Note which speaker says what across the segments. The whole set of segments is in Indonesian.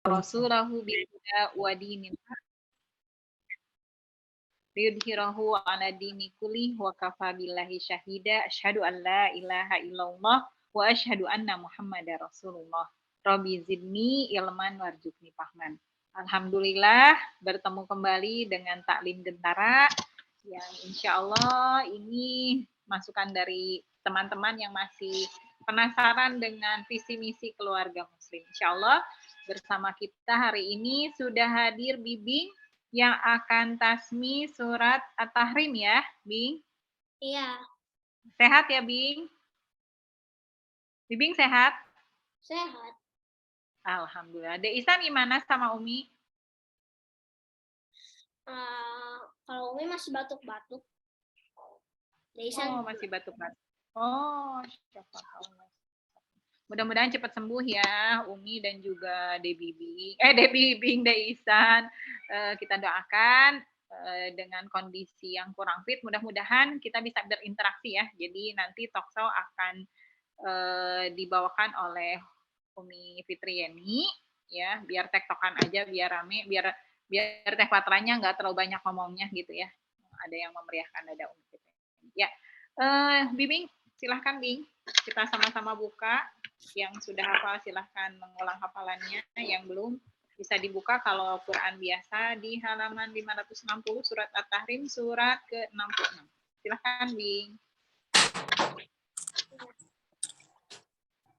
Speaker 1: rasulahu bil huda wa dinil haq liyudhhirahu 'ala dini kulli wa kafa billahi syahida asyhadu an la ilaha illallah wa asyhadu anna muhammadar rasulullah. Rabbi zidni ilman warzuqni fahman. Alhamdulillah bertemu kembali dengan Taklim Gentara yang insya Allah ini masukan dari teman-teman yang masih penasaran dengan visi misi keluarga muslim. Insya Allah bersama kita hari ini sudah hadir Bibing yang akan tasmi surat At-Tahrim ya, Bing?
Speaker 2: Iya.
Speaker 1: Sehat ya, Bing? Bibing sehat?
Speaker 2: Sehat.
Speaker 1: Alhamdulillah. Dek Isan gimana sama Umi?
Speaker 2: Kalau Umi masih batuk-batuk. Dek Isan
Speaker 1: masih batuk-batuk. Oh, syafaqallah. Mudah-mudahan cepat sembuh ya Umi dan juga Debbie Bing, Dek Isan. Kita doakan dengan kondisi yang kurang fit, mudah-mudahan kita bisa berinteraksi ya. Jadi nanti talkshow akan dibawakan oleh Umi Fitriani ya, biar tektokan aja, biar rame, biar Teh Patranya nggak terlalu banyak ngomongnya gitu ya. Ada yang memeriahkan, ada Umi Fitriani. Ya, Bibing, silahkan Bing, kita sama-sama buka. Yang sudah hafal silahkan mengulang hafalannya, yang belum bisa dibuka kalau Quran biasa di halaman 560 surat At-Tahrim surat ke-66. Silahkan Bing.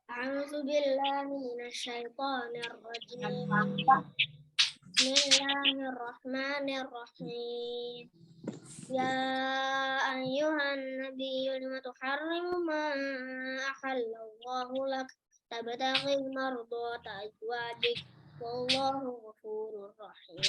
Speaker 2: A'udzu billahi minasyaitonir rajim. Bismillahirrahmanirrahim. Ya ayyuhan nabiyyu lima tuharrimu ma ahallallahu lak tabtaghi mardata azwajik wallahu ghafurur rahim.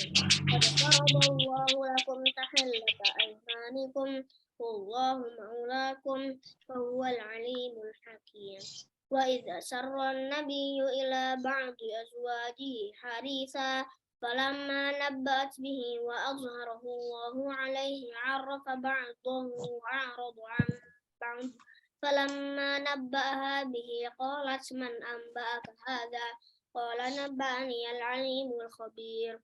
Speaker 2: Qad faradallahu lakum tahallata aymanikum wallahu maulakum fahuwal alimul hakim. Wa idza sarra an-nabiyyu ila ba'di azwajihi haditha فلما نبأت به وأظهره الله عليه عرف بعضه وأعرض عن بعض فلما نبأها به قالت من أنبأك هذا قال نبأني العليم الخبير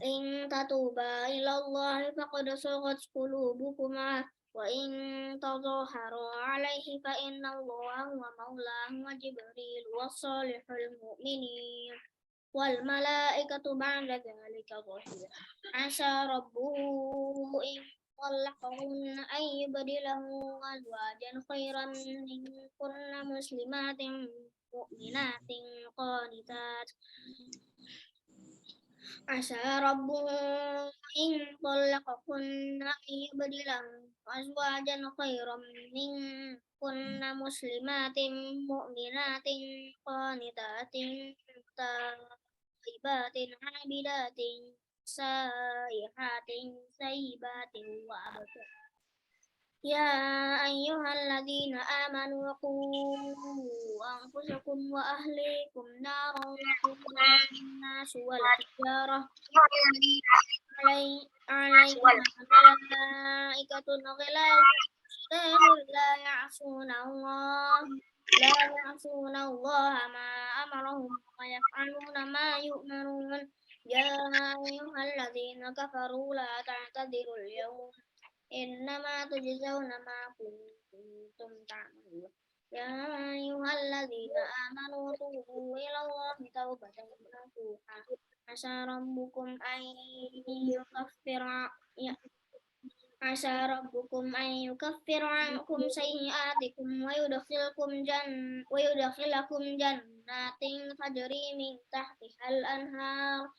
Speaker 2: إن تتوبا إلى الله فقد صغت قلوبكما وإن تظاهرا عليه فإن الله هو مولاه وجبريل وصالح المؤمنين والملائكة بعد ذلك ظهير عسى ربه إن طلقهن أن يبدله أزواجا خيرا منكن مسلمات مؤمنات قانتات عسى ربه إن طلقكن أن يبدله أزواجا خيرا منكن مسلمات مؤمنات قانتات طيبات عابدات سائحات ثيبات وأبكار يا أيها الذين آمنوا قوا أنفسكم وأهليكم نارا وقودها الناس والحجارة عليها ملائكة غلاظ لا يعصون الله ما أمرهم ويفعلون ما يؤمرون يا أيها الذين كفروا لا تعتذروا اليوم إنما تجزون ما كنتم تعملون يا أيها الذين آمنوا توبوا إلى الله توبة نصوحا عسى ربكم أن يكفر عنكم سيئاتكم ويدخلكم جنات تجري من تحتها الأنهار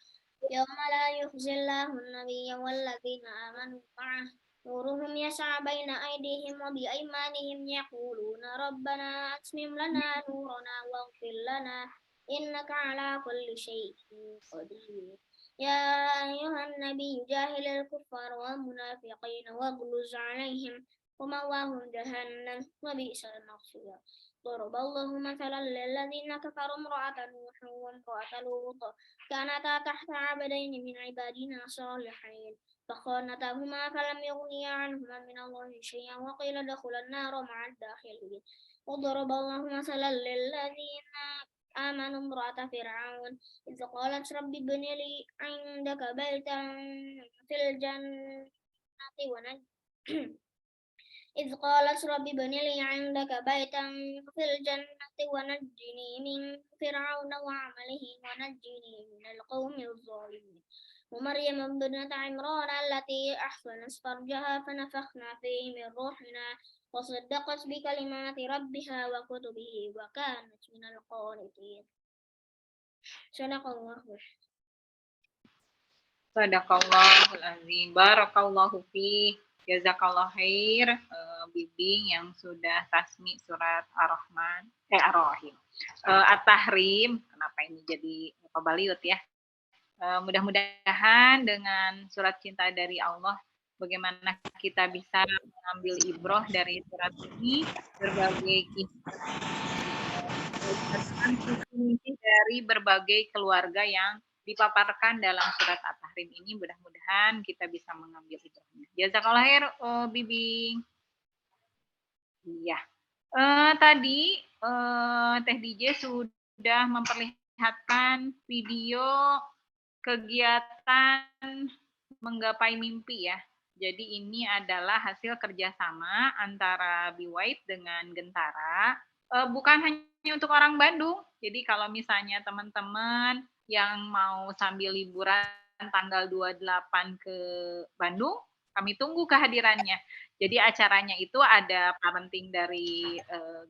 Speaker 2: يوم لا يخزي الله النبي والذين آمنوا معه نورهم يسعى بين أيديهم وبأيمانهم يقولون ربنا أتمم لنا نورنا واغفر لنا إنك على كل شيء قدير يا أيها النبي جاهد الكفار والمنافقين واغلظ عليهم ومأواهم جهنم وبئس المصير ضرب الله مثلا للذين كفروا امرأة نوح وامرأة لوط كانتا تحت عبدين من عبادنا صالحين فخانتاهما فلم يغنيا عنهما من الله شيئا وقيل ادخلا النار مع الداخلين وضرب الله مثلا للذين آمنوا امرأة فرعون إذ قالت رب ابن لي عندك بيتا في الجنة ونج إذ قالت رب ابن لي عندك بيتا في الجنة ونجني من فرعون وعمله ونجني من القوم الظالمين ومريم ابنة عمران التي أحصنت فرجها فنفخنا فيه من روحنا وصدقت بكلمات ربها وكتبه وكانت من القانتين. صدق الله.
Speaker 1: Sadaqallahul azim. Barakallahu fi. Jazakallah khair. Bimbing yang sudah tasmi surat Ar-Rahman. Ar-Rahim. At-Tahrim. Kenapa ini jadi pabaliut ya? Mudah-mudahan dengan surat cinta dari Allah, bagaimana kita bisa mengambil ibroh dari surat ini, berbagai kisah dari berbagai keluarga yang dipaparkan dalam surat At-Tahrim ini, mudah-mudahan kita bisa mengambil ibrohnya. Jazakallah khair, Bibi. Iya. Tadi Teh DJ sudah memperlihatkan video kegiatan menggapai mimpi ya. Jadi ini adalah hasil kerjasama antara BWIPE dengan Gentara. Bukan hanya untuk orang Bandung. Jadi kalau misalnya teman-teman yang mau sambil liburan tanggal 28 ke Bandung, kami tunggu kehadirannya. Jadi acaranya itu ada parenting dari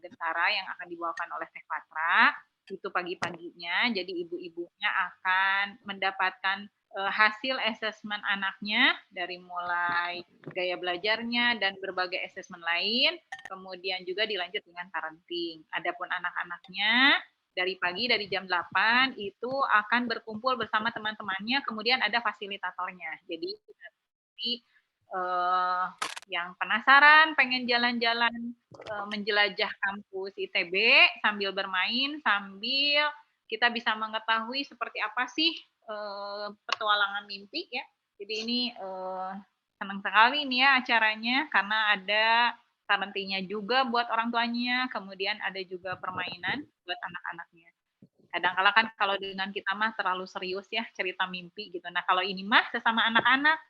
Speaker 1: Gentara yang akan dibawakan oleh Teh Patra. Itu pagi-paginya, jadi ibu-ibunya akan mendapatkan hasil asesmen anaknya dari mulai gaya belajarnya dan berbagai asesmen lain, kemudian juga dilanjut dengan parenting. Adapun anak-anaknya dari pagi dari jam 8 itu akan berkumpul bersama teman-temannya, kemudian ada fasilitatornya. Jadi yang penasaran pengen jalan-jalan menjelajah kampus ITB sambil bermain, sambil kita bisa mengetahui seperti apa sih petualangan mimpi ya. Jadi ini senang sekali nih ya acaranya, karena ada parentingnya juga buat orang tuanya, kemudian ada juga permainan buat anak-anaknya. Kadang-kala kan kalau dengan kita mah terlalu serius ya cerita mimpi gitu. Nah kalau ini mah sesama anak-anak,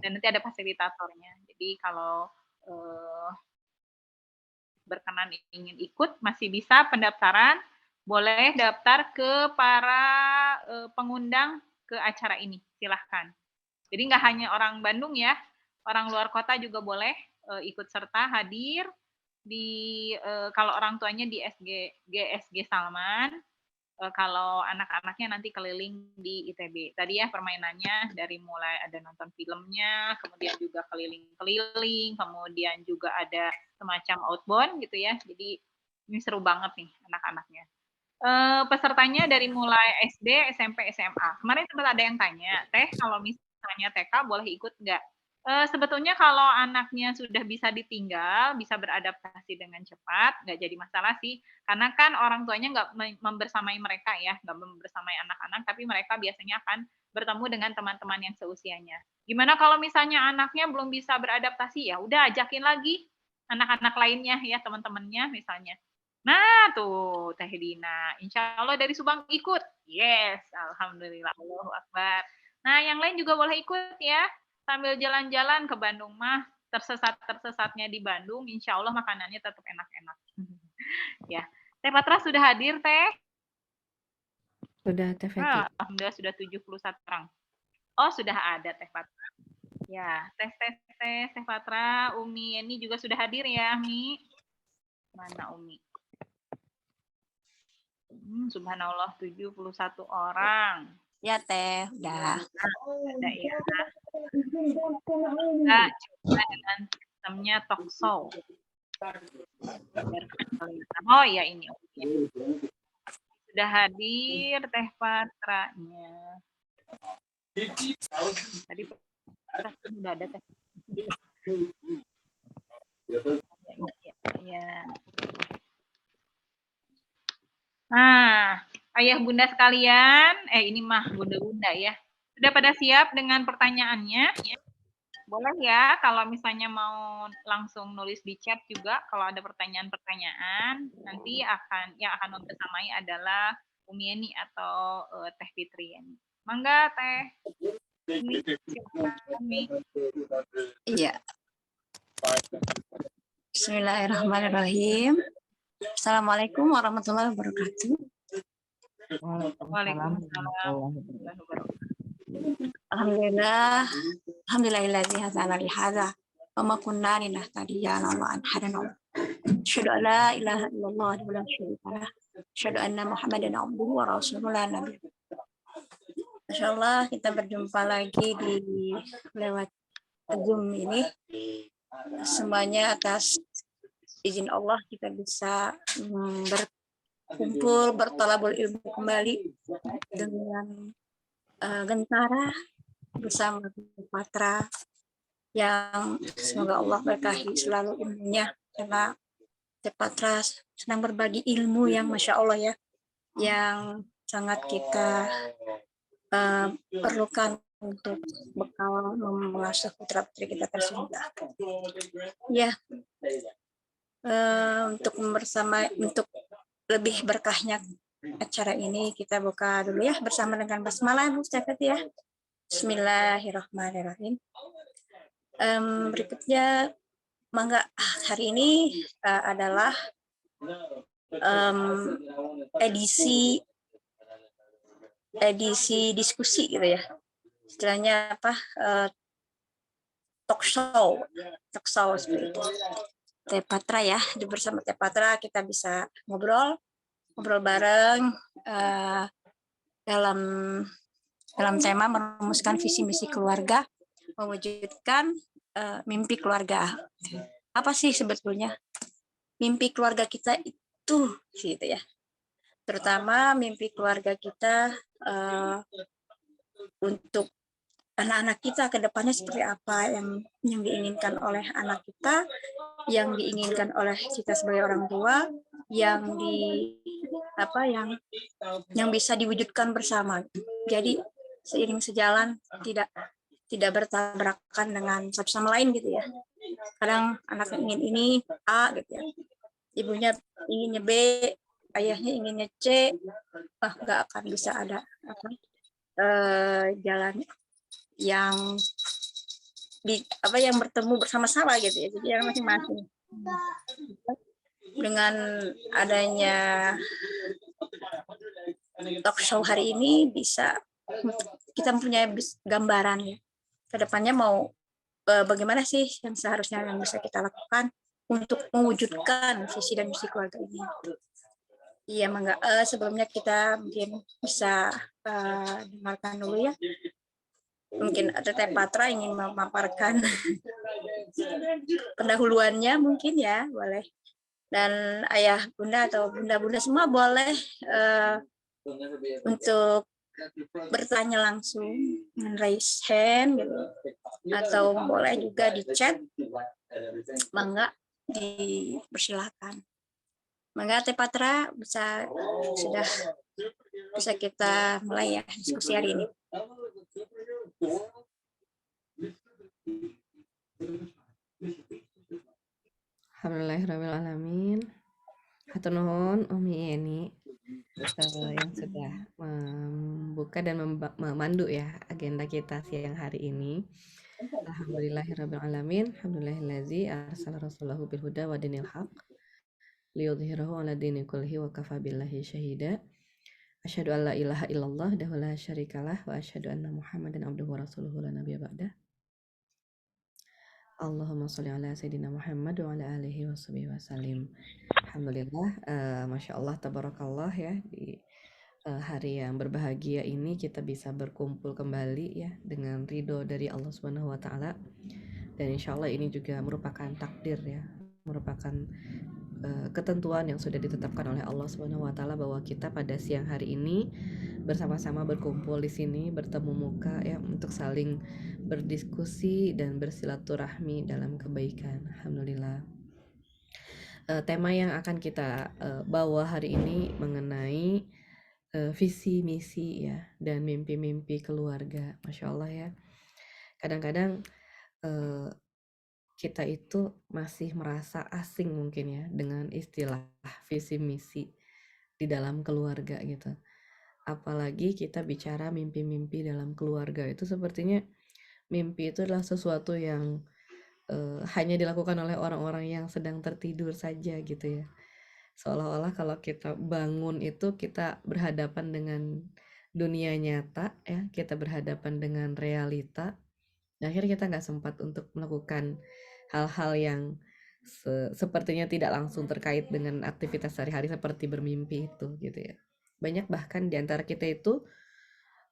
Speaker 1: dan nanti ada fasilitatornya. Jadi kalau berkenan ingin ikut, masih bisa pendaftaran, boleh daftar ke para pengundang ke acara ini, silahkan. Jadi nggak hanya orang Bandung ya, orang luar kota juga boleh ikut serta hadir di kalau orang tuanya di GSG Salman, kalau anak-anaknya nanti keliling di ITB. Tadi ya permainannya dari mulai ada nonton filmnya, kemudian juga keliling-keliling, kemudian juga ada semacam outbound gitu ya. Jadi ini seru banget nih anak-anaknya. Pesertanya dari mulai SD, SMP, SMA. Kemarin sempat ada yang tanya, Teh kalau misalnya TK boleh ikut nggak? Sebetulnya kalau anaknya sudah bisa ditinggal, bisa beradaptasi dengan cepat, nggak jadi masalah sih. Karena kan orang tuanya nggak membersamai mereka ya, nggak membersamai anak-anak, tapi mereka biasanya akan bertemu dengan teman-teman yang seusianya. Gimana kalau misalnya anaknya belum bisa beradaptasi, ya udah ajakin lagi anak-anak lainnya ya, teman-temannya misalnya. Nah tuh Teh Dina, insya Allah dari Subang ikut. Yes, Alhamdulillah, Allahu Akbar. Nah yang lain juga boleh ikut ya, sambil jalan-jalan ke Bandung mah, tersesat-tersesatnya di Bandung, insya Allah makanannya tetap enak-enak. Ya, Teh Patra sudah hadir, Teh?
Speaker 3: Sudah, Teh Feti.
Speaker 1: Alhamdulillah sudah 71 orang. Oh, sudah ada Teh Patra. Ya, Teh Patra, Umi ini juga sudah hadir ya, Mi. Mana Umi? Subhanallah, 71 orang.
Speaker 3: Ya, Teh, udah.
Speaker 1: Ada ya. Kita coba dengan sistemnya talkshow. Oh ya ini sudah hadir Teh Patranya. Tadi sudah ada Teh. Ya. Nah, ayah bunda sekalian, ini mah bunda-bunda ya. Sudah pada siap dengan pertanyaannya? Boleh ya, kalau misalnya mau langsung nulis di chat juga, kalau ada pertanyaan-pertanyaan, nanti yang akan membersamai adalah Umi Eni atau Teh Fitri Eni. Mangga Teh. Umi, silakan Umi.
Speaker 3: Iya. Bismillahirrahmanirrahim. Assalamualaikum warahmatullahi wabarakatuh.
Speaker 1: Waalaikumsalam warahmatullahi wabarakatuh.
Speaker 3: Alhamdulillahilladzi hadana li hadza wa ma kunna linahtadiya laula an hadana. Asyhadu an la ilaha illallah wa la syarika lah. Asyhadu anna Muhammadan abduhu wa rasuluhu la nabiy. Insyaallah kita berjumpa lagi di lewat Zoom ini. Semuanya atas izin Allah kita bisa berkumpul bertolabul ilmu kembali dengan Gentara bersama Patra yang semoga Allah berkahi selalu ilmunya, karena Patra sedang berbagi ilmu yang Masya Allah ya, yang sangat kita perlukan untuk bekal mengasuh putra putri kita tersebut. Ya, untuk lebih berkahnya acara ini kita buka dulu ya bersama dengan basmalah Mustafat ya. Bismillahirrahmanirrahim. Berikutnya mangga hari ini adalah edisi diskusi gitu ya. Istilahnya apa? Talk show seperti itu. Teh Patra ya, bersama Teh Patra kita bisa ngobrol bareng dalam tema merumuskan visi misi keluarga, mewujudkan mimpi keluarga. Apa sih sebetulnya mimpi keluarga kita itu, gitu ya? Terutama mimpi keluarga kita untuk anak-anak kita ke depannya seperti apa, yang diinginkan oleh anak kita, yang diinginkan oleh kita sebagai orang tua, yang bisa diwujudkan bersama. Jadi seiring sejalan, tidak bertabrakan dengan satu sama lain gitu ya. Kadang anak ingin ini A gitu ya, ibunya inginnya B, ayahnya inginnya C, nggak akan bisa ada jalan yang bertemu bersama-sama gitu ya. Jadi yang masing-masing. Dengan adanya talk show hari ini bisa kita mempunyai gambaran ya. Kedepannya mau bagaimana sih yang seharusnya yang bisa kita lakukan untuk mewujudkan visi dan misi keluarga ini. Iya, mangga. Sebelumnya kita mungkin bisa dengarkan dulu ya. Mungkin ada Teh Patra ingin memaparkan pendahuluannya mungkin ya, boleh. Dan ayah bunda atau bunda-bunda semua boleh untuk bertanya langsung, raise hand gitu. Atau boleh juga di chat, mangga dipersilakan. Mangga Teh Patra sudah bisa kita mulai ya diskusi hari ini.
Speaker 4: Alhamdulillahirrahmanirrahim. Hatur nuhun Umi Eni yang sudah membuka dan memandu ya agenda kita siang hari ini. Alhamdulillahirrahmanirrahim. Alhamdulillahillazi arsala rasulahu bil huda wa dinil haq liyudhhirahu 'ala dini kullihi wa kafa billahi syahida. Asyhadu an la ilaha illallah wa la syarikalah wa asyhadu anna Muhammadan abduhu wa rasuluhu la nabiyya ba'dah. Allahumma sholli ala sayyidina Muhammad wa ala alihi wa sahbihi wasallim. Alhamdulillah, Masya Allah, tabarakallah ya, di hari yang berbahagia ini kita bisa berkumpul kembali ya dengan ridho dari Allah Subhanahu wa Ta'ala. Dan insya Allah ini juga merupakan takdir ya, merupakan ketentuan yang sudah ditetapkan oleh Allah Subhanahu wa Ta'ala bahwa kita pada siang hari ini bersama-sama berkumpul di sini, bertemu muka ya, untuk saling berdiskusi dan bersilaturahmi dalam kebaikan. Alhamdulillah. Tema yang akan kita bawa hari ini mengenai visi misi ya dan mimpi-mimpi keluarga. Masya Allah ya. Kadang-kadang kita itu masih merasa asing mungkin ya dengan istilah visi misi di dalam keluarga gitu. apalagi kita bicara mimpi-mimpi dalam keluarga. Itu sepertinya mimpi itu adalah sesuatu yang hanya dilakukan oleh orang-orang yang sedang tertidur saja gitu ya. Seolah-olah kalau kita bangun itu kita berhadapan dengan dunia nyata ya, kita berhadapan dengan realita. Akhirnya kita nggak sempat untuk melakukan hal-hal yang sepertinya tidak langsung terkait dengan aktivitas sehari-hari seperti bermimpi itu gitu ya. Banyak bahkan di antara kita itu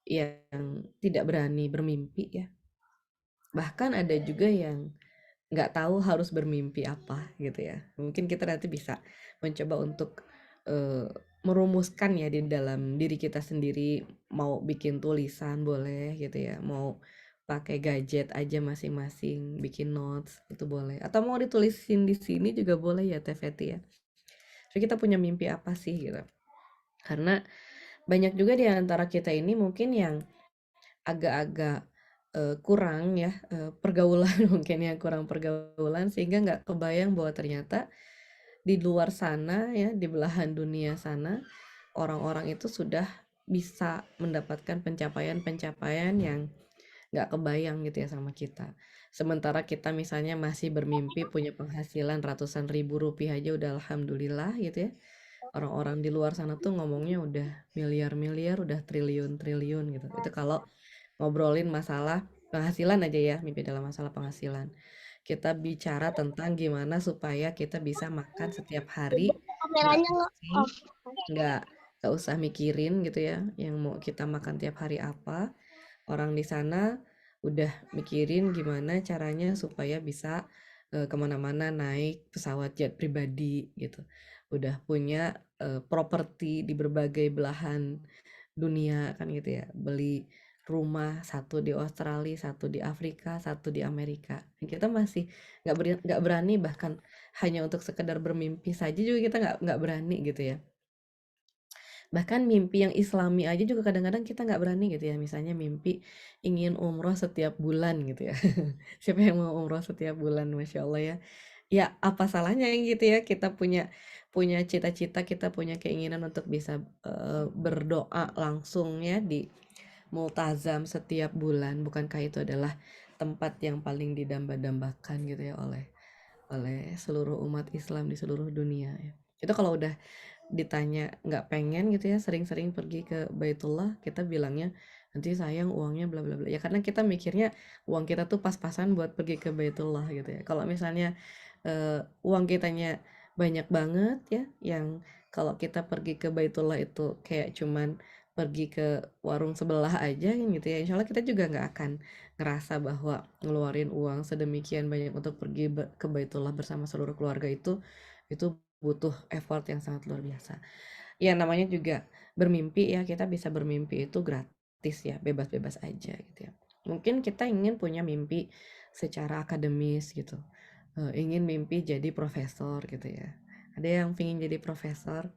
Speaker 4: yang tidak berani bermimpi ya. Bahkan ada juga yang nggak tahu harus bermimpi apa gitu ya. Mungkin kita nanti bisa mencoba untuk merumuskan ya di dalam diri kita sendiri, mau bikin tulisan boleh gitu ya, mau pakai gadget aja masing-masing, bikin notes itu boleh, atau mau ditulisin di sini juga boleh ya Teh Feti ya. Jadi kita punya mimpi apa sih gitu. Karena banyak juga di antara kita ini mungkin yang agak-agak kurang ya pergaulan mungkin yang kurang pergaulan sehingga nggak kebayang bahwa ternyata di luar sana ya di belahan dunia sana orang-orang itu sudah bisa mendapatkan pencapaian-pencapaian yang nggak kebayang gitu ya sama kita. Sementara kita misalnya masih bermimpi punya penghasilan ratusan ribu rupiah aja udah alhamdulillah gitu ya. Orang-orang di luar sana tuh ngomongnya udah miliar-miliar, udah triliun-triliun gitu. Itu kalau ngobrolin masalah penghasilan aja ya, mimpi dalam masalah penghasilan. Kita bicara tentang gimana supaya kita bisa makan setiap hari, nggak
Speaker 2: Kameranya nggak
Speaker 4: pusing,
Speaker 2: off.
Speaker 4: nggak nggak usah mikirin gitu ya, yang mau kita makan tiap hari apa. Orang di sana udah mikirin gimana caranya supaya bisa kemana-mana naik pesawat jet pribadi gitu. Udah punya properti di berbagai belahan dunia kan gitu ya. Beli rumah satu di Australia, satu di Afrika, satu di Amerika. Kita masih nggak berani bahkan hanya untuk sekedar bermimpi saja juga kita nggak berani gitu ya. Bahkan mimpi yang islami aja juga kadang-kadang kita nggak berani gitu ya. Misalnya mimpi ingin umroh setiap bulan gitu ya. Siapa yang mau umroh setiap bulan, Masya Allah ya. Ya apa salahnya gitu ya kita punya punya cita-cita, kita punya keinginan untuk bisa berdoa langsung ya di multazam setiap bulan. Bukankah itu adalah tempat yang paling didamba-dambakan gitu ya oleh oleh seluruh umat Islam di seluruh dunia ya. Itu kalau udah ditanya nggak pengen gitu ya sering-sering pergi ke Baitullah, kita bilangnya nanti sayang uangnya bla bla bla. Ya karena kita mikirnya uang kita tuh pas-pasan buat pergi ke Baitullah gitu ya. Kalau misalnya uang kitanya banyak banget ya, yang kalau kita pergi ke Baitullah itu kayak cuman pergi ke warung sebelah aja kan gitu ya. Insya Allah kita juga nggak akan ngerasa bahwa ngeluarin uang sedemikian banyak untuk pergi ke Baitullah bersama seluruh keluarga itu butuh effort yang sangat luar biasa. Ya namanya juga bermimpi ya, kita bisa bermimpi itu gratis ya, bebas-bebas aja gitu ya. Mungkin kita ingin punya mimpi secara akademis gitu. Ingin mimpi jadi profesor gitu ya. Ada yang ingin jadi profesor,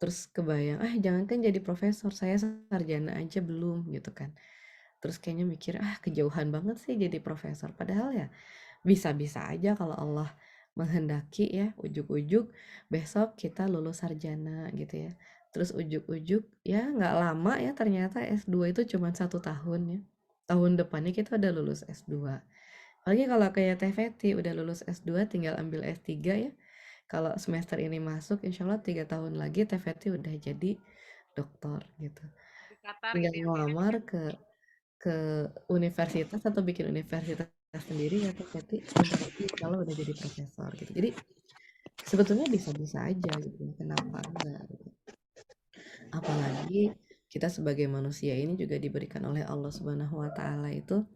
Speaker 4: terus kebayang, jangankan jadi profesor, saya sarjana aja belum gitu kan. Terus kayaknya mikir, kejauhan banget sih jadi profesor. Padahal ya bisa-bisa aja kalau Allah menghendaki ya, ujuk-ujuk besok kita lulus sarjana gitu ya. Terus ujuk-ujuk ya nggak lama ya ternyata S2 itu cuma 1 tahun ya. Tahun depannya kita udah lulus S2. Apalagi kalau kayak Teh Feti udah lulus S2 tinggal ambil S3 ya. Kalau semester ini masuk insya Allah 3 tahun lagi Teh Feti udah jadi doktor gitu.
Speaker 1: Di Qatar
Speaker 4: Tinggal
Speaker 1: gitu ya.
Speaker 4: ngelamar ke universitas atau bikin universitas sendiri ya Teh Feti bentar lagi kalau udah jadi profesor gitu. Jadi sebetulnya bisa-bisa aja gitu. Kenapa enggak gitu. Apalagi kita sebagai manusia ini juga diberikan oleh Allah Subhanahu wa taala itu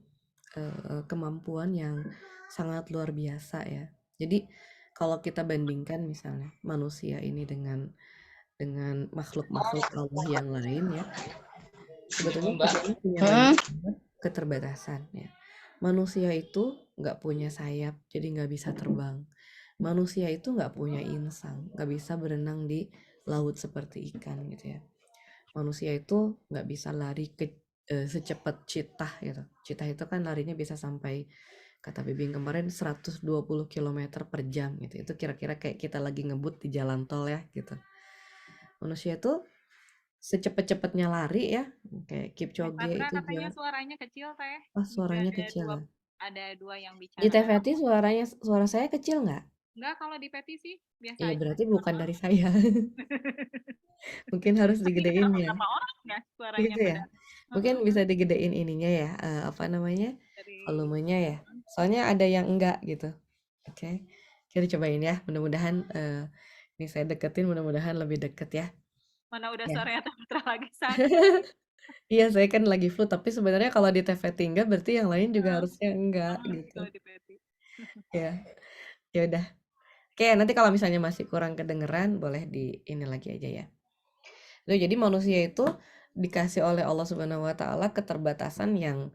Speaker 4: kemampuan yang sangat luar biasa ya. Jadi kalau kita bandingkan misalnya manusia ini dengan makhluk-makhluk Allah yang lain ya, sebetulnya kita ini punya banyak keterbatasan ya. Manusia itu nggak punya sayap, jadi nggak bisa terbang. Manusia itu nggak punya insang, nggak bisa berenang di laut seperti ikan gitu ya. Manusia itu nggak bisa lari secepat cheetah gitu. Cheetah itu kan larinya bisa sampai kata Bibing kemarin 120 km per jam gitu. Itu kira-kira kayak kita lagi ngebut di jalan tol ya gitu. Manusia itu secepat-cepatnya lari ya, kayak
Speaker 1: Teh
Speaker 4: Kipchoge
Speaker 1: Patra
Speaker 4: itu
Speaker 1: katanya
Speaker 4: juara.
Speaker 1: suaranya kecil, Teh.
Speaker 4: Oh,
Speaker 1: Mungkin
Speaker 4: suaranya kecil ya.
Speaker 1: ada dua yang
Speaker 4: Di
Speaker 1: bicara.
Speaker 4: TVT suara saya kecil nggak?
Speaker 1: Enggak, kalau di Peti sih biasa
Speaker 4: Iya,
Speaker 1: aja.
Speaker 4: berarti bukan dari saya. Mungkin harus
Speaker 1: Tapi
Speaker 4: digedein ya.
Speaker 1: kenapa orang ya suaranya
Speaker 4: Gitu ya.
Speaker 1: pada
Speaker 4: Mungkin
Speaker 1: Heeh,
Speaker 4: bisa digedein ininya ya, apa namanya,
Speaker 1: dari
Speaker 4: volumenya ya. Soalnya ada yang enggak gitu. Oke. Kita cobain ya. Mudah-mudahan ini saya deketin, mudah-mudahan lebih deket ya.
Speaker 1: mana udah
Speaker 4: Ya.
Speaker 1: suaranya Teh Patra lagi sakit.
Speaker 4: Iya, saya kan lagi flu, tapi sebenarnya kalau di TVT enggak, berarti yang lain juga
Speaker 1: Heeh,
Speaker 4: harusnya enggak
Speaker 1: sama sih
Speaker 4: gitu.
Speaker 1: kalau di Peti.
Speaker 4: Ya, ya udah. Oke, nanti kalau misalnya masih kurang kedengeran, boleh di ini lagi aja ya. Loh, jadi manusia itu dikasih oleh Allah Subhanahu wa taala keterbatasan yang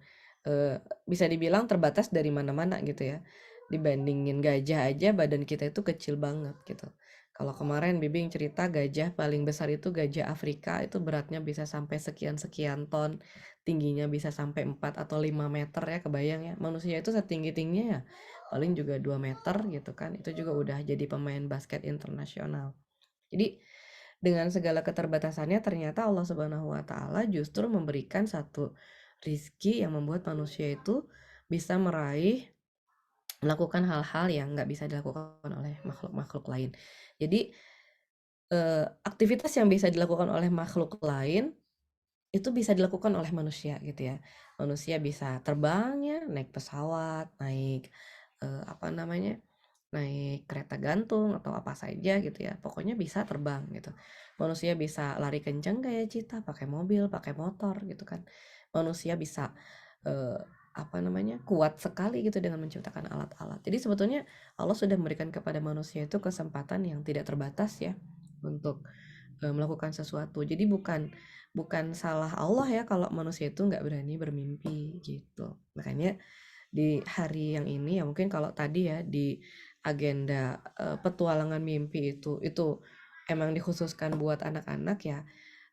Speaker 4: bisa dibilang terbatas dari mana-mana gitu ya. Dibandingin gajah aja badan kita itu kecil banget gitu. Kalau kemarin Bibing cerita gajah paling besar itu gajah Afrika, itu beratnya bisa sampai sekian-sekian ton, tingginya bisa sampai 4 atau 5 meter ya, kebayang ya. Manusia itu setinggi-tingginya ya paling juga 2 meter gitu kan. Itu juga udah jadi pemain basket internasional. Jadi dengan segala keterbatasannya ternyata Allah Subhanahu wa taala justru memberikan satu rizki yang membuat manusia itu bisa melakukan hal-hal yang nggak bisa dilakukan oleh makhluk-makhluk lain. Jadi aktivitas yang bisa dilakukan oleh makhluk lain itu bisa dilakukan oleh manusia gitu ya. Manusia bisa terbang ya, naik pesawat, naik apa namanya, naik kereta gantung atau apa saja gitu ya. Pokoknya bisa terbang gitu. Manusia bisa lari kencang kayak cita, pakai mobil, pakai motor gitu kan. Manusia bisa eh, apa namanya, kuat sekali gitu dengan menciptakan alat-alat. Jadi sebetulnya Allah sudah memberikan kepada manusia itu kesempatan yang tidak terbatas ya untuk melakukan sesuatu. Jadi bukan salah Allah ya kalau manusia itu nggak berani bermimpi gitu. Makanya di hari yang ini ya mungkin kalau tadi ya di agenda petualangan mimpi itu emang dikhususkan buat anak-anak ya,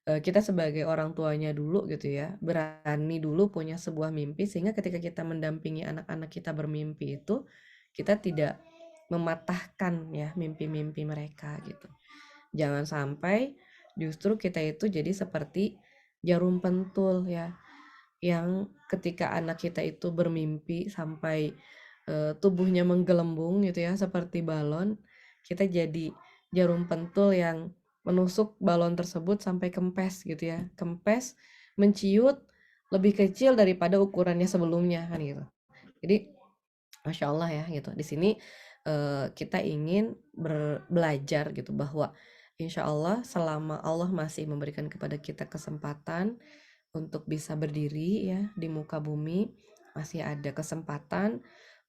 Speaker 4: kita sebagai orang tuanya dulu gitu ya berani dulu punya sebuah mimpi sehingga ketika kita mendampingi anak-anak kita bermimpi itu kita tidak mematahkan ya mimpi-mimpi mereka gitu. Jangan sampai justru kita itu jadi seperti jarum pentul ya, yang ketika anak kita itu bermimpi sampai tubuhnya menggelembung gitu ya, seperti balon, kita jadi jarum pentul yang menusuk balon tersebut sampai kempes gitu ya, kempes, menciut lebih kecil daripada ukurannya sebelumnya kan gitu. Jadi Masya Allah ya gitu. Di sini kita ingin belajar gitu bahwa insya Allah selama Allah masih memberikan kepada kita kesempatan untuk bisa berdiri ya di muka bumi, masih ada kesempatan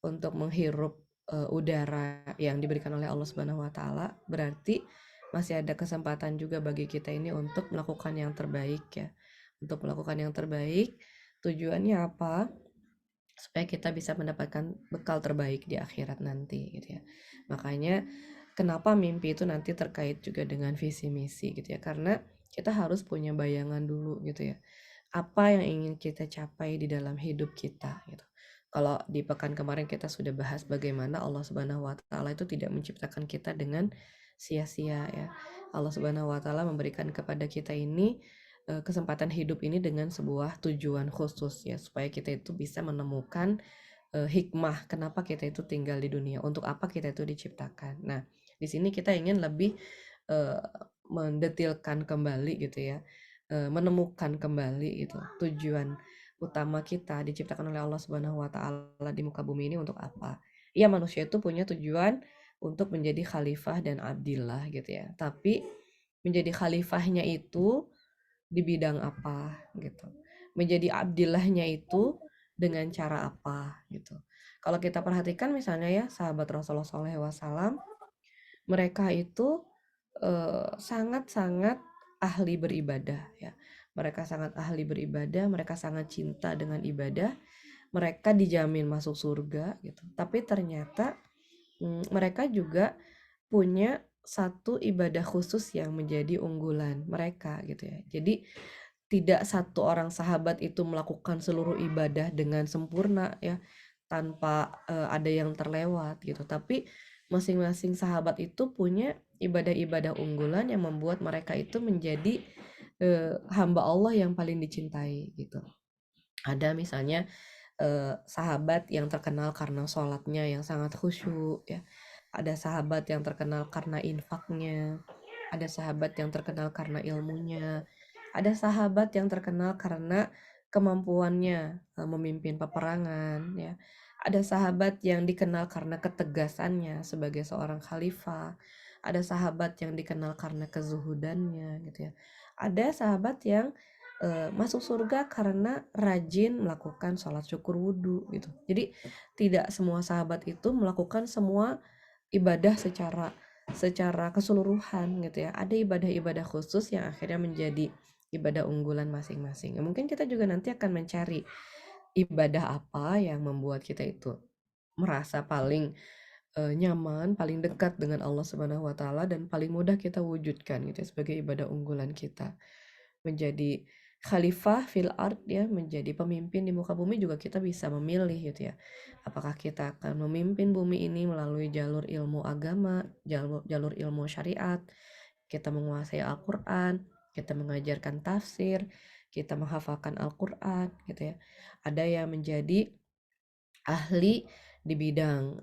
Speaker 4: untuk menghirup udara yang diberikan oleh Allah Subhanahu wa taala, berarti masih ada kesempatan juga bagi kita ini untuk melakukan yang terbaik ya. Untuk melakukan yang terbaik, tujuannya apa? Supaya kita bisa mendapatkan bekal terbaik di akhirat nanti gitu ya. Makanya kenapa mimpi itu nanti terkait juga dengan visi misi gitu ya. Karena kita harus punya bayangan dulu gitu ya. Apa yang ingin kita capai di dalam hidup kita gitu. Kalau di pekan kemarin kita sudah bahas bagaimana Allah Subhanahu wa taala itu tidak menciptakan kita dengan sia-sia ya. Allah Subhanahu wa taala memberikan kepada kita ini kesempatan hidup ini dengan sebuah tujuan khusus ya, supaya kita itu bisa menemukan hikmah kenapa kita itu tinggal di dunia, untuk apa kita itu diciptakan. Nah, di sini kita ingin lebih mendetilkan kembali gitu ya, menemukan kembali itu tujuan utama kita diciptakan oleh Allah Subhanahu wa taala di muka bumi ini untuk apa. Iya, manusia itu punya tujuan untuk menjadi khalifah dan abdillah gitu ya. Tapi menjadi khalifahnya itu di bidang apa gitu. Menjadi abdillahnya itu dengan cara apa gitu. Kalau kita perhatikan misalnya ya sahabat Rasulullah SAW, mereka itu sangat-sangat ahli beribadah ya. Mereka sangat ahli beribadah, mereka sangat cinta dengan ibadah, mereka dijamin masuk surga gitu. Tapi ternyata mereka juga punya satu ibadah khusus yang menjadi unggulan mereka gitu ya. Jadi tidak satu orang sahabat itu melakukan seluruh ibadah dengan sempurna ya, tanpa ada yang terlewat gitu. Tapi masing-masing sahabat itu punya ibadah-ibadah unggulan yang membuat mereka itu menjadi hamba Allah yang paling dicintai gitu. Ada misalnya sahabat yang terkenal karena sholatnya yang sangat khusyuk ya. Ada sahabat yang terkenal karena infaknya. Ada sahabat yang terkenal karena ilmunya. Ada sahabat yang terkenal karena kemampuannya memimpin peperangan ya. Ada sahabat yang dikenal karena ketegasannya sebagai seorang khalifah. Ada sahabat yang dikenal karena kezuhudannya gitu ya. Ada sahabat yang masuk surga karena rajin melakukan sholat syukur wudhu gitu. Jadi tidak semua sahabat itu melakukan semua ibadah secara keseluruhan gitu ya. Ada ibadah-ibadah khusus yang akhirnya menjadi ibadah unggulan masing-masing. Mungkin kita juga nanti akan mencari ibadah apa yang membuat kita itu merasa paling nyaman, paling dekat dengan Allah Subhanahu wa taala dan paling mudah kita wujudkan gitu ya, sebagai ibadah unggulan kita. Menjadi khalifah fil ard ya, menjadi pemimpin di muka bumi juga kita bisa memilih gitu ya. Apakah kita akan memimpin bumi ini melalui jalur ilmu agama, jalur ilmu syariat, kita menguasai Al-Qur'an, kita mengajarkan tafsir, kita menghafalkan Al-Qur'an gitu ya. Ada yang menjadi ahli di bidang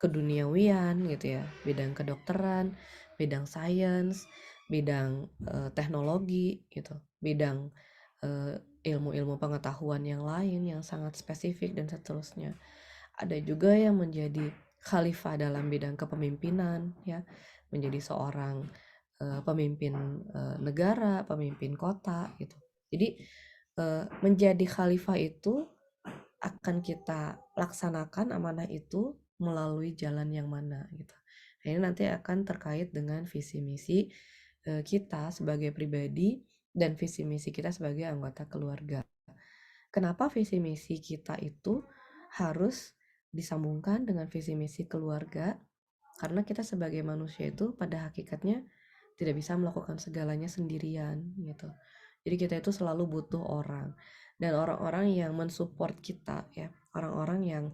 Speaker 4: keduniawian gitu ya, bidang kedokteran, bidang sains, bidang teknologi gitu, bidang ilmu-ilmu pengetahuan yang lain yang sangat spesifik dan seterusnya. Ada juga yang menjadi khalifah dalam bidang kepemimpinan ya, menjadi seorang pemimpin negara, pemimpin kota gitu. Jadi menjadi khalifah itu akan kita laksanakan amanah itu melalui jalan yang mana gitu. Nah, ini nanti akan terkait dengan visi misi kita sebagai pribadi dan visi misi kita sebagai anggota keluarga. Kenapa visi misi kita itu harus disambungkan dengan visi misi keluarga? Karena kita sebagai manusia itu pada hakikatnya tidak bisa melakukan segalanya sendirian gitu. Jadi kita itu selalu butuh orang dan orang-orang yang mensupport kita ya, orang-orang yang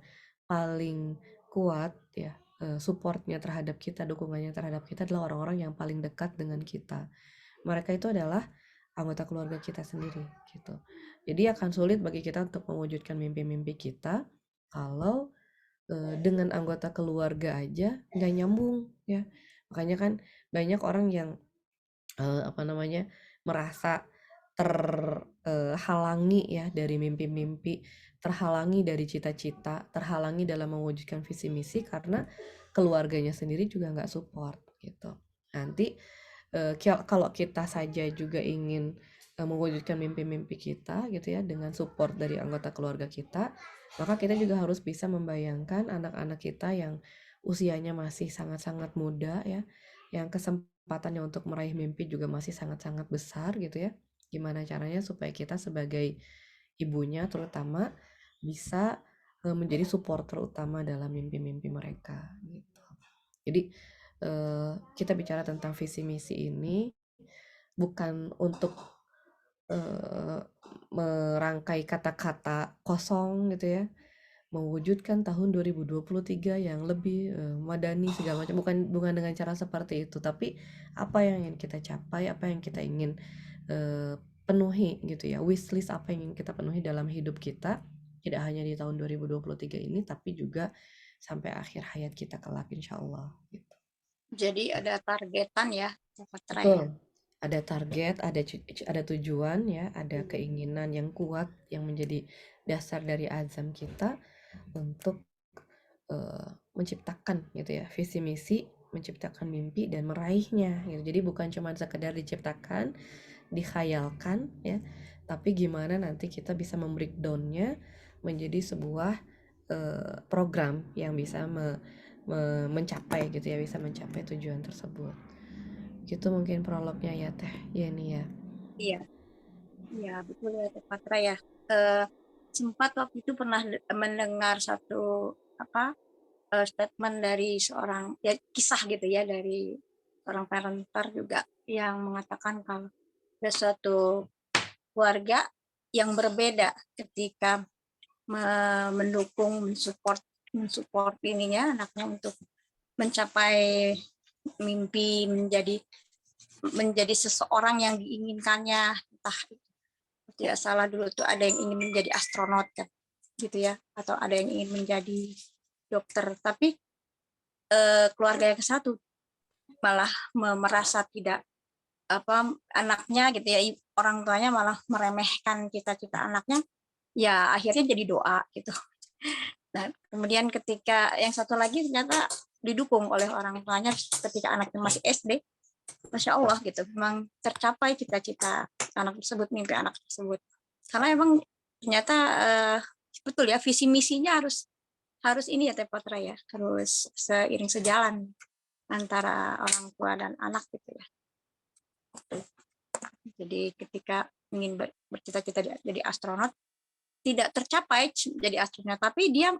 Speaker 4: paling kuat ya, supportnya terhadap kita, dukungannya terhadap kita adalah orang-orang yang paling dekat dengan kita. Mereka itu adalah anggota keluarga kita sendiri gitu. Jadi akan sulit bagi kita untuk mewujudkan mimpi-mimpi kita kalau dengan anggota keluarga aja nggak nyambung ya. Makanya kan banyak orang yang merasa terhalangi ya dari mimpi-mimpi, terhalangi dari cita-cita, terhalangi dalam mewujudkan visi misi karena keluarganya sendiri juga nggak support gitu. Nanti kalau kita saja juga ingin mewujudkan mimpi-mimpi kita gitu ya dengan support dari anggota keluarga kita, maka kita juga harus bisa membayangkan anak-anak kita yang usianya masih sangat-sangat muda ya, yang kesempatannya untuk meraih mimpi juga masih sangat-sangat besar gitu ya. Gimana caranya supaya kita sebagai ibunya terutama bisa menjadi supporter utama dalam mimpi-mimpi mereka gitu. Jadi kita bicara tentang visi misi ini bukan untuk merangkai kata-kata kosong gitu ya, mewujudkan tahun 2023 yang lebih madani segala macam, bukan dengan cara seperti itu, tapi apa yang ingin kita capai, apa yang kita ingin penuhi gitu ya, wishlist apa yang ingin kita penuhi dalam hidup kita, tidak hanya di tahun 2023 ini tapi juga sampai akhir hayat kita kelak insyaallah gitu.
Speaker 3: Jadi ada targetan ya,
Speaker 4: Betul. Ada target, ada tujuan ya, ada keinginan yang kuat yang menjadi dasar dari azam kita untuk menciptakan gitu ya, visi misi, menciptakan mimpi dan meraihnya gitu. Jadi bukan cuma sekedar diciptakan, dikhayalkan ya, tapi gimana nanti kita bisa membreakdown-nya menjadi sebuah program yang bisa mencapai gitu ya, bisa mencapai tujuan tersebut. Gitu mungkin prolognya ya Teh Yeni ya.
Speaker 3: Iya, iya betul ya Teh Patra ya. Sempat waktu itu pernah mendengar satu statement dari seorang ya kisah gitu ya dari seorang parenter juga yang mengatakan kalau ada suatu keluarga yang berbeda ketika mendukung mensupport ininya anaknya untuk mencapai mimpi menjadi menjadi seseorang yang diinginkannya, entah tidak salah dulu tuh ada yang ingin menjadi astronot kan gitu ya, atau ada yang ingin menjadi dokter, tapi keluarga yang satu malah merasa tidak anaknya gitu ya, orang tuanya malah meremehkan cita-cita anaknya, ya akhirnya jadi doa gitu. Nah, kemudian ketika yang satu lagi ternyata didukung oleh orang tuanya ketika anaknya masih SD, Masya Allah gitu, memang tercapai cita-cita anak tersebut, mimpi anak tersebut. Karena emang ternyata betul ya, visi misinya harus ini ya Teh Patra ya, harus seiring sejalan antara orang tua dan anak gitu ya. Jadi ketika ingin bercita-cita jadi astronot, tidak tercapai jadi astronot, tapi dia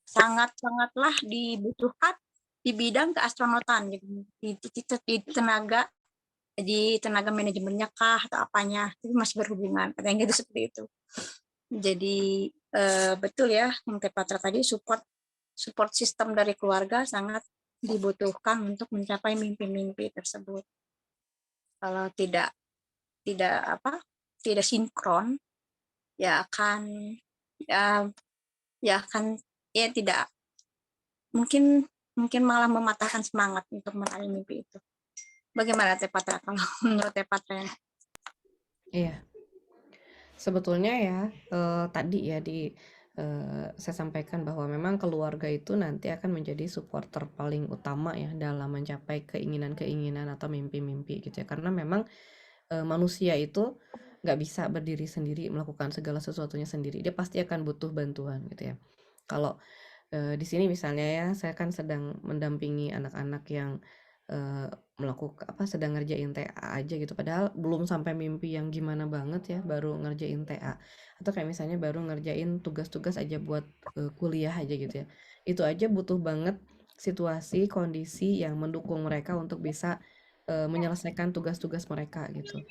Speaker 3: sangatlah dibutuhkan di bidang keastronotan gitu, di tenaga manajemennya kah atau apanya, itu masih berhubungan katanya gitu, seperti itu. Jadi betul ya yang Teh Patra tadi, support sistem dari keluarga sangat dibutuhkan untuk mencapai mimpi-mimpi tersebut. Kalau tidak sinkron, ya akan tidak, mungkin malah mematahkan semangat untuk meraih mimpi itu. Bagaimana Teh Patra kalau menurut Teh Patra?
Speaker 4: Iya, sebetulnya ya tadi ya saya sampaikan bahwa memang keluarga itu nanti akan menjadi supporter paling utama ya dalam mencapai keinginan-keinginan atau mimpi-mimpi gitu ya, karena memang manusia itu nggak bisa berdiri sendiri melakukan segala sesuatunya sendiri, dia pasti akan butuh bantuan gitu ya. Kalau di sini misalnya ya, saya kan sedang mendampingi anak-anak yang sedang ngerjain TA aja gitu, padahal belum sampai mimpi yang gimana banget ya, baru ngerjain TA, atau kayak misalnya baru ngerjain tugas-tugas aja buat kuliah aja gitu ya, itu aja butuh banget situasi, kondisi yang mendukung mereka untuk bisa menyelesaikan tugas-tugas mereka gitu.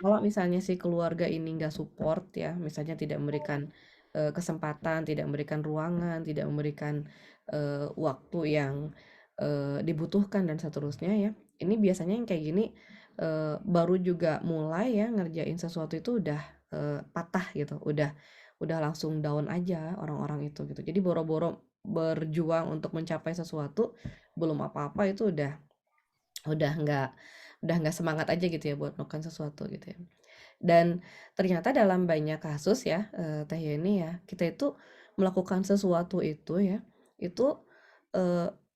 Speaker 4: Kalau misalnya si keluarga ini nggak support ya, misalnya tidak memberikan kesempatan, tidak memberikan ruangan, tidak memberikan waktu yang dibutuhkan dan seterusnya ya. Ini biasanya yang kayak gini baru juga mulai ya ngerjain sesuatu itu udah patah gitu, udah langsung down aja orang-orang itu gitu. Jadi boro-boro berjuang untuk mencapai sesuatu, belum apa-apa itu udah nggak semangat aja gitu ya buat melakukan sesuatu gitu ya. Dan ternyata dalam banyak kasus ya Teh Yeni ya, kita itu melakukan sesuatu itu ya, itu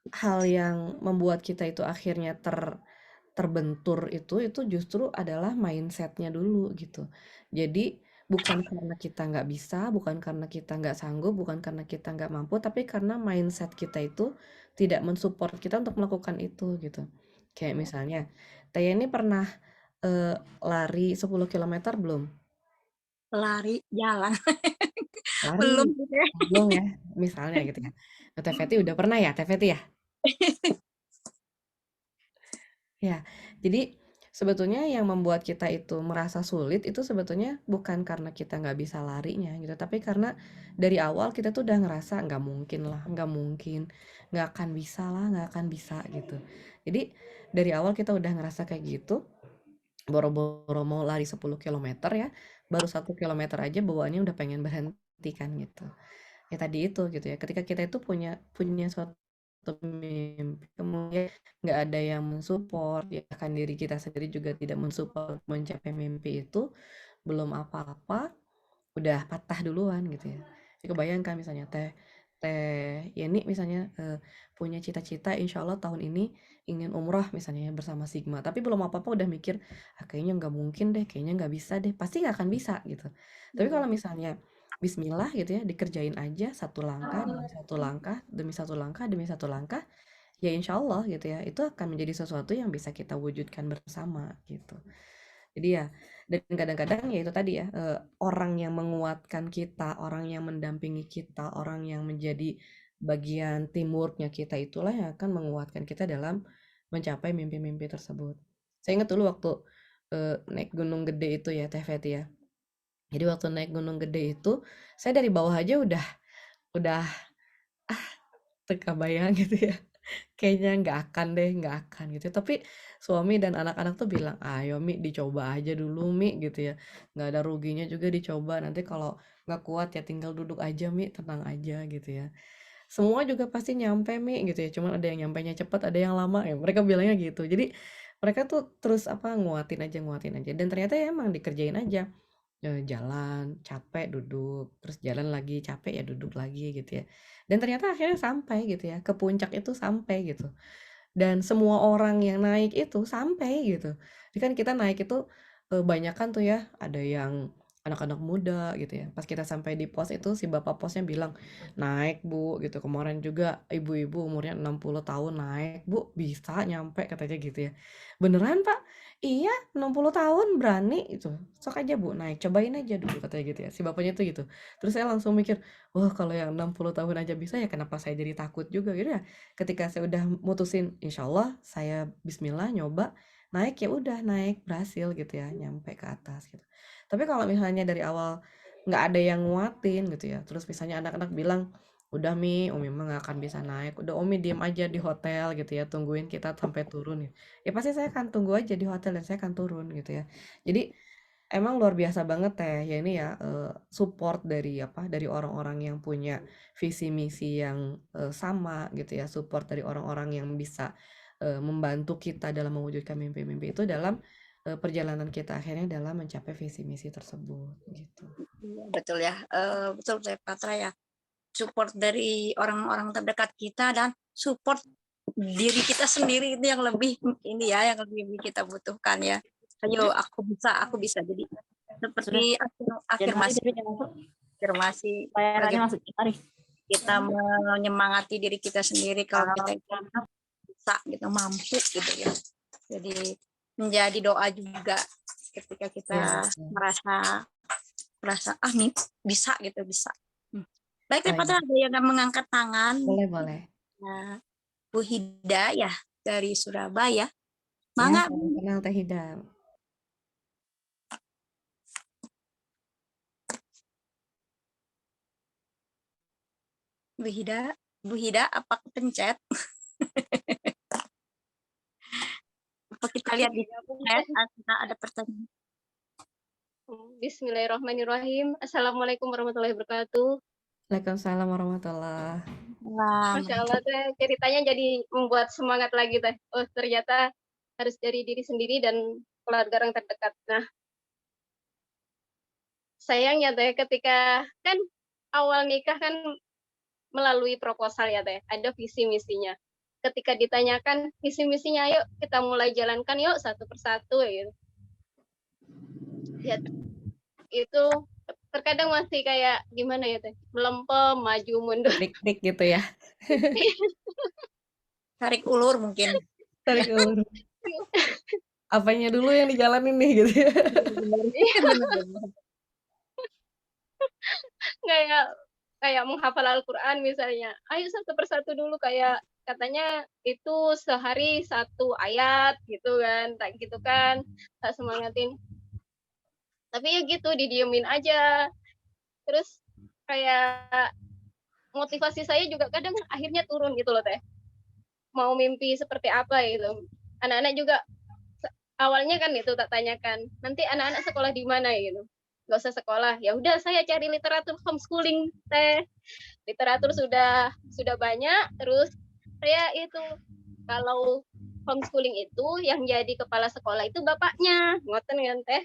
Speaker 4: hal yang membuat kita itu akhirnya terbentur itu justru adalah mindsetnya dulu gitu. Jadi bukan karena kita nggak bisa, bukan karena kita nggak sanggup, bukan karena kita nggak mampu, tapi karena mindset kita itu tidak mensupport kita untuk melakukan itu gitu. Kayak misalnya, Teh ini pernah lari 10 kilometer belum?
Speaker 3: Lari jalan
Speaker 4: Lari
Speaker 3: belum gitu ya.
Speaker 4: belum ya, misalnya gitu ya. Nah, Teh Feti udah pernah ya, Teh Feti ya? Ya, jadi sebetulnya yang membuat kita itu merasa sulit itu sebetulnya bukan karena kita nggak bisa larinya gitu, tapi karena dari awal kita tuh udah ngerasa nggak mungkin lah, nggak mungkin, nggak akan bisa lah, nggak akan bisa gitu. Jadi dari awal kita udah ngerasa kayak gitu, boro-boro mau lari 10 kilometer ya, baru 1 kilometer aja bawaannya udah pengen berhenti kan gitu. Ya tadi itu gitu ya, ketika kita itu punya suatu mimpi, kemudian nggak ada yang mensupport, ya kan diri kita sendiri juga tidak mensupport mencapai mimpi itu, belum apa-apa, udah patah duluan gitu ya. Jadi kebayangkan misalnya Teh Teh Yeni misalnya punya cita-cita insya Allah tahun ini ingin umroh misalnya ya, bersama Sigma, tapi belum apa-apa udah mikir kayaknya nggak mungkin deh, kayaknya nggak bisa deh, pasti nggak akan bisa gitu. Tapi kalau misalnya Bismillah gitu ya, dikerjain aja satu langkah demi satu langkah demi satu langkah demi satu langkah, ya insya Allah gitu ya, itu akan menjadi sesuatu yang bisa kita wujudkan bersama gitu. Jadi ya, dan kadang-kadang ya itu tadi ya, orang yang menguatkan kita, orang yang mendampingi kita, orang yang menjadi bagian teamwork-nya kita itulah yang akan menguatkan kita dalam mencapai mimpi-mimpi tersebut. Saya ingat dulu waktu naik Gunung Gede itu ya Teh Feti ya. Jadi waktu naik Gunung Gede itu, saya dari bawah aja udah teka bayang gitu ya. Kayaknya nggak akan gitu. Tapi suami dan anak-anak tuh bilang, ayo Mi dicoba aja dulu Mi gitu ya. Nggak ada ruginya juga dicoba. Nanti kalau nggak kuat ya tinggal duduk aja Mi, tenang aja gitu ya. Semua juga pasti nyampe Mi gitu ya. Cuman ada yang nyampainya cepat, ada yang lama ya. Mereka bilangnya gitu. Jadi mereka tuh terus apa nguatin aja. Dan ternyata ya emang dikerjain aja. Jalan, capek, duduk, terus jalan lagi, capek ya duduk lagi gitu ya. Dan ternyata akhirnya sampai gitu ya, ke puncak itu sampai gitu. Dan semua orang yang naik itu sampai gitu. Jadi kan kita naik itu banyakan tuh ya, ada yang anak-anak muda gitu ya. Pas kita sampai di pos itu si bapak posnya bilang, "Naik, Bu." gitu. Kemarin juga ibu-ibu umurnya 60 tahun naik, "Bu, bisa nyampe," katanya gitu ya. "Beneran, Pak?" "Iya, 60 tahun berani itu. Sok aja, Bu, naik, cobain aja dulu," katanya gitu ya. Si bapaknya tuh gitu. Terus saya langsung mikir, "Wah, kalau yang 60 tahun aja bisa ya kenapa saya jadi takut juga?" Gitu ya. Ketika saya udah mutusin, insya Allah saya bismillah nyoba, naik ya udah naik, berhasil gitu ya, nyampe ke atas gitu. Tapi kalau misalnya dari awal nggak ada yang nguatin gitu ya, terus misalnya anak-anak bilang, udah Mi, Umi mah nggak akan bisa naik, udah Umi diem aja di hotel gitu ya, tungguin kita sampai turun ya. Ya pasti saya akan tunggu aja di hotel dan saya akan turun gitu ya. Jadi emang luar biasa banget teh ya ini ya support dari apa dari orang-orang yang punya visi misi yang sama gitu ya, support dari orang-orang yang bisa membantu kita dalam mewujudkan mimpi-mimpi itu dalam perjalanan kita akhirnya dalam mencapai visi misi tersebut gitu.
Speaker 3: Iya, betul ya. Betul Teh Patra ya. Support dari orang-orang terdekat kita dan support diri kita sendiri itu yang lebih ini ya, yang lebih kita butuhkan ya. Ayo, aku bisa. Jadi
Speaker 5: Sudah.
Speaker 3: seperti afirmasi bagaimana kita menyemangati diri kita sendiri kalau kita itu bisa gitu, mampu gitu ya. Jadi menjadi doa juga ketika kita merasa nih bisa gitu, bisa. Baik, Teh Patra, ada yang mengangkat tangan.
Speaker 4: Boleh.
Speaker 3: Nah, Bu Hida ya dari Surabaya.
Speaker 4: Mangga.
Speaker 3: Ya,
Speaker 4: kenal Teh Hida. Bu Hida, apa kepencet? Apa kita lihat di chat ada pertanyaan?
Speaker 5: Bismillahirrahmanirrahim. Assalamualaikum warahmatullahi wabarakatuh.
Speaker 4: Waalaikumsalam warahmatullahi.
Speaker 5: Masya Allah teh, ceritanya jadi membuat semangat lagi teh. Oh ternyata harus dari diri sendiri dan keluarga yang terdekat. Nah sayangnya teh ketika kan awal nikah kan melalui proposal ya teh, ada visi misinya. Ketika ditanyakan visi misinya, ayo kita mulai jalankan yuk satu persatu gitu. Ya, itu terkadang masih kayak gimana ya teh, melempem, maju mundur.
Speaker 4: Dik gitu ya.
Speaker 3: Tarik ulur mungkin.
Speaker 4: Tarik ulur. Apanya dulu yang dijalanin nih gitu ya.
Speaker 5: kayak menghafal Al-Quran misalnya, ayo satu persatu dulu, kayak katanya itu sehari satu ayat gitu kan, tak gitu kan, tak semangatin. Tapi ya gitu, didiemin aja. Terus kayak motivasi saya juga kadang akhirnya turun gitu loh teh. Mau mimpi seperti apa gitu. Anak-anak juga awalnya kan itu tak tanyakan, nanti anak-anak sekolah di mana gitu. Gak usah sekolah, ya udah saya cari literatur homeschooling teh. Literatur sudah banyak, terus saya itu kalau homeschooling itu yang jadi kepala sekolah itu bapaknya, ngoten kan teh.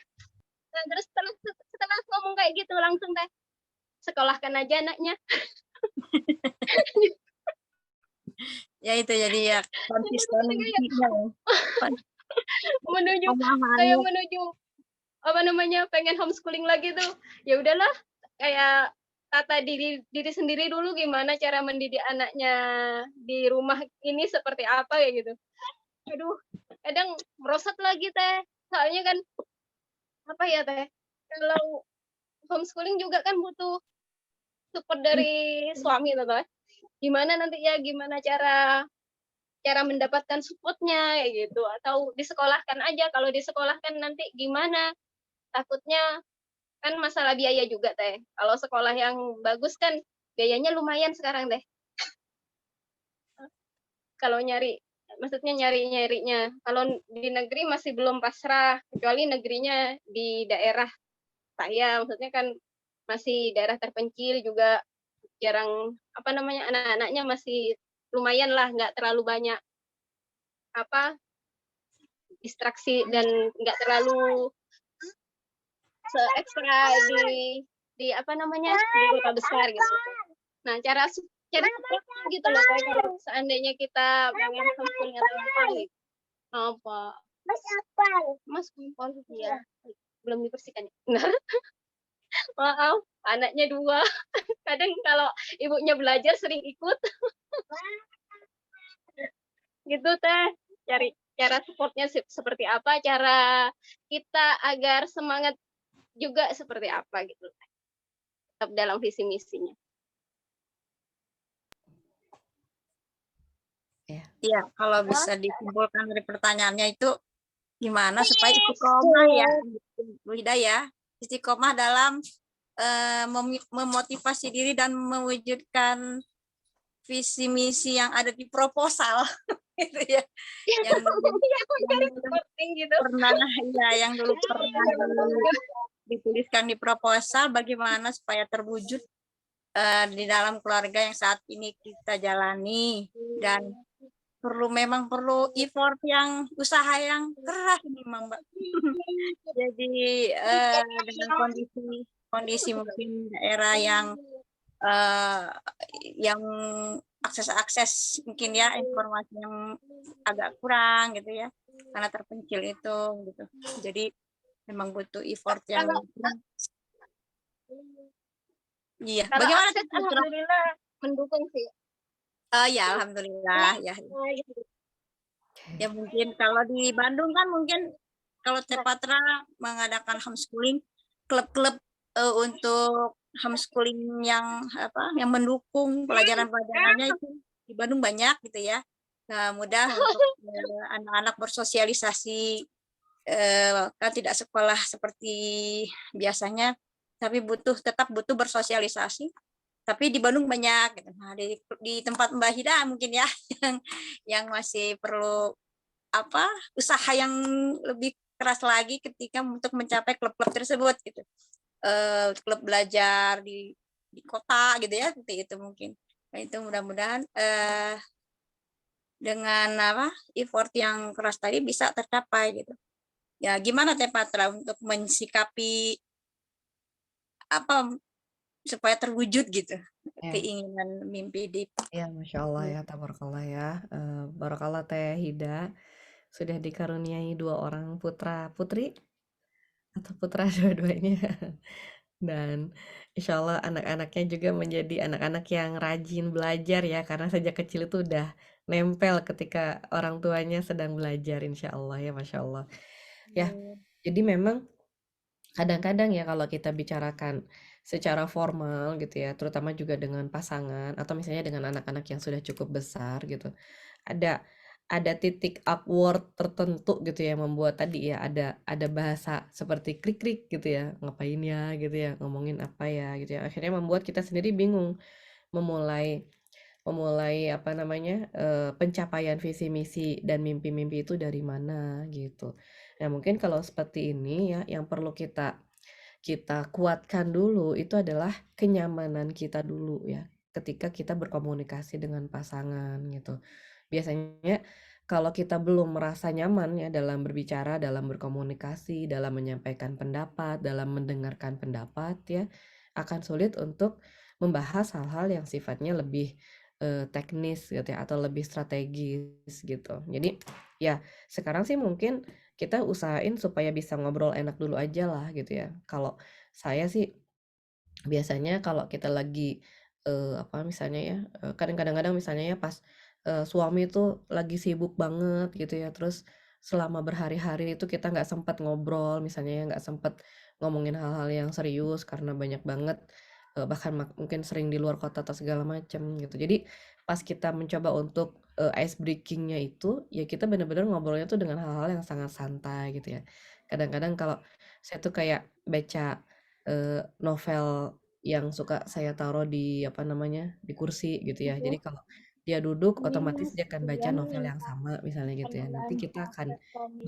Speaker 5: Nah, terus setelah ngomong kayak gitu langsung teh, sekolahkan aja anaknya.
Speaker 3: Ya itu jadi ya konsisten
Speaker 5: menuju apa namanya, pengen homeschooling lagi tuh. Ya udahlah, kayak tata diri sendiri dulu, gimana cara mendidik anaknya di rumah ini seperti apa ya gitu. Aduh, kadang merosot lagi teh. Soalnya kan apa ya teh, kalau homeschooling juga kan butuh support dari suami teh. Gimana nanti ya, gimana cara mendapatkan supportnya kayak gitu, atau disekolahkan aja. Kalau disekolahkan nanti gimana, takutnya kan masalah biaya juga teh. Kalau sekolah yang bagus kan biayanya lumayan sekarang deh. kalau maksudnya nyarinya. Kalau di negeri masih belum pasrah, kecuali negerinya di daerah saya, maksudnya kan masih daerah terpencil juga jarang anak-anaknya masih lumayan lah, nggak terlalu banyak distraksi dan nggak terlalu ekstra di kota besar gitu. Nah, cara supportnya gitu loh, kayak kalau seandainya kita pengen homeschooling atau apa Mas kumpul ya, belum dibersihkan ya. Benar. Maaf, anaknya 2. Kadang kalau ibunya belajar sering ikut. Gitu Teh. Cari cara supportnya seperti apa, cara kita agar semangat juga seperti apa gitu. Tetap dalam visi misinya.
Speaker 3: Ya, kalau bisa dikumpulkan dari pertanyaannya itu gimana supaya istiqomah ya, Bu Hidayah, istiqomah dalam memotivasi diri dan mewujudkan visi misi yang ada di proposal gitu ya. Yang dulu pernah dituliskan di proposal, bagaimana supaya terwujud di dalam keluarga yang saat ini kita jalani, dan memang perlu effort yang usaha yang keras ini Mbak. Jadi dengan kondisi mungkin daerah yang akses mungkin ya informasi yang agak kurang gitu ya, karena terpencil itu gitu. Jadi memang butuh effort yang iya.
Speaker 5: Kalau
Speaker 3: Bagaimana
Speaker 5: akses alhamdulillah mendukung sih.
Speaker 3: Ya alhamdulillah ya. Ya mungkin kalau di Bandung kan mungkin kalau Tepatra mengadakan homeschooling, klub-klub untuk homeschooling yang mendukung pelajaran-pelajarannya itu di Bandung banyak gitu ya. Nah, mudah untuk anak-anak bersosialisasi, kan tidak sekolah seperti biasanya, tapi tetap butuh bersosialisasi. Tapi di Bandung banyak gitu. Nah, di tempat Mbak Hida mungkin ya yang masih perlu usaha yang lebih keras lagi ketika untuk mencapai klub-klub tersebut gitu. Klub belajar di kota gitu ya, seperti itu mungkin. Nah, itu mudah-mudahan dengan effort yang keras tadi bisa tercapai gitu. Ya gimana Teh Patra untuk mensikapi supaya terwujud gitu keinginan mimpi di
Speaker 4: Ya, Masya Allah ya, tabarakallah ya. Barakallah Teh Hida sudah dikaruniai 2 orang putra putri atau putra dua-duanya. Dan insya Allah anak-anaknya juga menjadi anak-anak yang rajin belajar ya, karena sejak kecil itu udah nempel ketika orang tuanya sedang belajar, insya Allah ya, Masya Allah. Ya, jadi memang kadang-kadang ya kalau kita bicarakan secara formal gitu ya, terutama juga dengan pasangan atau misalnya dengan anak-anak yang sudah cukup besar gitu, ada titik awkward tertentu gitu ya, membuat tadi ya ada bahasa seperti krik-krik gitu ya, ngapain ya gitu ya, ngomongin apa ya gitu ya, akhirnya membuat kita sendiri bingung memulai pencapaian visi misi dan mimpi-mimpi itu dari mana gitu. Nah, mungkin kalau seperti ini ya, yang perlu kita kuatkan dulu itu adalah kenyamanan kita dulu ya, ketika kita berkomunikasi dengan pasangan gitu. Biasanya kalau kita belum merasa nyaman ya dalam berbicara, dalam berkomunikasi, dalam menyampaikan pendapat, dalam mendengarkan pendapat ya, akan sulit untuk membahas hal-hal yang sifatnya lebih teknis gitu ya, atau lebih strategis gitu. Jadi ya sekarang sih mungkin kita usahain supaya bisa ngobrol enak dulu aja lah gitu ya. Kalau saya sih biasanya kalau kita lagi misalnya ya, kadang-kadang misalnya ya pas suami itu lagi sibuk banget gitu ya, terus selama berhari-hari itu kita nggak sempat ngobrol, misalnya ya nggak sempat ngomongin hal-hal yang serius karena banyak banget bahkan mungkin sering di luar kota atau segala macam gitu. Jadi pas kita mencoba untuk ice breakingnya itu ya kita benar-benar ngobrolnya tuh dengan hal-hal yang sangat santai gitu ya. Kadang-kadang kalau saya tuh kayak baca novel yang suka saya taruh di di kursi gitu ya. Jadi kalau dia duduk otomatis dia akan baca novel yang sama misalnya gitu ya. Nanti kita akan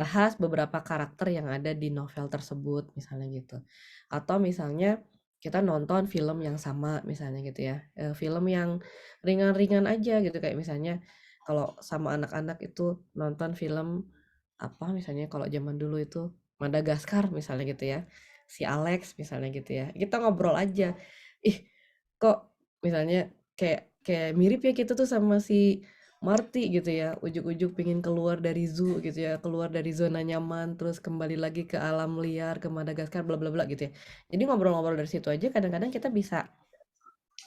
Speaker 4: bahas beberapa karakter yang ada di novel tersebut misalnya gitu. Atau misalnya kita nonton film yang sama misalnya gitu ya. Film yang ringan-ringan aja gitu kayak misalnya kalau sama anak-anak itu nonton film apa misalnya kalau zaman dulu itu Madagaskar misalnya gitu ya. Si Alex misalnya gitu ya. Kita ngobrol aja. Ih, kok misalnya kayak kayak mirip ya kita tuh sama si Marty gitu ya, ujuk-ujuk pengen keluar dari zoo gitu ya, keluar dari zona nyaman, terus kembali lagi ke alam liar, ke Madagaskar, bla bla bla gitu ya. Jadi ngobrol-ngobrol dari situ aja kadang-kadang kita bisa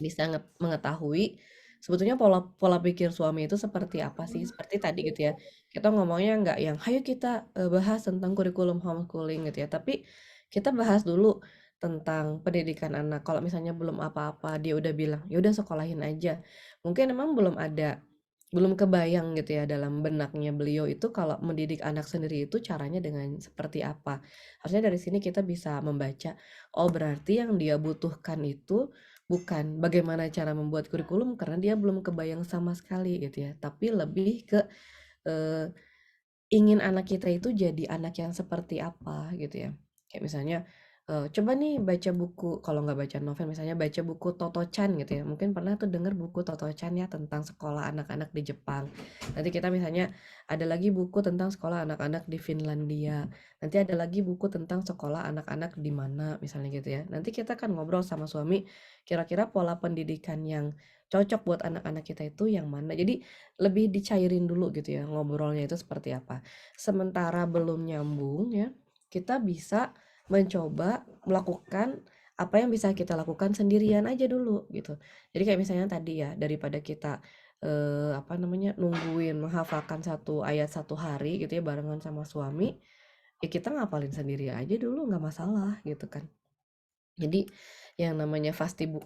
Speaker 4: bisa mengetahui sebetulnya pola pola pikir suami itu seperti apa sih. Seperti tadi gitu ya, kita ngomongnya nggak yang, "Hayo kita, bahas tentang kurikulum homeschooling," gitu ya, tapi kita bahas dulu tentang pendidikan anak. Kalau misalnya belum apa-apa, dia udah bilang, "Ya udah sekolahin aja." Mungkin emang belum kebayang gitu ya dalam benaknya beliau itu kalau mendidik anak sendiri itu caranya dengan seperti apa. Harusnya dari sini kita bisa membaca, oh berarti yang dia butuhkan itu bukan bagaimana cara membuat kurikulum karena dia belum kebayang sama sekali gitu ya, tapi lebih ke eh, ingin anak kita itu jadi anak yang seperti apa gitu ya. Kayak misalnya coba nih baca buku, kalau nggak baca novel misalnya baca buku Toto-chan gitu ya. Mungkin pernah tuh dengar buku Toto-chan ya tentang sekolah anak-anak di Jepang. Nanti kita misalnya ada lagi buku tentang sekolah anak-anak di Finlandia. Nanti ada lagi buku tentang sekolah anak-anak di mana misalnya gitu ya. Nanti kita kan ngobrol sama suami kira-kira pola pendidikan yang cocok buat anak-anak kita itu yang mana. Jadi lebih dicairin dulu gitu ya ngobrolnya itu seperti apa. Sementara belum nyambung ya, kita bisa mencoba melakukan apa yang bisa kita lakukan sendirian aja dulu gitu. Jadi kayak misalnya tadi ya, daripada kita apa namanya nungguin menghafalkan satu ayat satu hari gitu ya barengan sama suami, ya kita ngapalin sendiri aja dulu nggak masalah gitu kan. Jadi yang namanya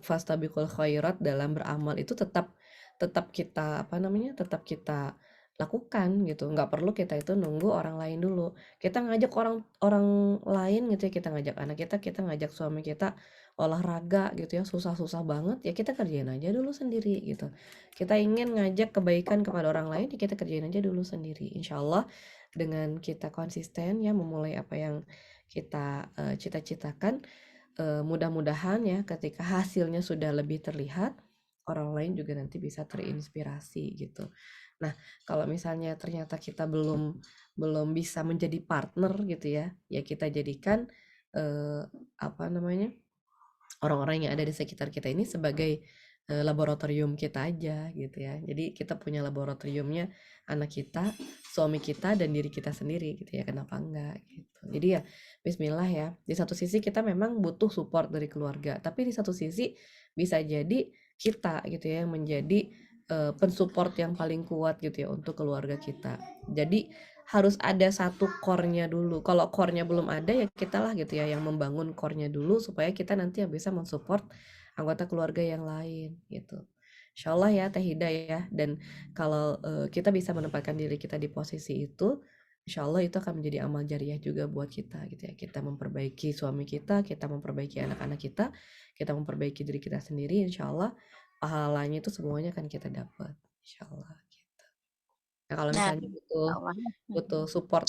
Speaker 4: fastabiqul khairat dalam beramal itu tetap tetap kita apa namanya tetap kita lakukan gitu, nggak perlu kita itu nunggu orang lain dulu. Kita ngajak orang orang lain gitu ya, kita ngajak anak kita ngajak suami kita olahraga gitu ya, susah-susah banget ya kita kerjain aja dulu sendiri gitu. Kita ingin ngajak kebaikan kepada orang lain ya kita kerjain aja dulu sendiri. Insya Allah dengan kita konsisten ya memulai apa yang kita cita-citakan, mudah-mudahan ya ketika hasilnya sudah lebih terlihat, orang lain juga nanti bisa terinspirasi gitu. Nah, kalau misalnya ternyata kita belum bisa menjadi partner gitu ya, ya kita jadikan apa namanya orang-orang yang ada di sekitar kita ini sebagai laboratorium kita aja gitu ya. Jadi kita punya laboratoriumnya anak kita, suami kita, dan diri kita sendiri gitu ya. Kenapa enggak gitu. Jadi ya Bismillah ya. Di satu sisi kita memang butuh support dari keluarga, tapi di satu sisi bisa jadi kita gitu ya yang menjadi pensupport yang paling kuat gitu ya untuk keluarga kita. Jadi harus ada satu core-nya dulu. Kalau core-nya belum ada ya kita lah gitu ya yang membangun core-nya dulu supaya kita nanti yang bisa mensupport anggota keluarga yang lain gitu. Insya Allah ya Teh Hida ya. Dan kalau kita bisa menempatkan diri kita di posisi itu, Insya Allah itu akan menjadi amal jariah juga buat kita gitu ya. Kita memperbaiki suami kita memperbaiki anak-anak kita memperbaiki diri kita sendiri. Insya Allah pahalanya itu semuanya akan kita dapat. Insya Allah. Nah, kalau
Speaker 3: Nah,
Speaker 4: misalnya butuh
Speaker 3: Allah.
Speaker 4: butuh support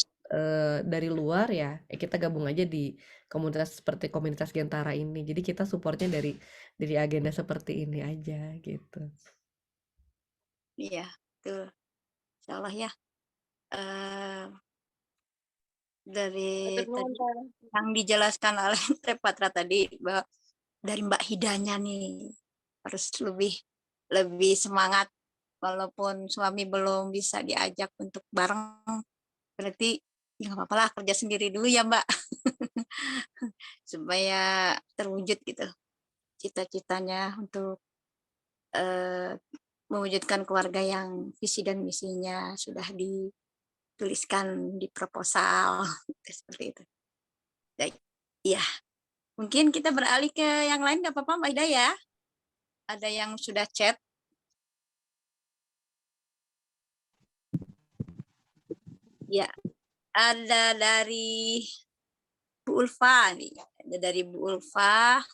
Speaker 4: dari luar ya, kita gabung aja di komunitas seperti komunitas Gentara ini. Jadi kita supportnya dari agenda seperti ini aja gitu.
Speaker 3: Iya, betul. Insyaallah ya. Eh, dari
Speaker 5: Matur
Speaker 3: tadi
Speaker 5: nuwun, Teh.
Speaker 3: yang dijelaskan oleh Teh Patra tadi bahwa dari Mbak Hidanya nih harus lebih lebih semangat walaupun suami belum bisa diajak untuk bareng, berarti ya nggak apa-apa lah kerja sendiri dulu ya Mbak supaya terwujud gitu cita-citanya untuk eh, mewujudkan keluarga yang visi dan misinya sudah dituliskan di proposal seperti itu. Baik. Iya, mungkin kita beralih ke yang lain nggak apa-apa Mbak Ida ya. Ada yang sudah chat. Ya, ada dari Bu Ulfa nih. Ada dari Bu Ulfa.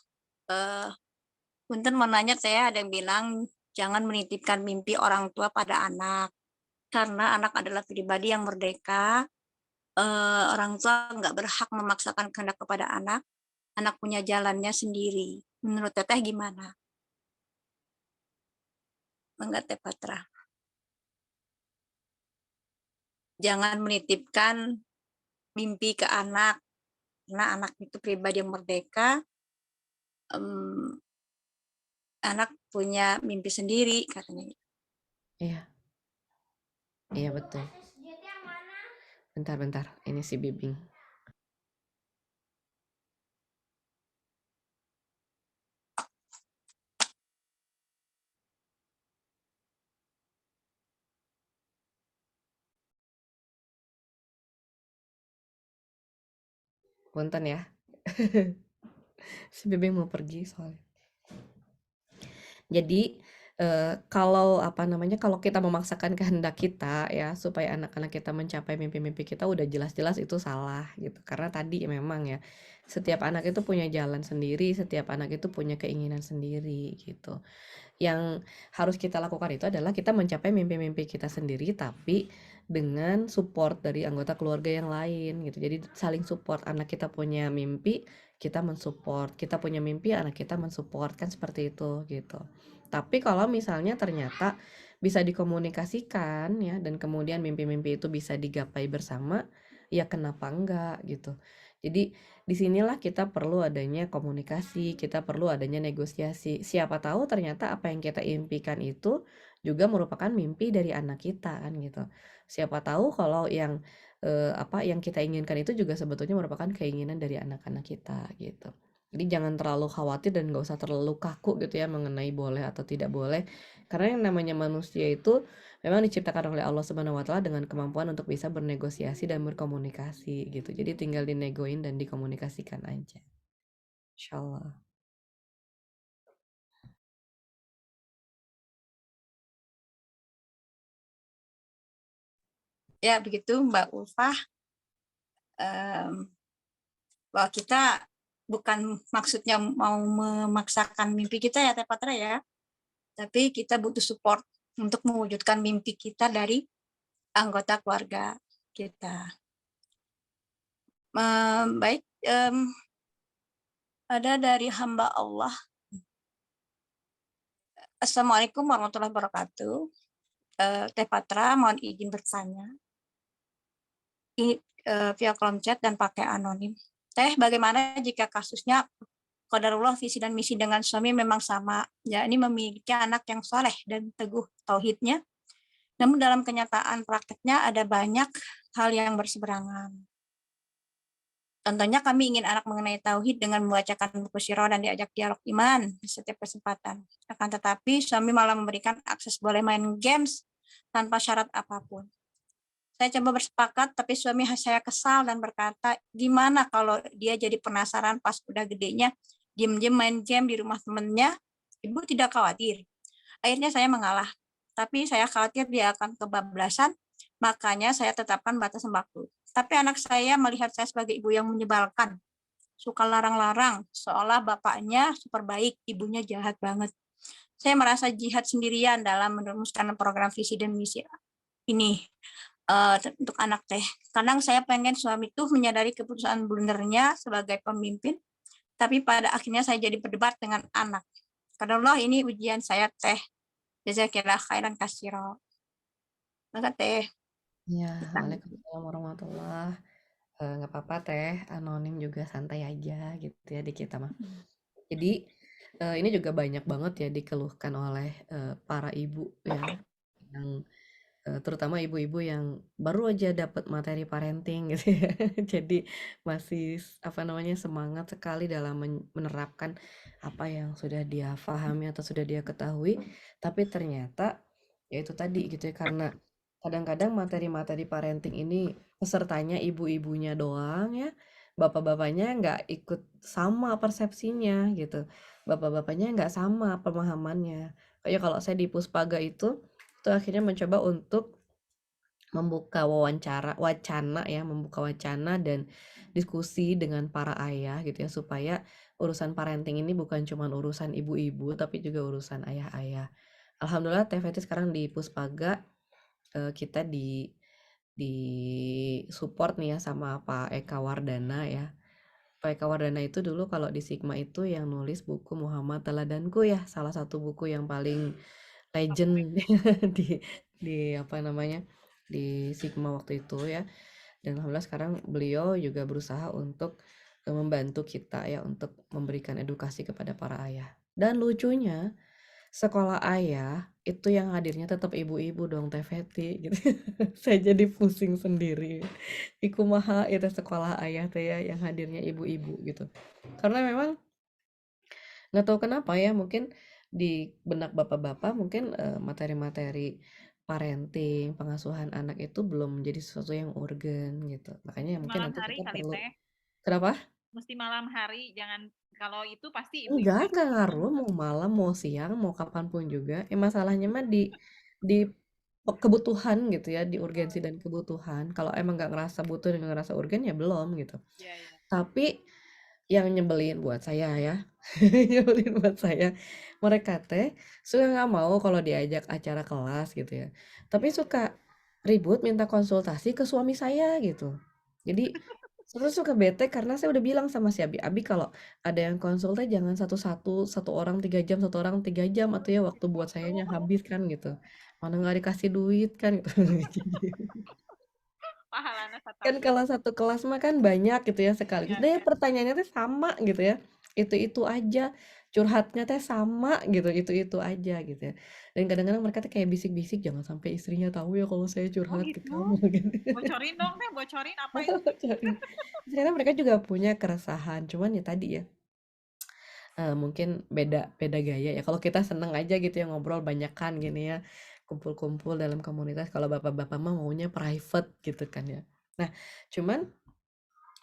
Speaker 3: Punten mau nanya saya ada yang bilang Jangan menitipkan mimpi orang tua pada anak, karena anak adalah pribadi yang merdeka. Orang tua nggak berhak memaksakan kehendak kepada anak. Anak punya jalannya sendiri. Menurut Teteh gimana? Enggak, Teh Patra. Jangan menitipkan mimpi ke anak, karena anak itu pribadi yang merdeka. Anak punya mimpi sendiri, katanya.
Speaker 4: Iya, iya betul. Bentar, ini si Bibing. Punten ya. Si Bibing mau pergi soalnya. Jadi kalau kalau kita memaksakan kehendak kita ya supaya anak-anak kita mencapai mimpi-mimpi kita udah jelas-jelas itu salah gitu. Karena tadi memang ya setiap anak itu punya jalan sendiri, setiap anak itu punya keinginan sendiri gitu. Yang harus kita lakukan itu adalah kita mencapai mimpi-mimpi kita sendiri tapi dengan support dari anggota keluarga yang lain gitu. Jadi saling support, anak kita punya mimpi, kita mensupport, kita punya mimpi, anak kita mensupport, kan seperti itu gitu. Tapi kalau misalnya ternyata bisa dikomunikasikan ya dan kemudian mimpi-mimpi itu bisa digapai bersama, ya kenapa enggak gitu. Jadi disinilah kita perlu adanya komunikasi, kita perlu adanya negosiasi. Siapa tahu ternyata apa yang kita impikan itu juga merupakan mimpi dari anak kita kan gitu. Siapa tahu kalau yang apa yang kita inginkan itu juga sebetulnya merupakan keinginan dari anak-anak kita gitu. Jadi jangan terlalu khawatir dan gak usah terlalu kaku gitu ya mengenai boleh atau tidak boleh. Karena yang namanya manusia itu memang diciptakan oleh Allah Subhanahu wa taala dengan kemampuan untuk bisa bernegosiasi dan berkomunikasi gitu. Jadi tinggal dinegoin dan dikomunikasikan aja. Insyaallah.
Speaker 3: Ya, begitu Mbak Ulfah. Bahwa kita bukan maksudnya mau memaksakan mimpi kita ya Teh Patra ya, tapi kita butuh support untuk mewujudkan mimpi kita dari anggota keluarga kita. Baik, ada dari hamba Allah. Assalamualaikum warahmatullahi wabarakatuh. Teh Patra, mohon izin bertanya. Ini via kolom chat dan pakai anonim. Teh, bagaimana jika kasusnya qadarullah visi dan misi dengan suami memang sama, ya ini memiliki anak yang soleh dan teguh tauhidnya, namun dalam kenyataan prakteknya ada banyak hal yang berseberangan. Contohnya kami ingin anak mengenai tauhid dengan membacakan buku sirah dan diajak dialog iman di setiap kesempatan. Akan tetapi suami malah memberikan akses boleh main games tanpa syarat apapun. Saya coba bersepakat, tapi suami saya kesal dan berkata, gimana kalau dia jadi penasaran pas udah gedenya, diem-diem main game di rumah temennya, ibu tidak khawatir. Akhirnya saya mengalah, tapi saya khawatir dia akan kebablasan, makanya saya tetapkan batasan waktu. Tapi anak saya melihat saya sebagai ibu yang menyebalkan, suka larang-larang, seolah bapaknya super baik, ibunya jahat banget. Saya merasa jihad sendirian dalam merumuskan program visi dan misi ini untuk anak teh. Kadang saya pengen suami tuh menyadari keputusan blundernya sebagai pemimpin, tapi pada akhirnya saya jadi berdebat dengan anak. Karena Allah ini ujian saya teh. Jazakillah khairan kasiro. Maka teh.
Speaker 4: Ya, waalaikumsalam warahmatullah. Nggak apa-apa teh, anonim juga santai aja gitu ya di kita mah. Jadi ini juga banyak banget ya dikeluhkan oleh para ibu ya yang terutama ibu-ibu yang baru aja dapat materi parenting gitu ya. Jadi masih apa namanya semangat sekali dalam menerapkan apa yang sudah dia pahami atau sudah dia ketahui, tapi ternyata ya itu tadi gitu ya karena kadang-kadang materi-materi parenting ini pesertanya ibu-ibunya doang ya. Bapak-bapaknya nggak ikut sama persepsinya gitu. Bapak-bapaknya nggak sama pemahamannya. Kayak kalau saya di Puspaga itu akhirnya mencoba untuk membuka membuka wacana dan diskusi dengan para ayah gitu ya supaya urusan parenting ini bukan cuma urusan ibu-ibu tapi juga urusan ayah-ayah. Alhamdulillah Teh Feti sekarang di Puspaga, kita di support nih ya sama Pak Eka Wardana ya. Pak Eka Wardana itu dulu kalau di Sigma itu yang nulis buku Muhammad Teladanku ya, salah satu buku yang paling legend di apa namanya, di Sigma waktu itu ya. Dan alhamdulillah sekarang beliau juga berusaha untuk membantu kita ya untuk memberikan edukasi kepada para ayah. Dan lucunya sekolah ayah itu yang hadirnya tetap ibu-ibu dong Teh Feti gitu. Saya jadi pusing sendiri. Iku maha itu sekolah ayah teh ya yang hadirnya ibu-ibu gitu. Karena memang nggak tahu kenapa ya mungkin di benak bapak-bapak mungkin materi-materi parenting, pengasuhan anak itu belum menjadi sesuatu yang urgen gitu. Makanya ya mungkin
Speaker 1: Malam
Speaker 4: nanti
Speaker 1: hari
Speaker 4: kita
Speaker 1: kali
Speaker 4: perlu.
Speaker 1: Teh.
Speaker 4: Kenapa?
Speaker 1: Mesti malam hari, jangan kalau itu pasti ibu-ibu yang
Speaker 4: Enggak
Speaker 1: ngomong.
Speaker 4: ngaruh mau malam, mau siang, mau kapanpun juga. Masalahnya mah di kebutuhan gitu ya, di urgensi dan kebutuhan. Kalau emang nggak ngerasa butuh dan nggak ngerasa urgen ya belum gitu.
Speaker 1: Iya, iya.
Speaker 4: Tapi yang nyebelin buat saya ya, nyebelin buat saya, mereka teh suka nggak mau kalau diajak acara kelas gitu ya. Tapi suka ribut minta konsultasi ke suami saya gitu. Jadi terus suka bete karena saya udah bilang sama si Abi kalau ada yang konsul teh jangan satu-satu, satu orang 3 jam, satu orang 3 jam atau ya waktu buat sayanya habis kan gitu. Mana nggak dikasih duit kan gitu.
Speaker 1: Pahalana
Speaker 4: Kan
Speaker 1: satabi.
Speaker 4: kalau satu kelas mah kan banyak gitu ya sekaligus.
Speaker 1: Iya,
Speaker 4: Deh
Speaker 1: iya.
Speaker 4: pertanyaannya tuh sama gitu ya. Itu aja. Curhatnya teh sama gitu. Itu aja gitu ya. Dan kadang-kadang mereka tuh kayak bisik-bisik jangan sampai istrinya tahu ya kalau saya
Speaker 1: Oh
Speaker 4: curhat ke
Speaker 1: gitu.
Speaker 4: kamu gitu.
Speaker 1: Bocorin dong Teh, bocorin apa itu?
Speaker 4: Ternyata mereka juga punya keresahan. Cuman ya tadi ya mungkin beda beda gaya ya. Kalau kita seneng aja gitu ya ngobrol banyakan gini ya. Kumpul-kumpul dalam komunitas. Kalau bapak-bapak mah maunya private gitu kan ya. Nah, cuman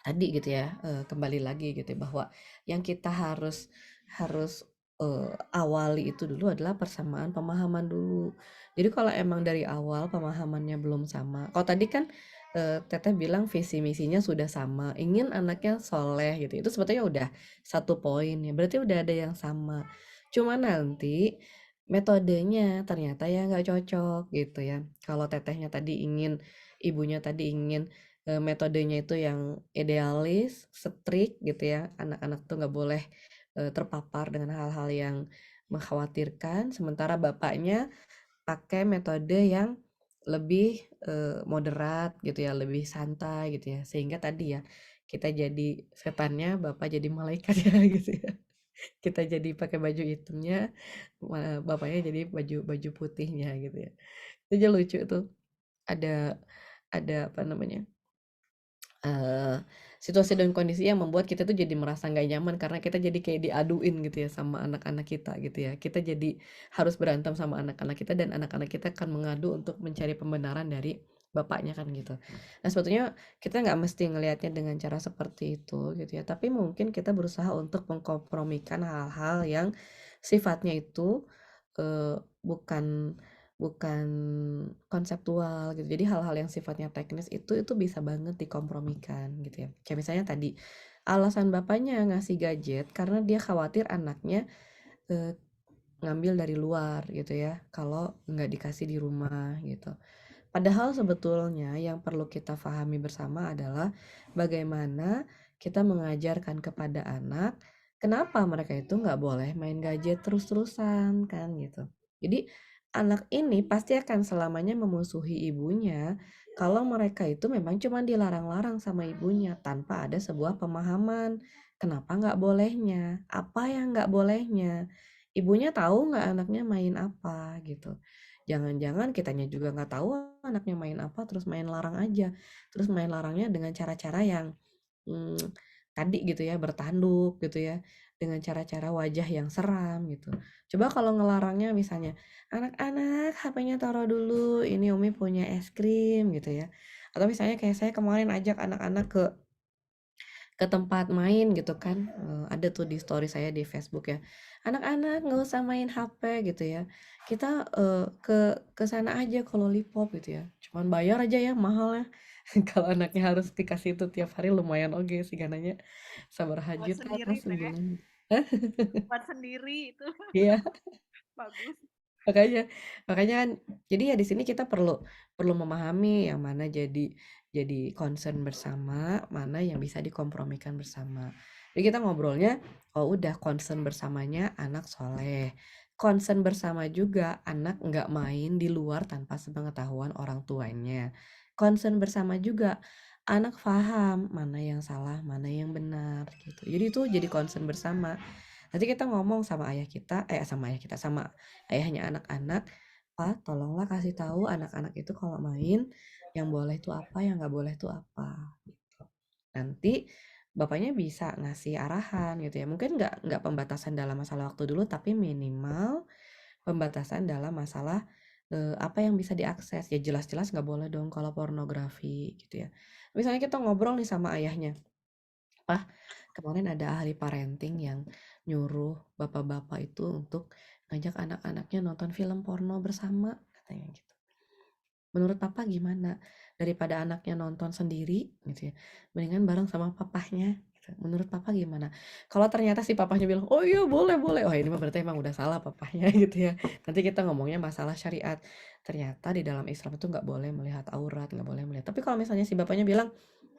Speaker 4: tadi gitu ya kembali lagi gitu ya, bahwa yang kita harus harus awali itu dulu adalah persamaan pemahaman dulu. Jadi kalau emang dari awal pemahamannya belum sama, kalau tadi kan Teteh bilang visi misinya sudah sama, ingin anaknya soleh gitu, itu sebetulnya udah satu poin ya, berarti udah ada yang sama. Cuma nanti metodenya ternyata ya nggak cocok gitu ya. Kalau Tetehnya tadi ingin, ibunya tadi ingin metodenya itu yang idealis, strict gitu ya. Anak-anak tuh nggak boleh terpapar dengan hal-hal yang mengkhawatirkan. Sementara bapaknya pakai metode yang lebih moderat gitu ya, lebih santai gitu ya. Sehingga tadi ya kita jadi setannya, bapak jadi malaikat ya gitu ya. Kita jadi pakai baju hitamnya, bapaknya jadi baju baju putihnya gitu ya. Itu aja lucu tuh. Ada apa namanya? Situasi dan kondisi yang membuat kita tuh jadi merasa nggak nyaman karena kita jadi kayak diaduin gitu ya sama anak-anak kita gitu ya. Kita jadi harus berantem sama anak-anak kita dan anak-anak kita akan mengadu untuk mencari pembenaran dari bapaknya kan gitu. Nah sebetulnya kita nggak mesti ngelihatnya dengan cara seperti itu gitu ya. Tapi mungkin kita berusaha untuk mengkompromikan hal-hal yang sifatnya itu bukan bukan konseptual gitu. Jadi hal-hal yang sifatnya teknis itu bisa banget dikompromikan gitu ya. Kayak misalnya tadi alasan bapaknya ngasih gadget karena dia khawatir anaknya eh, ngambil dari luar gitu ya. Kalau nggak dikasih di rumah gitu. Padahal sebetulnya yang perlu kita pahami bersama adalah bagaimana kita mengajarkan kepada anak kenapa mereka itu nggak boleh main gadget terus-terusan kan gitu. Jadi anak ini pasti akan selamanya memusuhi ibunya kalau mereka itu memang cuma dilarang-larang sama ibunya tanpa ada sebuah pemahaman kenapa nggak bolehnya, apa yang nggak bolehnya. Ibunya tahu nggak anaknya main apa gitu. Jangan-jangan kitanya juga nggak tahu anaknya main apa, terus main larang aja. Terus main larangnya dengan cara-cara yang hmm, tadi gitu ya, bertanduk gitu ya, dengan cara-cara wajah yang seram gitu. Coba kalau ngelarangnya misalnya, anak-anak HP-nya taruh dulu, ini Umi punya es krim gitu ya. Atau misalnya kayak saya kemarin ajak anak-anak ke tempat main gitu kan. Ada tuh di story saya di Facebook ya. Anak-anak nggak usah main HP gitu ya. Kita ke sana aja ke Lollipop gitu ya. Cuman bayar aja ya mahalnya. Kalau anaknya harus dikasih itu tiap hari lumayan oke sih gananya sabar
Speaker 1: Buat
Speaker 4: juta
Speaker 1: sendiri
Speaker 4: pas
Speaker 1: Teh.
Speaker 4: sebulan.
Speaker 1: Buat sendiri itu
Speaker 4: Iya,
Speaker 1: bagus.
Speaker 4: Makanya makanya kan jadi ya di sini kita perlu perlu memahami yang mana jadi concern bersama, mana yang bisa dikompromikan bersama. Jadi kita ngobrolnya, oh udah concern bersamanya anak soleh. Concern bersama juga anak nggak main di luar tanpa sepengetahuan orang tuanya. Concern bersama juga anak paham mana yang salah, mana yang benar gitu. Jadi itu jadi concern bersama. Nanti kita ngomong sama ayah kita, sama ayah kita, sama ayahnya anak-anak, Pak, tolonglah kasih tahu anak-anak itu kalau main yang boleh itu apa, yang nggak boleh itu apa. Gitu. Nanti bapaknya bisa ngasih arahan gitu ya. Mungkin nggak pembatasan dalam masalah waktu dulu, tapi minimal pembatasan dalam masalah apa yang bisa diakses. Ya jelas-jelas nggak boleh dong kalau pornografi gitu ya. Misalnya kita ngobrol nih sama ayahnya, Pak, kemarin ada ahli parenting yang nyuruh bapak-bapak itu untuk ngajak anak-anaknya nonton film porno bersama, katanya gitu. Menurut papa gimana? Daripada anaknya nonton sendiri gitu ya, mendingan bareng sama papahnya gitu. Menurut papa gimana? Kalau ternyata si papahnya bilang, "Oh iya boleh boleh." Oh ini mah berarti emang udah salah papahnya gitu ya. Nanti kita ngomongnya masalah syariat. Ternyata di dalam Islam itu nggak boleh melihat aurat, nggak boleh melihat. Tapi kalau misalnya si bapaknya bilang,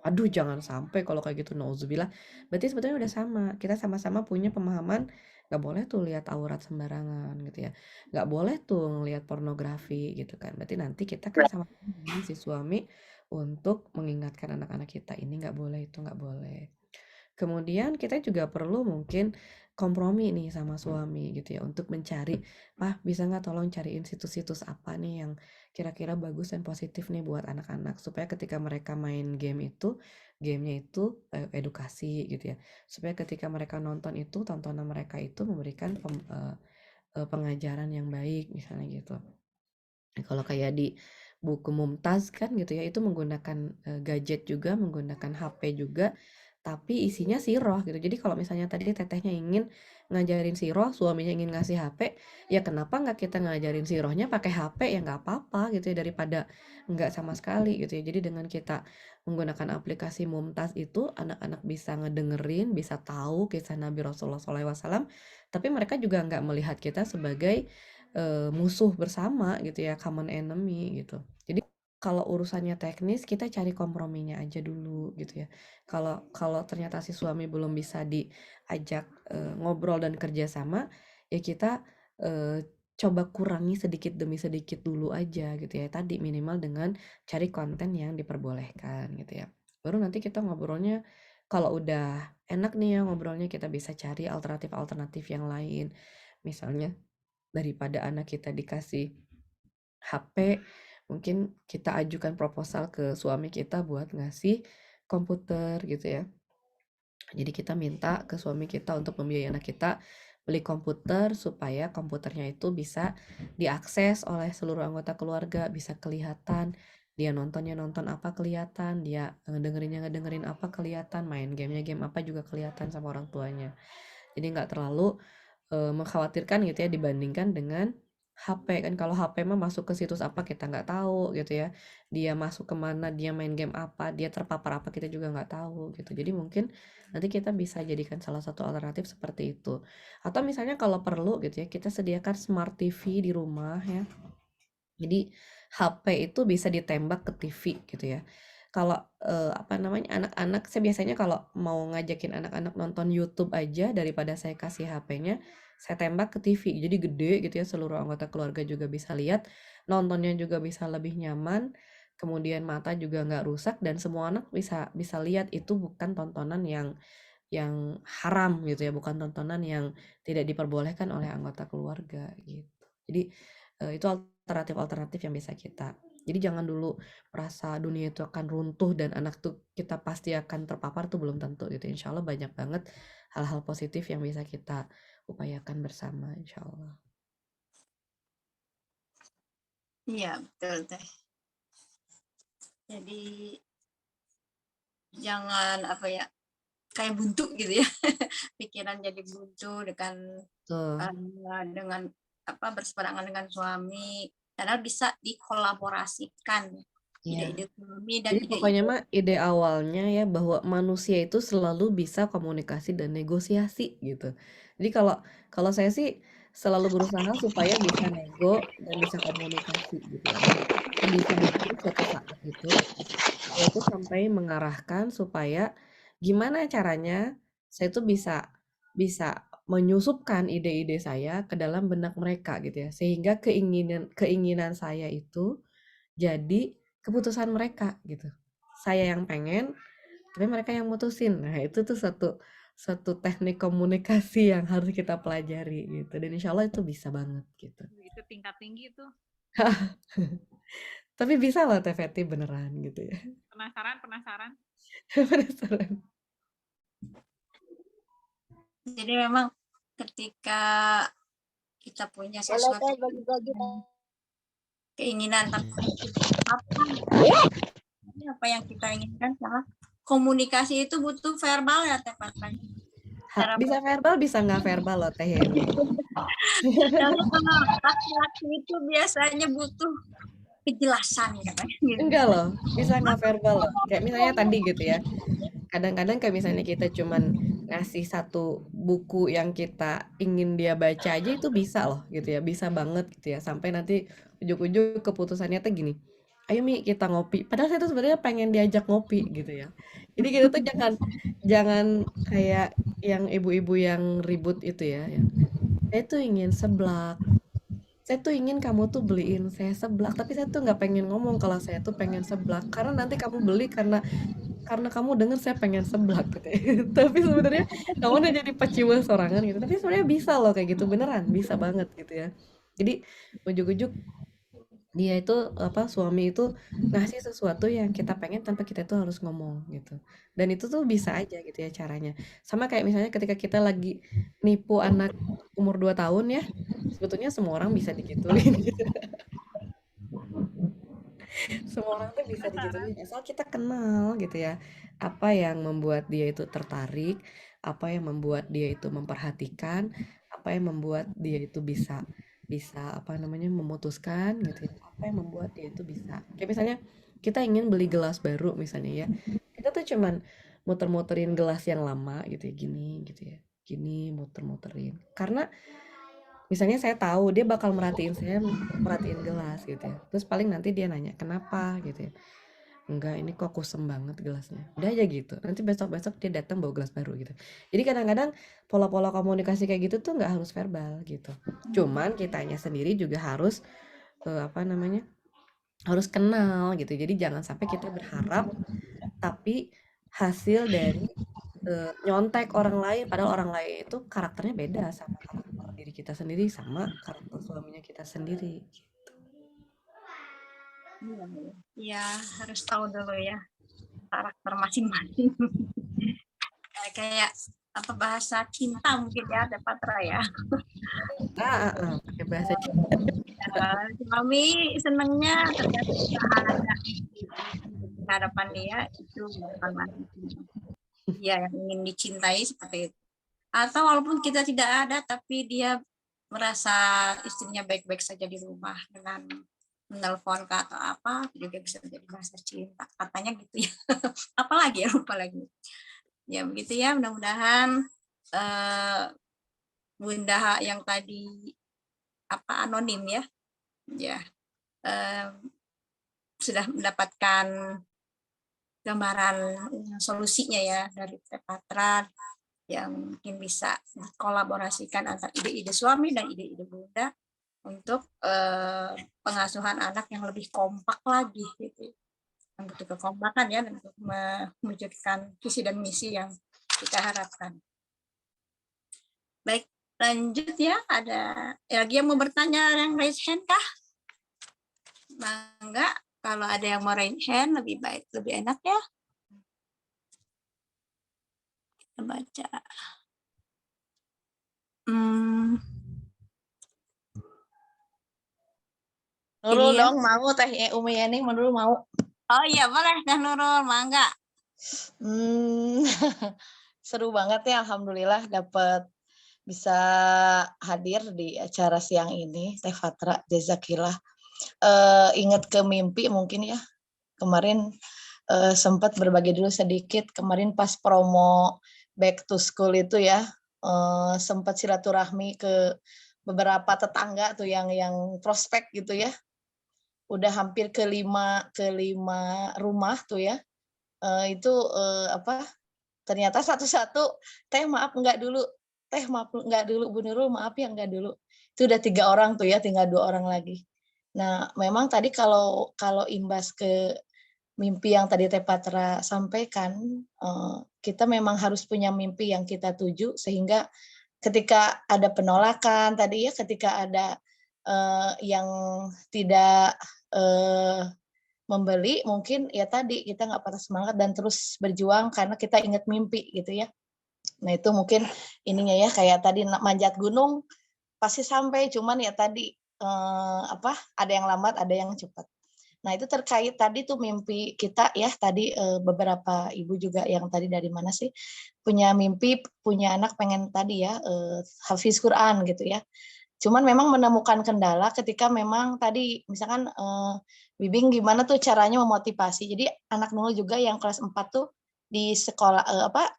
Speaker 4: "Aduh jangan sampai kalau kayak gitu, nauzubillah." Berarti sebetulnya udah sama. Kita sama-sama punya pemahaman nggak boleh tuh lihat aurat sembarangan gitu ya. Nggak boleh tuh ngelihat pornografi gitu kan. Berarti nanti kita kan sama si suami untuk mengingatkan anak-anak kita ini nggak boleh, itu nggak boleh. Kemudian kita juga perlu mungkin kompromi nih sama suami gitu ya untuk mencari, "Pak, bisa nggak tolong cariin situs-situs apa nih yang kira-kira bagus dan positif nih buat anak-anak supaya ketika mereka main game itu, gamenya itu edukasi gitu ya. Supaya ketika mereka nonton itu, tontonan mereka itu memberikan pengajaran yang baik misalnya gitu." Kalau kayak di buku Mumtaz kan gitu ya, itu menggunakan gadget juga, menggunakan HP juga, tapi isinya sirah gitu. Jadi kalau misalnya tadi tetehnya ingin ngajarin sirah, suaminya ingin ngasih HP, ya kenapa nggak kita ngajarin sirahnya pakai HP, ya nggak apa-apa gitu ya, daripada nggak sama sekali gitu ya. Jadi dengan kita menggunakan aplikasi Mumtaz itu, anak-anak bisa ngedengerin, bisa tahu kisah Nabi Rasulullah SAW, tapi mereka juga nggak melihat kita sebagai musuh bersama gitu ya, common enemy gitu. Jadi kalau urusannya teknis kita cari komprominya aja dulu gitu ya. Kalau kalau ternyata si suami belum bisa diajak ngobrol dan kerjasama, ya kita coba kurangi sedikit demi sedikit dulu aja gitu ya. Tadi minimal dengan cari konten yang diperbolehkan gitu ya. Baru nanti kita ngobrolnya kalau udah enak nih ya ngobrolnya, kita bisa cari alternatif-alternatif yang lain. Misalnya daripada anak kita dikasih HP, mungkin kita ajukan proposal ke suami kita buat ngasih komputer gitu ya. Jadi kita minta ke suami kita untuk membiayai anak kita beli komputer supaya komputernya itu bisa diakses oleh seluruh anggota keluarga, bisa kelihatan dia nontonnya nonton apa kelihatan, dia ngedengerinnya ngedengerin apa kelihatan, main gamenya game apa juga kelihatan sama orang tuanya. Jadi nggak terlalu mengkhawatirkan gitu ya dibandingkan dengan HP kan. Kalau HP mah masuk ke situs apa kita nggak tahu gitu ya, dia masuk kemana, dia main game apa, dia terpapar apa kita juga nggak tahu gitu. Jadi mungkin nanti kita bisa jadikan salah satu alternatif seperti itu, atau misalnya kalau perlu gitu ya kita sediakan smart TV di rumah ya. Jadi HP itu bisa ditembak ke TV gitu ya. Kalau apa namanya, anak-anak saya biasanya kalau mau ngajakin anak-anak nonton YouTube aja daripada saya kasih HP-nya, saya tembak ke TV. Jadi gede gitu ya, seluruh anggota keluarga juga bisa lihat, nontonnya juga bisa lebih nyaman, kemudian mata juga nggak rusak dan semua anak bisa bisa lihat itu bukan tontonan yang haram gitu ya, bukan tontonan yang tidak diperbolehkan oleh anggota keluarga gitu. Jadi itu alternatif-alternatif yang bisa kita. Jadi jangan dulu merasa dunia itu akan runtuh dan anak tuh kita pasti akan terpapar tuh belum tentu gitu. Insya Allah banyak banget hal-hal positif yang bisa kita upayakan bersama, insya Allah.
Speaker 3: Iya, betul teh. Jadi jangan apa ya, kayak buntu gitu ya. Pikiran jadi buntu dengan apa berseberangan dengan suami. Karena bisa dikolaborasikan
Speaker 4: Iya.
Speaker 3: ide-ide suami dan
Speaker 4: Jadi pokoknya
Speaker 3: ide-ide
Speaker 4: mah ide awalnya ya bahwa manusia itu selalu bisa komunikasi dan negosiasi gitu. Jadi kalau kalau saya sih selalu berusaha supaya bisa nego dan bisa komunikasi gitu ya. Dan sebisa mungkin suatu saat itu saya itu sampai mengarahkan supaya gimana caranya saya itu bisa bisa menyusupkan ide-ide saya ke dalam benak mereka gitu ya. Sehingga keinginan saya itu jadi keputusan mereka gitu. Saya yang pengen, tapi mereka yang mutusin. Nah, itu tuh satu teknik komunikasi yang harus kita pelajari gitu. Dan insya Allah itu bisa banget gitu.
Speaker 1: Itu tingkat tinggi tuh.
Speaker 4: Tapi bisa loh Teh Feti beneran gitu ya.
Speaker 1: Penasaran?
Speaker 4: Penasaran.
Speaker 3: Jadi memang ketika kita punya
Speaker 2: Boleh
Speaker 3: sesuatu
Speaker 2: Teh bagi-bagi Teh.
Speaker 3: keinginan apa yang kita inginkan, sama komunikasi itu butuh verbal ya Teh Patra.
Speaker 4: Bisa verbal, bisa nggak verbal loh Teh Yeni.
Speaker 3: Kalau laki-laki itu biasanya butuh kejelasan ya kan?
Speaker 4: Enggak loh, bisa nggak verbal loh. Kayak misalnya tadi gitu ya. Kadang-kadang kayak misalnya kita cuman ngasih satu buku yang kita ingin dia baca aja itu bisa loh gitu ya. Bisa banget gitu ya. Sampai nanti ujuk-ujuk keputusannya tuh gini. Ayo Mi kita ngopi. Padahal saya tuh sebenarnya pengen diajak ngopi gitu ya. Jadi kita tuh jangan kayak yang ibu-ibu yang ribut itu ya. Saya tuh ingin seblak. Saya tuh ingin kamu tuh beliin saya seblak, tapi saya tuh nggak pengen ngomong kalau saya tuh pengen seblak, karena nanti kamu beli karena kamu dengar saya pengen seblak gitu ya. Tapi sebenarnya kamu udah jadi peciwa sorangan gitu. Tapi sebenarnya bisa loh kayak gitu, beneran bisa banget gitu ya. Jadi ujuk-ujuk dia itu suami itu ngasih sesuatu yang kita pengen tanpa kita itu harus ngomong gitu. Dan itu tuh bisa aja gitu ya caranya. Sama kayak misalnya ketika kita lagi nipu anak umur 2 tahun ya, sebetulnya semua orang bisa digituin gitu. Semua orang tuh bisa digituin asal kita kenal gitu ya. Apa yang membuat dia itu tertarik, apa yang membuat dia itu memperhatikan, apa yang membuat dia itu bisa bisa memutuskan gitu ya. Apa yang membuat dia itu bisa. Kayak misalnya kita ingin beli gelas baru misalnya ya. Kita tuh cuman muter-muterin gelas yang lama gitu ya, gini gitu ya. Gini muter-muterin. Karena misalnya saya tahu dia bakal merhatiin gelas gitu ya. Terus paling nanti dia nanya, "Kenapa?" gitu ya. "Enggak, ini kok kusem banget gelasnya." Udah aja gitu. Nanti besok-besok dia datang bawa gelas baru gitu. Jadi kadang-kadang pola-pola komunikasi kayak gitu tuh nggak harus verbal gitu. Cuman kitanya sendiri juga harus harus kenal gitu. Jadi jangan sampai kita berharap tapi hasil dari nyontek orang lain, padahal orang lain itu karakternya beda sama karakter diri kita sendiri sama karakter suaminya kita sendiri.
Speaker 3: Ya harus tahu dulu ya karakter masing-masing. Kayak apa bahasa cinta mungkin ya ada Patra ya.
Speaker 4: Pakai bahasa cinta.
Speaker 3: Suami senengnya ada harapan dia itu bukan lagi dia yang ingin dicintai seperti itu. Atau walaupun kita tidak ada tapi dia merasa istrinya baik-baik saja di rumah dengan menelpon ke atau apa juga bisa menjadi bahasa cinta katanya gitu ya. Apalagi ya lupa lagi ya begitu ya. Mudah-mudahan Bunda yang tadi anonim ya sudah mendapatkan gambaran solusinya ya dari Teh Patra yang mungkin bisa kolaborasikan antara ide-ide suami dan ide-ide Bunda untuk pengasuhan anak yang lebih kompak lagi gitu. Yang butuh kekompakan ya untuk mewujudkan visi dan misi yang kita harapkan. Baik, lanjut ya. Ada lagi yang mau bertanya yang raise hand kah? Mangga, kalau ada yang mau raise hand lebih baik, lebih enak ya. Kita baca.
Speaker 6: Nurul
Speaker 3: Ini ya.
Speaker 6: dong mau Teh Umi Yening Nurul mau.
Speaker 3: Oh iya boleh Teh Nurul, mangga.
Speaker 6: Seru banget ya, alhamdulillah dapat bisa hadir di acara siang ini. Teh Patra, jazakillah. Ingat ke mimpi mungkin ya. Kemarin sempat berbagi dulu sedikit. Kemarin pas promo back to school itu ya, sempat silaturahmi ke beberapa tetangga tuh yang prospek gitu ya. Udah hampir ke lima rumah tuh ya. Itu ternyata satu-satu, teh maaf enggak dulu, teh maaf enggak dulu, Bu Nurul maaf ya enggak dulu. Itu udah 3 orang tuh ya, tinggal 2 orang lagi. Nah, memang tadi kalau imbas ke mimpi yang tadi Teh Patra sampaikan, kita memang harus punya mimpi yang kita tuju sehingga ketika ada penolakan tadi ya, ketika ada yang tidak membeli, mungkin ya tadi kita nggak patah semangat dan terus berjuang karena kita ingat mimpi gitu ya. Nah itu mungkin ininya ya, kayak tadi manjat gunung pasti sampai, cuman ya tadi ada yang lambat, ada yang cepat. Nah itu terkait tadi tuh mimpi kita ya, tadi beberapa ibu juga yang tadi dari mana sih, punya mimpi, punya anak pengen tadi ya, hafiz Quran gitu ya. Cuman memang menemukan kendala ketika memang tadi misalkan Bibing gimana tuh caranya memotivasi. Jadi anak Nurul juga yang kelas 4 tuh di sekolah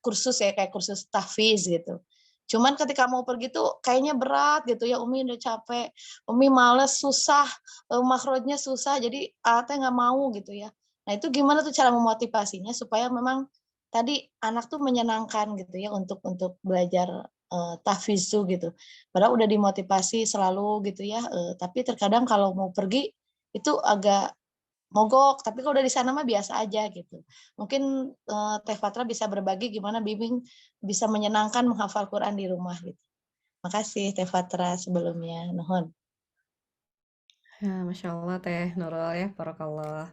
Speaker 6: kursus ya, kayak kursus tahfiz gitu. Cuman ketika mau pergi tuh kayaknya berat gitu ya, Umi udah capek, Umi males, susah, makhrajnya susah, jadi teh nggak mau gitu ya. Nah itu gimana tuh cara memotivasinya supaya memang tadi anak tuh menyenangkan gitu ya untuk belajar tahfiz tuh gitu. Padahal udah dimotivasi selalu gitu ya, tapi terkadang kalau mau pergi itu agak mogok, tapi kalau udah di sana mah biasa aja gitu. Mungkin Teh Patra bisa berbagi gimana Bibing bisa menyenangkan menghafal Quran di rumah gitu. Makasih Teh Patra sebelumnya. Nuhun.
Speaker 4: Ya, Masya Allah Teh Nurul ya, barakallah.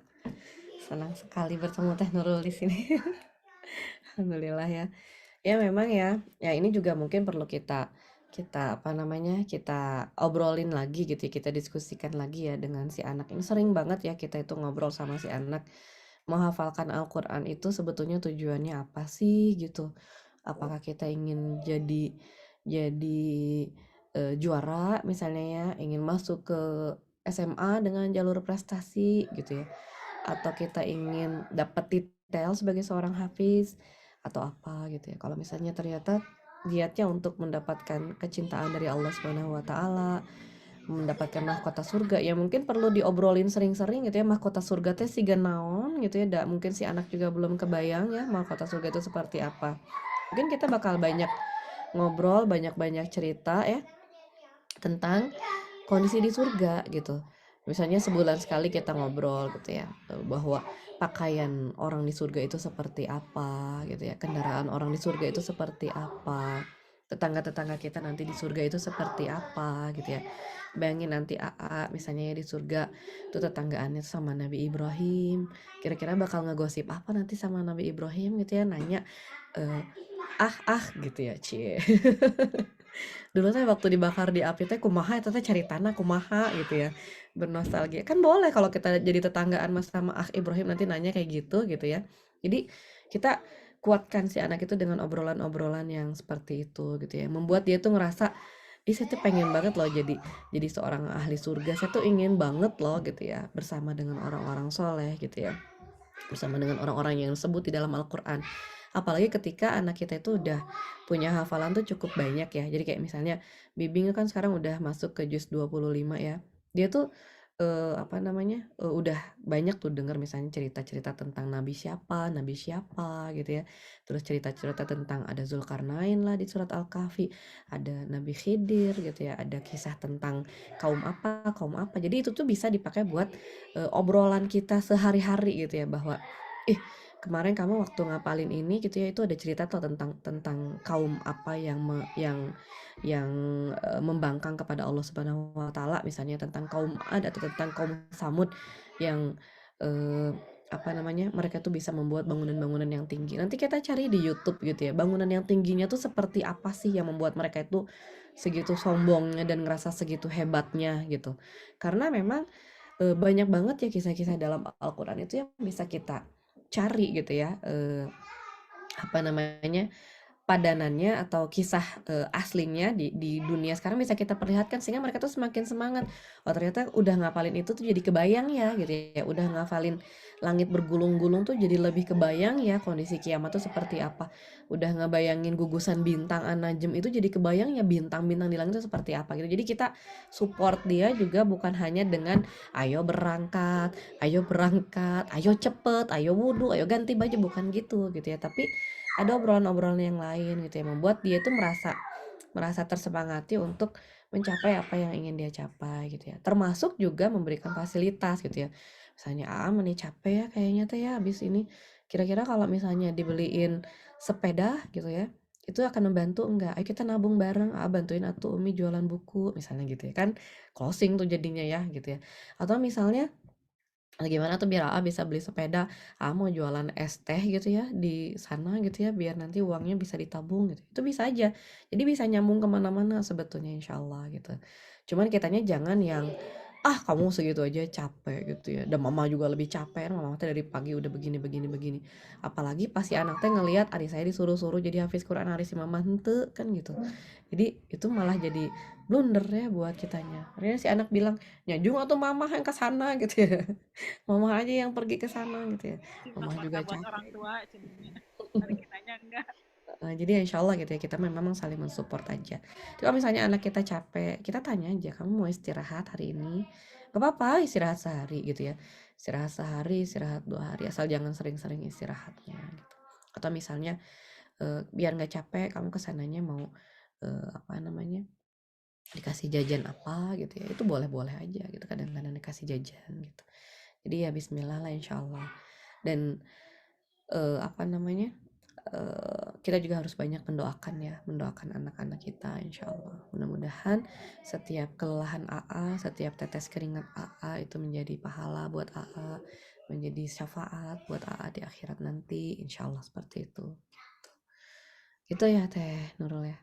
Speaker 4: Senang sekali bertemu Teh Nurul di sini. Alhamdulillah ya. Ya memang ya, ya ini juga mungkin perlu kita kita obrolin lagi gitu ya, kita diskusikan lagi ya dengan si anak ini. Sering banget ya kita itu ngobrol sama si anak, menghafalkan Al-Quran itu sebetulnya tujuannya apa sih gitu. Apakah kita ingin jadi juara misalnya ya, ingin masuk ke SMA dengan jalur prestasi gitu ya, atau kita ingin dapat detail sebagai seorang hafiz atau apa gitu ya. Kalau misalnya ternyata niatnya untuk mendapatkan kecintaan dari Allah Subhanahu wa taala, mendapatkan mahkota surga, ya mungkin perlu diobrolin sering-sering gitu ya, mahkota surga teh siga naon gitu ya. Mungkin si anak juga belum kebayang ya mahkota surga itu seperti apa. Mungkin kita bakal banyak ngobrol, banyak-banyak cerita ya tentang kondisi di surga gitu. Misalnya sebulan sekali kita ngobrol gitu ya, bahwa pakaian orang di surga itu seperti apa gitu ya, kendaraan orang di surga itu seperti apa, tetangga-tetangga kita nanti di surga itu seperti apa gitu ya. Bayangin nanti AA misalnya ya di surga tuh tetanggaannya sama Nabi Ibrahim, kira-kira bakal ngegosip apa nanti sama Nabi Ibrahim gitu ya, nanya gitu ya, cie. Dulu teh waktu dibakar di api teh kumaha eta teh cari tanah kumaha gitu ya, bernostalgia. Kan boleh kalau kita jadi tetanggaan mas sama Ibrahim nanti nanya kayak gitu ya. Jadi kita kuatkan si anak itu dengan obrolan-obrolan yang seperti itu gitu ya, membuat dia tuh ngerasa saya tuh pengen banget loh jadi seorang ahli surga, saya tuh ingin banget loh gitu ya bersama dengan orang-orang soleh gitu ya, bersama dengan orang-orang yang disebut di dalam Al-Quran. Apalagi ketika anak kita itu udah punya hafalan tuh cukup banyak ya. Jadi kayak misalnya Bibing kan sekarang udah masuk ke juz 25 ya. Dia tuh udah banyak tuh dengar misalnya cerita-cerita tentang nabi siapa gitu ya. Terus cerita-cerita tentang ada Zulkarnain lah di surat Al-Kahfi, ada Nabi Khidir gitu ya, ada kisah tentang kaum apa. Jadi itu tuh bisa dipakai buat obrolan kita sehari-hari gitu ya, bahwa kemarin kamu waktu ngapalin ini gitu ya, itu ada cerita tuh tentang kaum apa yang membangkang kepada Allah Subhanahu wa taala, misalnya tentang kaum Ad atau tentang kaum Samud yang mereka tuh bisa membuat bangunan-bangunan yang tinggi. Nanti kita cari di YouTube gitu ya, bangunan yang tingginya tuh seperti apa sih yang membuat mereka itu segitu sombongnya dan ngerasa segitu hebatnya gitu. Karena memang banyak banget ya kisah-kisah dalam Al-Quran itu yang bisa kita cari gitu ya, padanannya atau kisah aslinya di dunia sekarang bisa kita perlihatkan sehingga mereka tuh semakin semangat. Oh ternyata udah ngapalin itu tuh jadi kebayang ya gitu ya. Udah ngafalin langit bergulung-gulung tuh jadi lebih kebayang ya kondisi kiamat tuh seperti apa. Udah ngebayangin gugusan bintang an-najm itu jadi kebayang ya bintang-bintang di langit itu seperti apa gitu. Jadi kita support dia juga bukan hanya dengan ayo berangkat, ayo cepet, ayo wudhu, ayo ganti baju, bukan gitu ya. Tapi ada obrolan-obrolan yang lain gitu ya, membuat dia itu merasa tersemangati untuk mencapai apa yang ingin dia capai gitu ya. Termasuk juga memberikan fasilitas gitu ya. Misalnya nih capek ya kayaknya teh ya habis ini. Kira-kira kalau misalnya dibeliin sepeda gitu ya, itu akan membantu enggak? Ayo kita nabung bareng, bantuin atuh Umi jualan buku misalnya gitu ya. Kan closing tuh jadinya ya gitu ya. Atau misalnya gimana tuh biar AA bisa beli sepeda, AA mau jualan es teh gitu ya di sana gitu ya biar nanti uangnya bisa ditabung gitu. Itu bisa aja. Jadi bisa nyambung kemana-mana sebetulnya insya Allah gitu. Cuman kitanya jangan yang kamu segitu aja capek gitu ya. Dan mama juga lebih capek, mama teh dari pagi udah begini. Apalagi pasti anak teh ngelihat adik saya disuruh-suruh jadi hafiz Quran hari si mama hente kan gitu. Jadi itu malah jadi blunder ya buat kitanya. Akhirnya si anak bilang, nyajung atau mama yang ke sana gitu ya. Mama aja yang pergi ke sana gitu ya.
Speaker 1: Simpang
Speaker 4: Mama juga
Speaker 1: fakta buat orang
Speaker 4: capek.
Speaker 1: tua cenderungnya. Tapi kitanya enggak.
Speaker 4: Jadi insya Allah gitu ya kita memang saling mensupport aja. Jadi kalau misalnya anak kita capek, kita tanya aja, kamu mau istirahat hari ini? Gak apa-apa istirahat sehari gitu ya. Istirahat sehari, istirahat 2 hari, asal jangan sering-sering istirahatnya gitu. Atau misalnya biar nggak capek, kamu kesananya mau apa namanya dikasih jajan apa gitu ya, itu boleh-boleh aja gitu, kadang-kadang dikasih jajan gitu. Jadi ya Bismillah lah insya Allah. Dan apa namanya kita juga harus banyak mendoakan anak-anak kita insya Allah. Mudah-mudahan setiap kelelahan AA, setiap tetes keringat AA itu menjadi pahala buat AA, menjadi syafaat buat AA di akhirat nanti insya Allah seperti itu. Gitu ya Teh Nurul ya.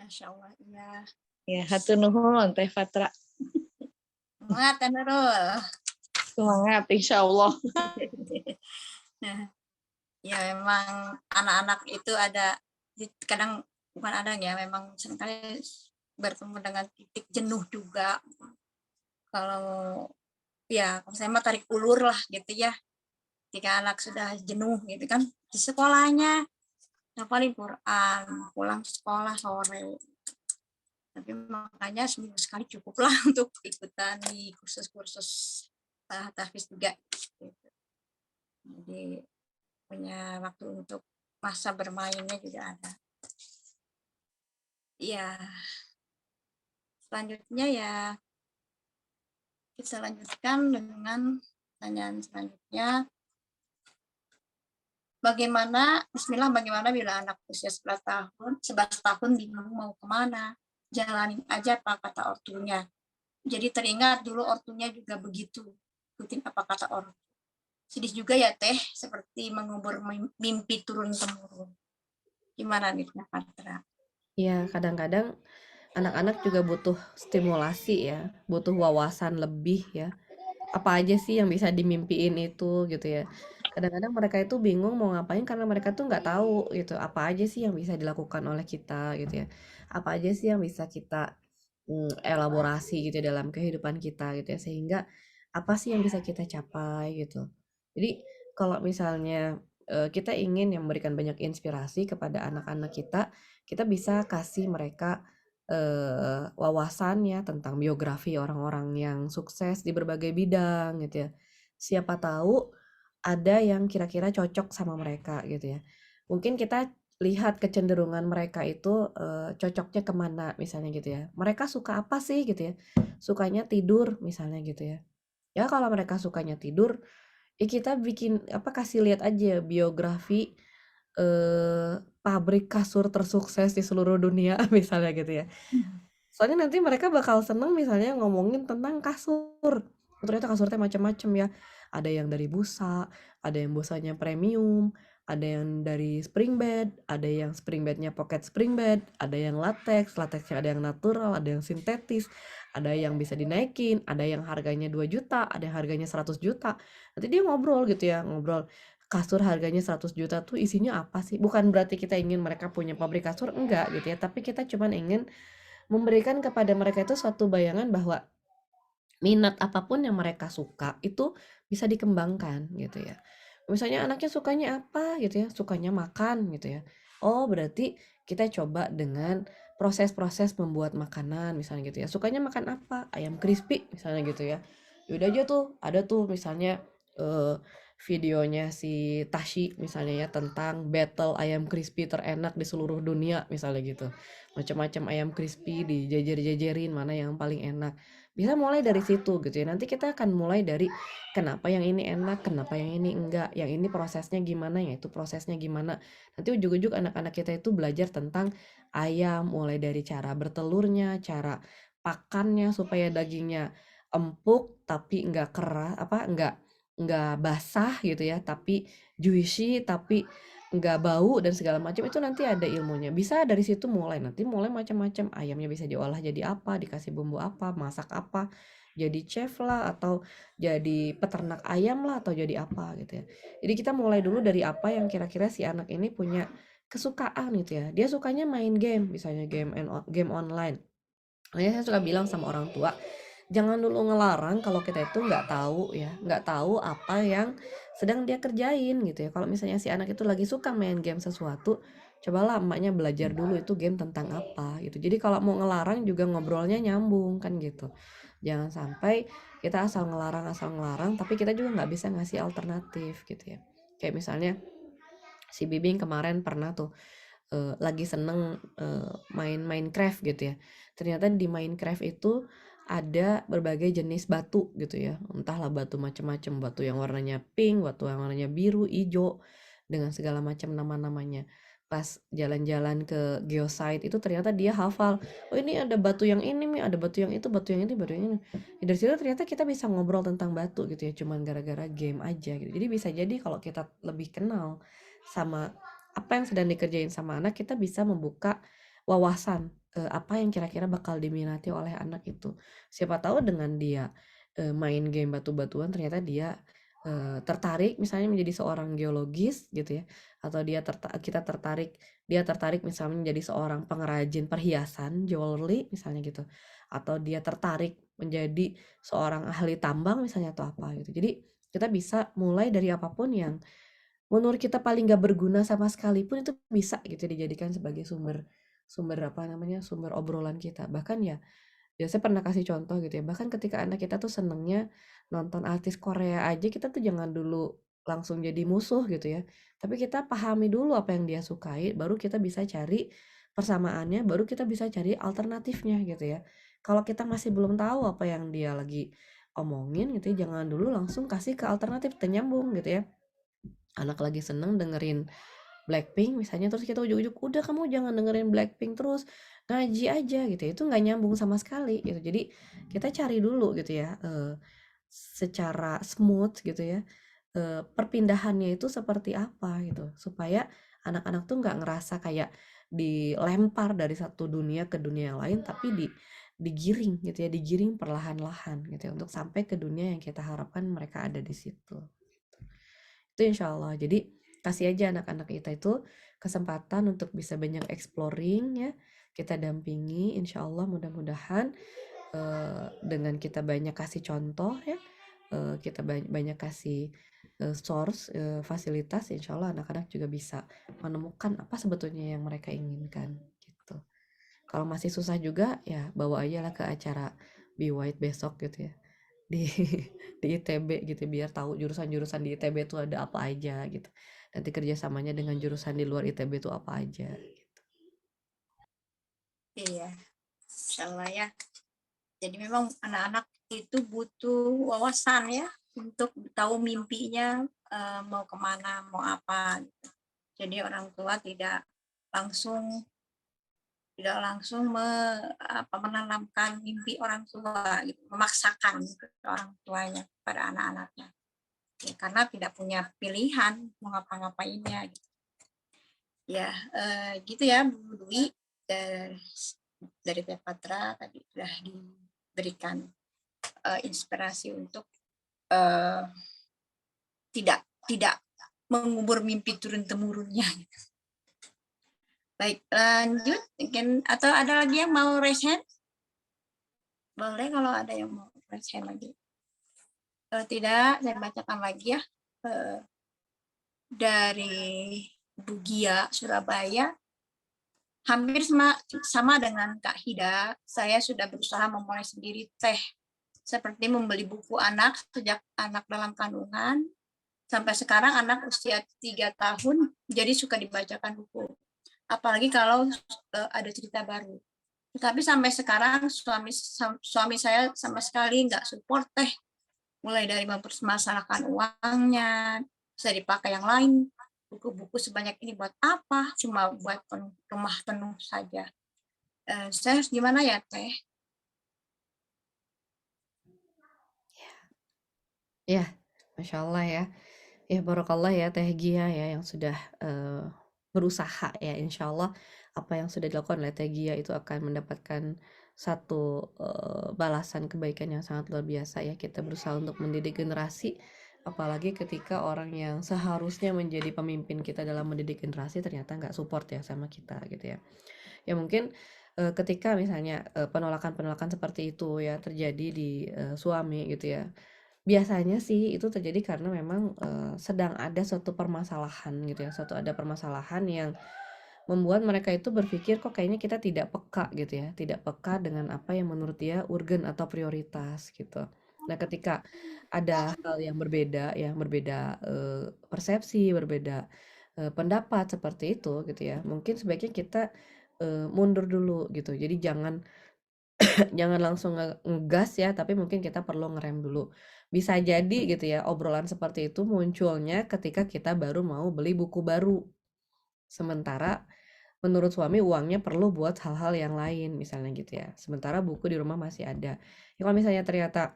Speaker 3: Masya Allah, iya.
Speaker 6: Ya, hatur nuhun Teh Fatra.
Speaker 3: Semangat ya Nurul.
Speaker 6: Semangat insya Allah.
Speaker 3: Ya memang anak-anak itu ada, kadang bukan ada ya, memang seringkali bertemu dengan titik jenuh juga. Kalau saya mah tarik ulur lah gitu ya. Ketika anak sudah jenuh gitu kan, di sekolahnya hafalin Quran, pulang sekolah sore. Tapi makanya seminggu sekali cukuplah untuk ikutan di kursus-kursus tahfiz juga. Gitu. Jadi punya waktu untuk masa bermainnya juga ada. Ya, selanjutnya ya kita lanjutkan dengan pertanyaan selanjutnya. Bagaimana bila anak usia 11 tahun bingung mau kemana? Jalanin aja apa kata ortunya. Jadi teringat dulu ortunya juga begitu. Ikutin apa kata ortu. Sedih juga ya Teh, seperti mengubur mimpi turun-temurun. Gimana nih Fatra?
Speaker 4: Iya, kadang-kadang anak-anak juga butuh stimulasi ya, butuh wawasan lebih ya. Apa aja sih yang bisa dimimpiin itu gitu ya. Kadang-kadang mereka itu bingung mau ngapain karena mereka tuh nggak tahu gitu. Apa aja sih yang bisa dilakukan oleh kita gitu ya. Apa aja sih yang bisa kita elaborasi gitu dalam kehidupan kita gitu ya. Sehingga apa sih yang bisa kita capai gitu. Jadi kalau misalnya kita ingin yang memberikan banyak inspirasi kepada anak-anak kita bisa kasih mereka wawasan ya tentang biografi orang-orang yang sukses di berbagai bidang gitu ya. Siapa tahu ada yang kira-kira cocok sama mereka gitu ya. Mungkin kita lihat kecenderungan mereka itu cocoknya kemana misalnya gitu ya. Mereka suka apa sih gitu ya. Sukanya tidur misalnya gitu ya. Ya kalau mereka sukanya tidur, ya kita kasih lihat aja biografi pabrik kasur tersukses di seluruh dunia misalnya gitu ya. Soalnya nanti mereka bakal seneng misalnya ngomongin tentang kasur. Ternyata kasurnya macam-macam ya. Ada yang dari busa, ada yang busanya premium, ada yang dari spring bed, ada yang spring bednya pocket spring bed, ada yang latexnya ada yang natural, ada yang sintetis, ada yang bisa dinaikin, ada yang harganya 2 juta, ada yang harganya 100 juta. Nanti dia ngobrol gitu ya, kasur harganya 100 juta tuh isinya apa sih? Bukan berarti kita ingin mereka punya pabrik kasur, enggak gitu ya, tapi kita cuman ingin memberikan kepada mereka itu suatu bayangan bahwa minat apapun yang mereka suka itu bisa dikembangkan gitu ya. Misalnya anaknya sukanya apa gitu ya, sukanya makan gitu ya. Oh, berarti kita coba dengan proses-proses membuat makanan misalnya gitu ya. Sukanya makan apa? Ayam crispy misalnya gitu ya. Yaudah aja tuh, ada tuh misalnya videonya si Tashi misalnya ya tentang battle ayam crispy terenak di seluruh dunia misalnya gitu. Macam-macam ayam crispy dijajar-jajarin mana yang paling enak. Bisa mulai dari situ gitu ya. Nanti kita akan mulai dari kenapa yang ini enak, kenapa yang ini enggak, yang ini prosesnya gimana, ya itu prosesnya gimana. Nanti ujug-ujug anak-anak kita itu belajar tentang ayam, mulai dari cara bertelurnya, cara pakannya supaya dagingnya empuk tapi enggak keras, enggak basah gitu ya, tapi juicy, tapi enggak bau dan segala macam. Itu nanti ada ilmunya. Bisa dari situ mulai, nanti mulai macam-macam. Ayamnya bisa diolah jadi apa, dikasih bumbu apa, masak apa, jadi chef lah, atau jadi peternak ayam lah, atau jadi apa gitu ya. Jadi kita mulai dulu dari apa yang kira-kira si anak ini punya kesukaan gitu ya. Dia sukanya main game, misalnya game online. Makanya saya suka bilang sama orang tua, jangan dulu ngelarang kalau kita itu nggak tahu ya, nggak tahu apa yang sedang dia kerjain gitu ya. Kalau misalnya si anak itu lagi suka main game sesuatu, cobalah emaknya belajar dulu itu game tentang apa gitu. Jadi kalau mau ngelarang juga ngobrolnya nyambung kan gitu. Jangan sampai kita asal ngelarang, tapi kita juga nggak bisa ngasih alternatif gitu ya. Kayak misalnya si Bibing kemarin pernah tuh lagi seneng main Minecraft gitu ya. Ternyata di Minecraft itu ada berbagai jenis batu gitu ya. Entahlah batu macam-macam, batu yang warnanya pink, batu yang warnanya biru, hijau, dengan segala macam nama-namanya. Pas jalan-jalan ke geosite itu ternyata dia hafal. Oh, ini ada batu yang ini nih, ada batu yang itu, batu yang ini, batu yang ini. Ya, dari situ ternyata kita bisa ngobrol tentang batu gitu ya, cuman gara-gara game aja gitu. Jadi bisa jadi kalau kita lebih kenal sama apa yang sedang dikerjain sama anak, kita bisa membuka wawasan apa yang kira-kira bakal diminati oleh anak itu. Siapa tahu dengan dia main game batu-batuan ternyata dia tertarik misalnya menjadi seorang geologis gitu ya, atau dia tertarik misalnya menjadi seorang pengrajin perhiasan jewelry misalnya gitu, atau dia tertarik menjadi seorang ahli tambang misalnya atau apa gitu. Jadi kita bisa mulai dari apapun yang menurut kita paling gak berguna sama sekali pun itu bisa gitu dijadikan sebagai sumber sumber obrolan kita. Bahkan ya saya pernah kasih contoh gitu ya, bahkan ketika anak kita tuh senengnya nonton artis Korea aja, kita tuh jangan dulu langsung jadi musuh gitu ya, tapi kita pahami dulu apa yang dia sukai, baru kita bisa cari persamaannya, baru kita bisa cari alternatifnya gitu ya. Kalau kita masih belum tahu apa yang dia lagi omongin gitu ya, jangan dulu langsung kasih ke alternatif ternyambung gitu ya. Anak lagi seneng dengerin Blackpink misalnya, terus kita ujuk-ujuk, udah kamu jangan dengerin Blackpink terus, ngaji aja gitu ya, itu nggak nyambung sama sekali gitu. Jadi kita cari dulu gitu ya, secara smooth gitu ya, perpindahannya itu seperti apa gitu, supaya anak-anak tuh nggak ngerasa kayak dilempar dari satu dunia ke dunia yang lain, tapi digiring gitu ya, digiring perlahan-lahan gitu ya, untuk sampai ke dunia yang kita harapkan mereka ada di situ. Itu insya Allah. Jadi kasih aja anak-anak kita itu kesempatan untuk bisa banyak exploring ya. Kita dampingi, insya Allah mudah-mudahan dengan kita banyak kasih contoh ya, kita banyak kasih source, fasilitas, insya Allah anak-anak juga bisa menemukan apa sebetulnya yang mereka inginkan gitu. Kalau masih susah juga ya bawa aja lah ke acara Be White besok gitu ya, di ITB gitu, biar tahu jurusan-jurusan di ITB itu ada apa aja gitu. Nanti kerjasamanya dengan jurusan di luar ITB itu apa aja gitu.
Speaker 3: Iya, insya Allah ya. Jadi memang anak-anak itu butuh wawasan ya untuk tahu mimpinya mau kemana, mau apa. Gitu. Jadi orang tua tidak langsung menanamkan mimpi orang tua, gitu, memaksakan orang tuanya pada anak-anaknya, ya, karena tidak punya pilihan mau ngapa-ngapainnya. Gitu. Ya, gitu ya Bu Dwi, dari Tefatra tadi sudah diberikan inspirasi untuk tidak mengubur mimpi turun-temurunnya. Baik, lanjut. Mungkin atau ada lagi yang mau raise hand? Boleh kalau ada yang mau raise hand lagi. Kalau tidak, saya bacakan lagi ya. Dari Bugia, Surabaya. Hampir sama dengan Kak Hida, saya sudah berusaha memulai sendiri teh. Seperti membeli buku anak sejak anak dalam kandungan, sampai sekarang anak usia 3 tahun, jadi suka dibacakan buku. Apalagi kalau ada cerita baru. Tetapi sampai sekarang suami saya sama sekali nggak support teh. Mulai dari mempermasalahkan uangnya, bisa dipakai yang lain. Buku-buku sebanyak ini buat apa? Cuma buat rumah penuh saja. Saya harus gimana ya, Teh?
Speaker 4: Ya, Masya Allah ya. Ya, barakallah ya Teh Gia ya yang sudah berusaha ya. Insya Allah apa yang sudah dilakukan oleh Teh Gia itu akan mendapatkan satu balasan kebaikan yang sangat luar biasa ya. Kita berusaha untuk mendidik generasi, apalagi ketika orang yang seharusnya menjadi pemimpin kita dalam mendidik generasi ternyata nggak support ya sama kita gitu ya. Ya mungkin ketika misalnya penolakan-penolakan seperti itu ya terjadi di suami gitu ya. Biasanya sih itu terjadi karena memang sedang ada suatu permasalahan gitu ya, ada permasalahan yang membuat mereka itu berpikir kok kayaknya kita tidak peka gitu ya, tidak peka dengan apa yang menurut dia urgen atau prioritas gitu. Nah, ketika ada hal yang berbeda persepsi, berbeda pendapat seperti itu gitu ya, mungkin sebaiknya kita mundur dulu gitu. Jadi jangan langsung ngegas ya, tapi mungkin kita perlu ngerem dulu. Bisa jadi gitu ya, obrolan seperti itu munculnya ketika kita baru mau beli buku baru. Sementara menurut suami uangnya perlu buat hal-hal yang lain misalnya gitu ya. Sementara buku di rumah masih ada. Ya kalau misalnya ternyata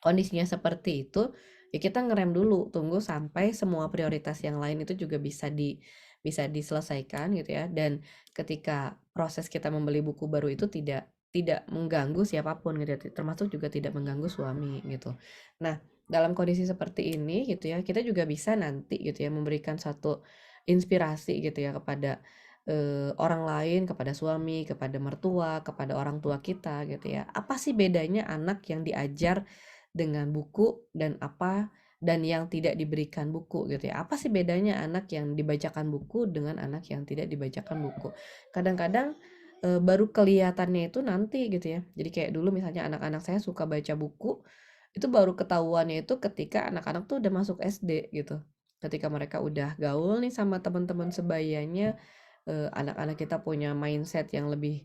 Speaker 4: kondisinya seperti itu, ya kita ngerem dulu, tunggu sampai semua prioritas yang lain itu juga bisa diselesaikan gitu ya. Dan ketika proses kita membeli buku baru itu tidak mengganggu siapapun gitu ya, termasuk juga tidak mengganggu suami gitu. Nah, dalam kondisi seperti ini gitu ya, kita juga bisa nanti gitu ya memberikan satu inspirasi gitu ya kepada orang lain, kepada suami, kepada mertua, kepada orang tua kita gitu ya. Apa sih bedanya anak yang diajar dengan buku dan yang tidak diberikan buku gitu ya. Apa sih bedanya anak yang dibacakan buku dengan anak yang tidak dibacakan buku? Kadang-kadang baru kelihatannya itu nanti gitu ya. Jadi kayak dulu misalnya anak-anak saya suka baca buku, itu baru ketahuannya itu ketika anak-anak tuh udah masuk SD gitu. Ketika mereka udah gaul nih sama teman-teman sebayanya, anak-anak kita punya mindset yang lebih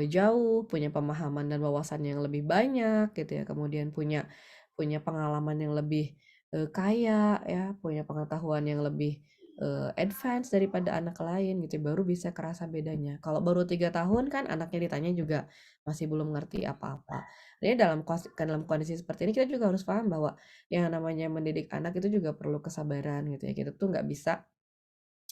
Speaker 4: jauh, punya pemahaman dan wawasan yang lebih banyak gitu ya. Kemudian punya pengalaman yang lebih kaya ya, punya pengetahuan yang lebih advance daripada anak lain gitu. Baru bisa kerasa bedanya. Kalau baru 3 tahun kan anaknya ditanya juga masih belum ngerti apa-apa. Jadi dalam kondisi seperti ini kita juga harus paham bahwa yang namanya mendidik anak itu juga perlu kesabaran gitu ya. Kita tuh nggak bisa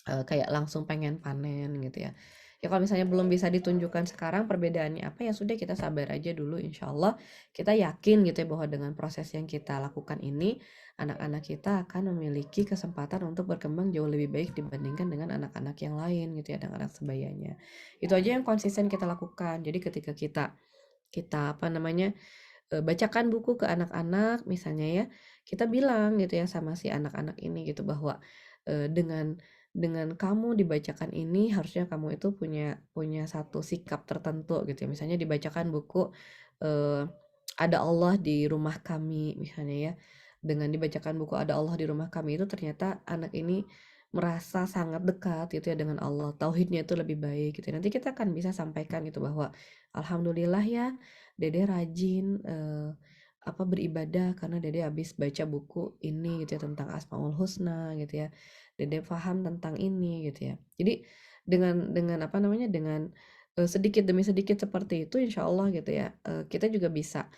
Speaker 4: kayak langsung pengen panen gitu ya. Ya kalau misalnya belum bisa ditunjukkan sekarang perbedaannya apa, ya sudah kita sabar aja dulu, insya Allah kita yakin gitu ya bahwa dengan proses yang kita lakukan ini, anak-anak kita akan memiliki kesempatan untuk berkembang jauh lebih baik dibandingkan dengan anak-anak yang lain gitu ya, anak-anak sebayanya. Itu aja yang konsisten kita lakukan. Jadi ketika kita bacakan buku ke anak-anak misalnya ya, kita bilang gitu ya sama si anak-anak ini gitu bahwa dengan kamu dibacakan ini harusnya kamu itu punya satu sikap tertentu gitu ya. Misalnya dibacakan buku ada Allah di rumah kami misalnya ya. Dengan dibacakan buku ada Allah di rumah kami itu ternyata anak ini merasa sangat dekat gitu ya dengan Allah. Tauhidnya itu lebih baik gitu ya. Nanti kita akan bisa sampaikan gitu bahwa alhamdulillah ya Dede rajin beribadah karena Dede habis baca buku ini gitu ya tentang Asmaul Husna gitu ya. Dede paham tentang ini gitu ya. Jadi dengan dengan sedikit demi sedikit seperti itu insya Allah gitu ya, kita juga bisa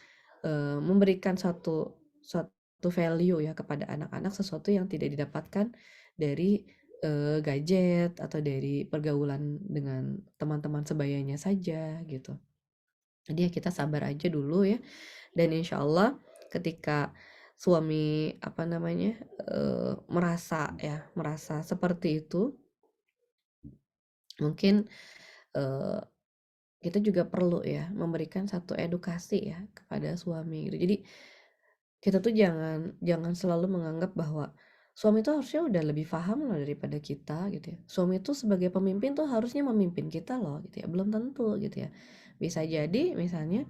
Speaker 4: memberikan suatu value ya kepada anak-anak, sesuatu yang tidak didapatkan dari gadget atau dari pergaulan dengan teman-teman sebayanya saja gitu. Jadi ya kita sabar aja dulu ya. Dan insya Allah ketika suami merasa seperti itu, mungkin kita juga perlu ya memberikan satu edukasi ya kepada suami gitu. Jadi kita tuh jangan selalu menganggap bahwa suami itu harusnya udah lebih paham loh daripada kita gitu ya. Suami itu sebagai pemimpin tuh harusnya memimpin kita loh gitu ya. Belum tentu gitu ya. Bisa jadi misalnya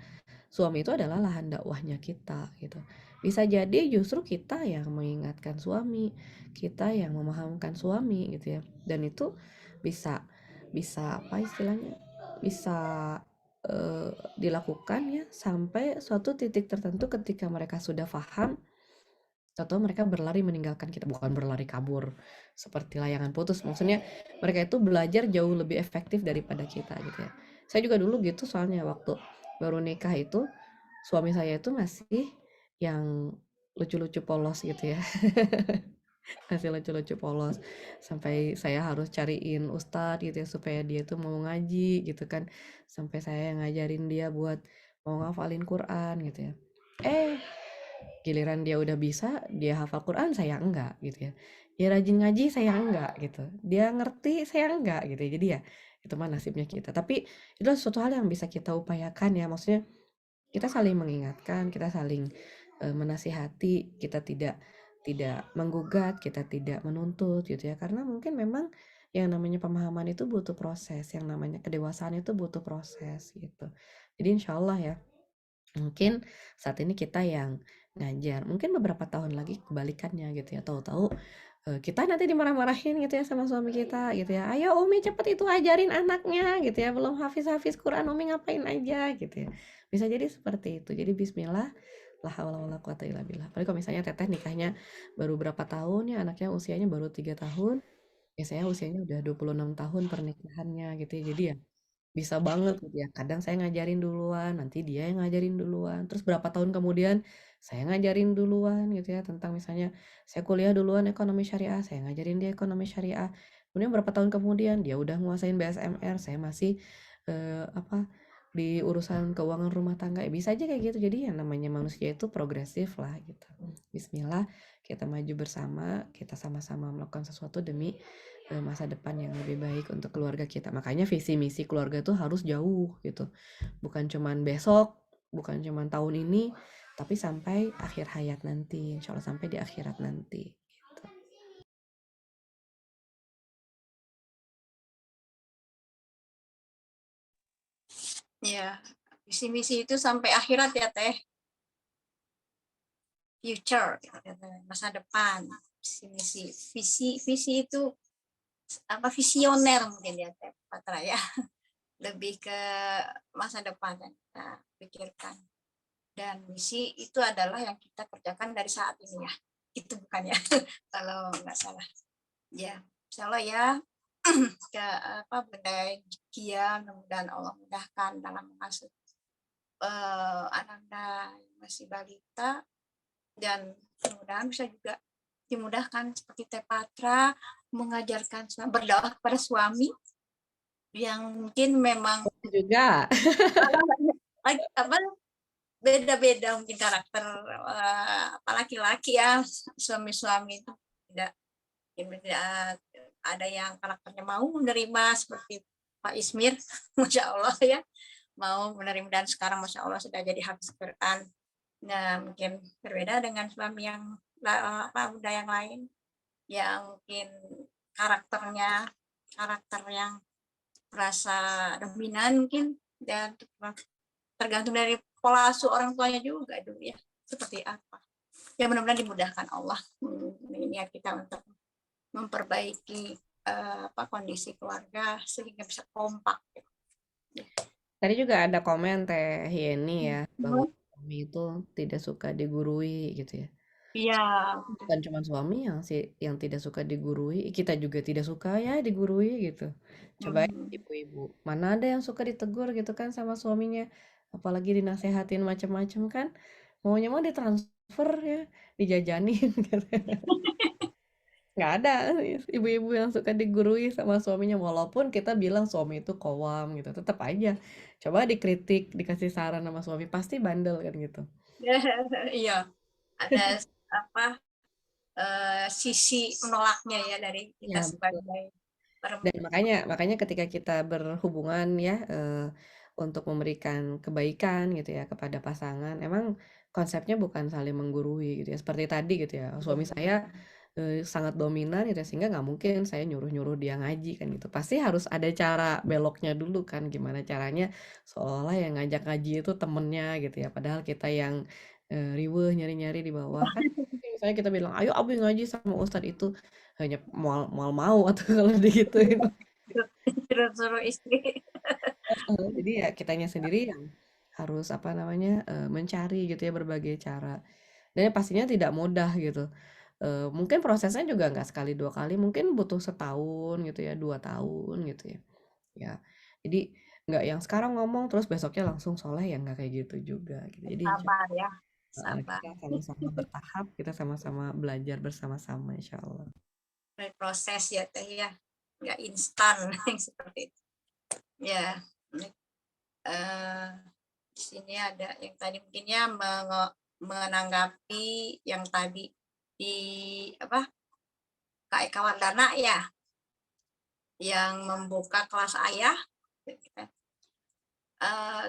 Speaker 4: suami itu adalah lahan dakwahnya kita gitu. Bisa jadi justru kita yang mengingatkan suami, kita yang memahamkan suami gitu ya. Dan itu bisa apa istilahnya? Bisa dilakukan ya sampai suatu titik tertentu ketika mereka sudah paham atau mereka berlari meninggalkan kita, bukan berlari kabur seperti layangan putus, maksudnya mereka itu belajar jauh lebih efektif daripada kita gitu ya. Saya juga dulu gitu soalnya waktu baru nikah itu suami saya itu masih yang lucu-lucu polos gitu ya. Masih lucu-lucu polos sampai saya harus cariin ustadz gitu ya supaya dia tuh mau ngaji gitu kan, sampai saya ngajarin dia buat mau ngafalin Quran gitu ya. Giliran dia udah bisa, dia hafal Quran, saya enggak gitu ya. Dia rajin ngaji, saya enggak gitu. Dia ngerti, saya enggak gitu ya. Jadi ya itu mah nasibnya kita. Tapi itu suatu hal yang bisa kita upayakan ya. Maksudnya kita saling mengingatkan, kita saling menasihati, kita tidak menggugat, kita tidak menuntut gitu ya. Karena mungkin memang yang namanya pemahaman itu butuh proses, yang namanya kedewasaan itu butuh proses gitu. Jadi insya Allah ya, mungkin saat ini kita yang ngajar, mungkin beberapa tahun lagi kebalikannya gitu ya, tahu-tahu kita nanti dimarah-marahin gitu ya sama suami kita gitu ya, ayo Umi cepet itu ajarin anaknya gitu ya, belum hafiz Quran Umi ngapain aja gitu ya, bisa jadi seperti itu. Jadi bismillah, la haula wala quwata illa billah. Apalagi kalau misalnya teteh nikahnya baru berapa tahun ya, anaknya usianya baru 3 tahun, ya saya usianya udah 26 tahun pernikahannya gitu ya. Jadi ya bisa banget gitu ya. Kadang saya ngajarin duluan, nanti dia yang ngajarin duluan. Terus berapa tahun kemudian saya ngajarin duluan gitu ya, tentang misalnya saya kuliah duluan ekonomi syariah, saya ngajarin dia ekonomi syariah. Kemudian berapa tahun kemudian dia udah nguasain BSMR, saya masih di urusan keuangan rumah tangga. Ya bisa aja kayak gitu. Jadi yang namanya manusia itu progresif lah gitu. Bismillah, kita maju bersama, kita sama-sama melakukan sesuatu demi masa depan yang lebih baik untuk keluarga kita. Makanya visi misi keluarga itu harus jauh gitu. Bukan cuman besok, bukan cuman tahun ini, tapi sampai akhir hayat nanti. Insya Allah sampai di akhirat nanti. Gitu.
Speaker 3: Ya, visi misi itu sampai akhirat ya Teh. Future, masa depan. Visi itu apa, visioner mungkin ya Teh Patra ya. Lebih ke masa depan yang kita pikirkan. Dan misi itu adalah yang kita kerjakan dari saat ini ya. Itu bukan ya, kalau nggak salah. Ya, insya Allah ya, ke Bunda Gia, mudah-mudahan Allah mudahkan dalam mengasuh anak-anak yang masih balita, dan mudah-mudahan bisa juga dimudahkan seperti Teh Patra mengajarkan berdoa kepada suami yang mungkin memang
Speaker 4: juga
Speaker 3: beda-beda mungkin karakter laki-laki ya, suami-suami itu tidak ada yang karakternya mau menerima seperti Pak Ismir, Masya Allah ya, mau menerima, dan sekarang Masya Allah sudah jadi hafiz Quran. Nah, mungkin berbeda dengan suami yang muda yang lain, yang mungkin karakter yang merasa dominan mungkin, dan tergantung dari pola asuh orang tuanya juga dulu ya, seperti apa. Ya mudah-mudahan dimudahkan Allah niat kita untuk memperbaiki kondisi keluarga sehingga bisa kompak.
Speaker 4: Tadi juga ada komen Teh Yeni ya, bahwa suami itu tidak suka digurui gitu ya.
Speaker 3: Iya.
Speaker 4: Bukan cuma suami yang tidak suka digurui, kita juga tidak suka ya digurui gitu. Coba ibu-ibu, mana ada yang suka ditegur gitu kan sama suaminya, apalagi dinasehatin macam-macam kan, maunya mau ditransfer ya, dijajanin gitu. Nggak ada ibu-ibu yang suka digurui sama suaminya, walaupun kita bilang suami itu kowam gitu, tetap aja coba dikritik, dikasih saran sama suami pasti bandel kan gitu.
Speaker 3: Iya, ada apa sisi menolaknya ya dari kita
Speaker 4: Ya, betul.
Speaker 3: sebagai
Speaker 4: Dan
Speaker 3: perempuan.
Speaker 4: makanya ketika kita berhubungan ya untuk memberikan kebaikan gitu ya kepada pasangan, emang konsepnya bukan saling menggurui gitu ya. Seperti tadi gitu ya, suami saya sangat dominan gitu ya, sehingga nggak mungkin saya nyuruh-nyuruh dia ngaji kan gitu. Pasti harus ada cara beloknya dulu kan, gimana caranya seolah yang ngajak ngaji itu temennya gitu ya. Padahal kita yang riweuh nyari-nyari di bawah kan. Misalnya kita bilang, ayo Abi ngaji sama Ustadz itu, hanya mau atau kalau digituin.
Speaker 3: Suruh istri.
Speaker 4: Jadi ya kitanya sendiri yang harus apa namanya mencari gitu ya berbagai cara. Dan pastinya tidak mudah gitu. Mungkin prosesnya juga nggak sekali dua kali, mungkin butuh setahun gitu ya, 2 tahun gitu ya. Ya, jadi nggak yang sekarang ngomong terus besoknya langsung soleh ya nggak kayak gitu juga gitu. Jadi
Speaker 3: Sabar ya, sabar.
Speaker 4: kita sama-sama bertahap, kita sama-sama belajar bersama-sama insya Allah.
Speaker 3: Proses ya teh ya, nggak instan yang seperti itu. Ya, di sini ada yang tadi mungkinnya menanggapi yang tadi di apa Kak Eka Wardana ya, yang membuka kelas ayah,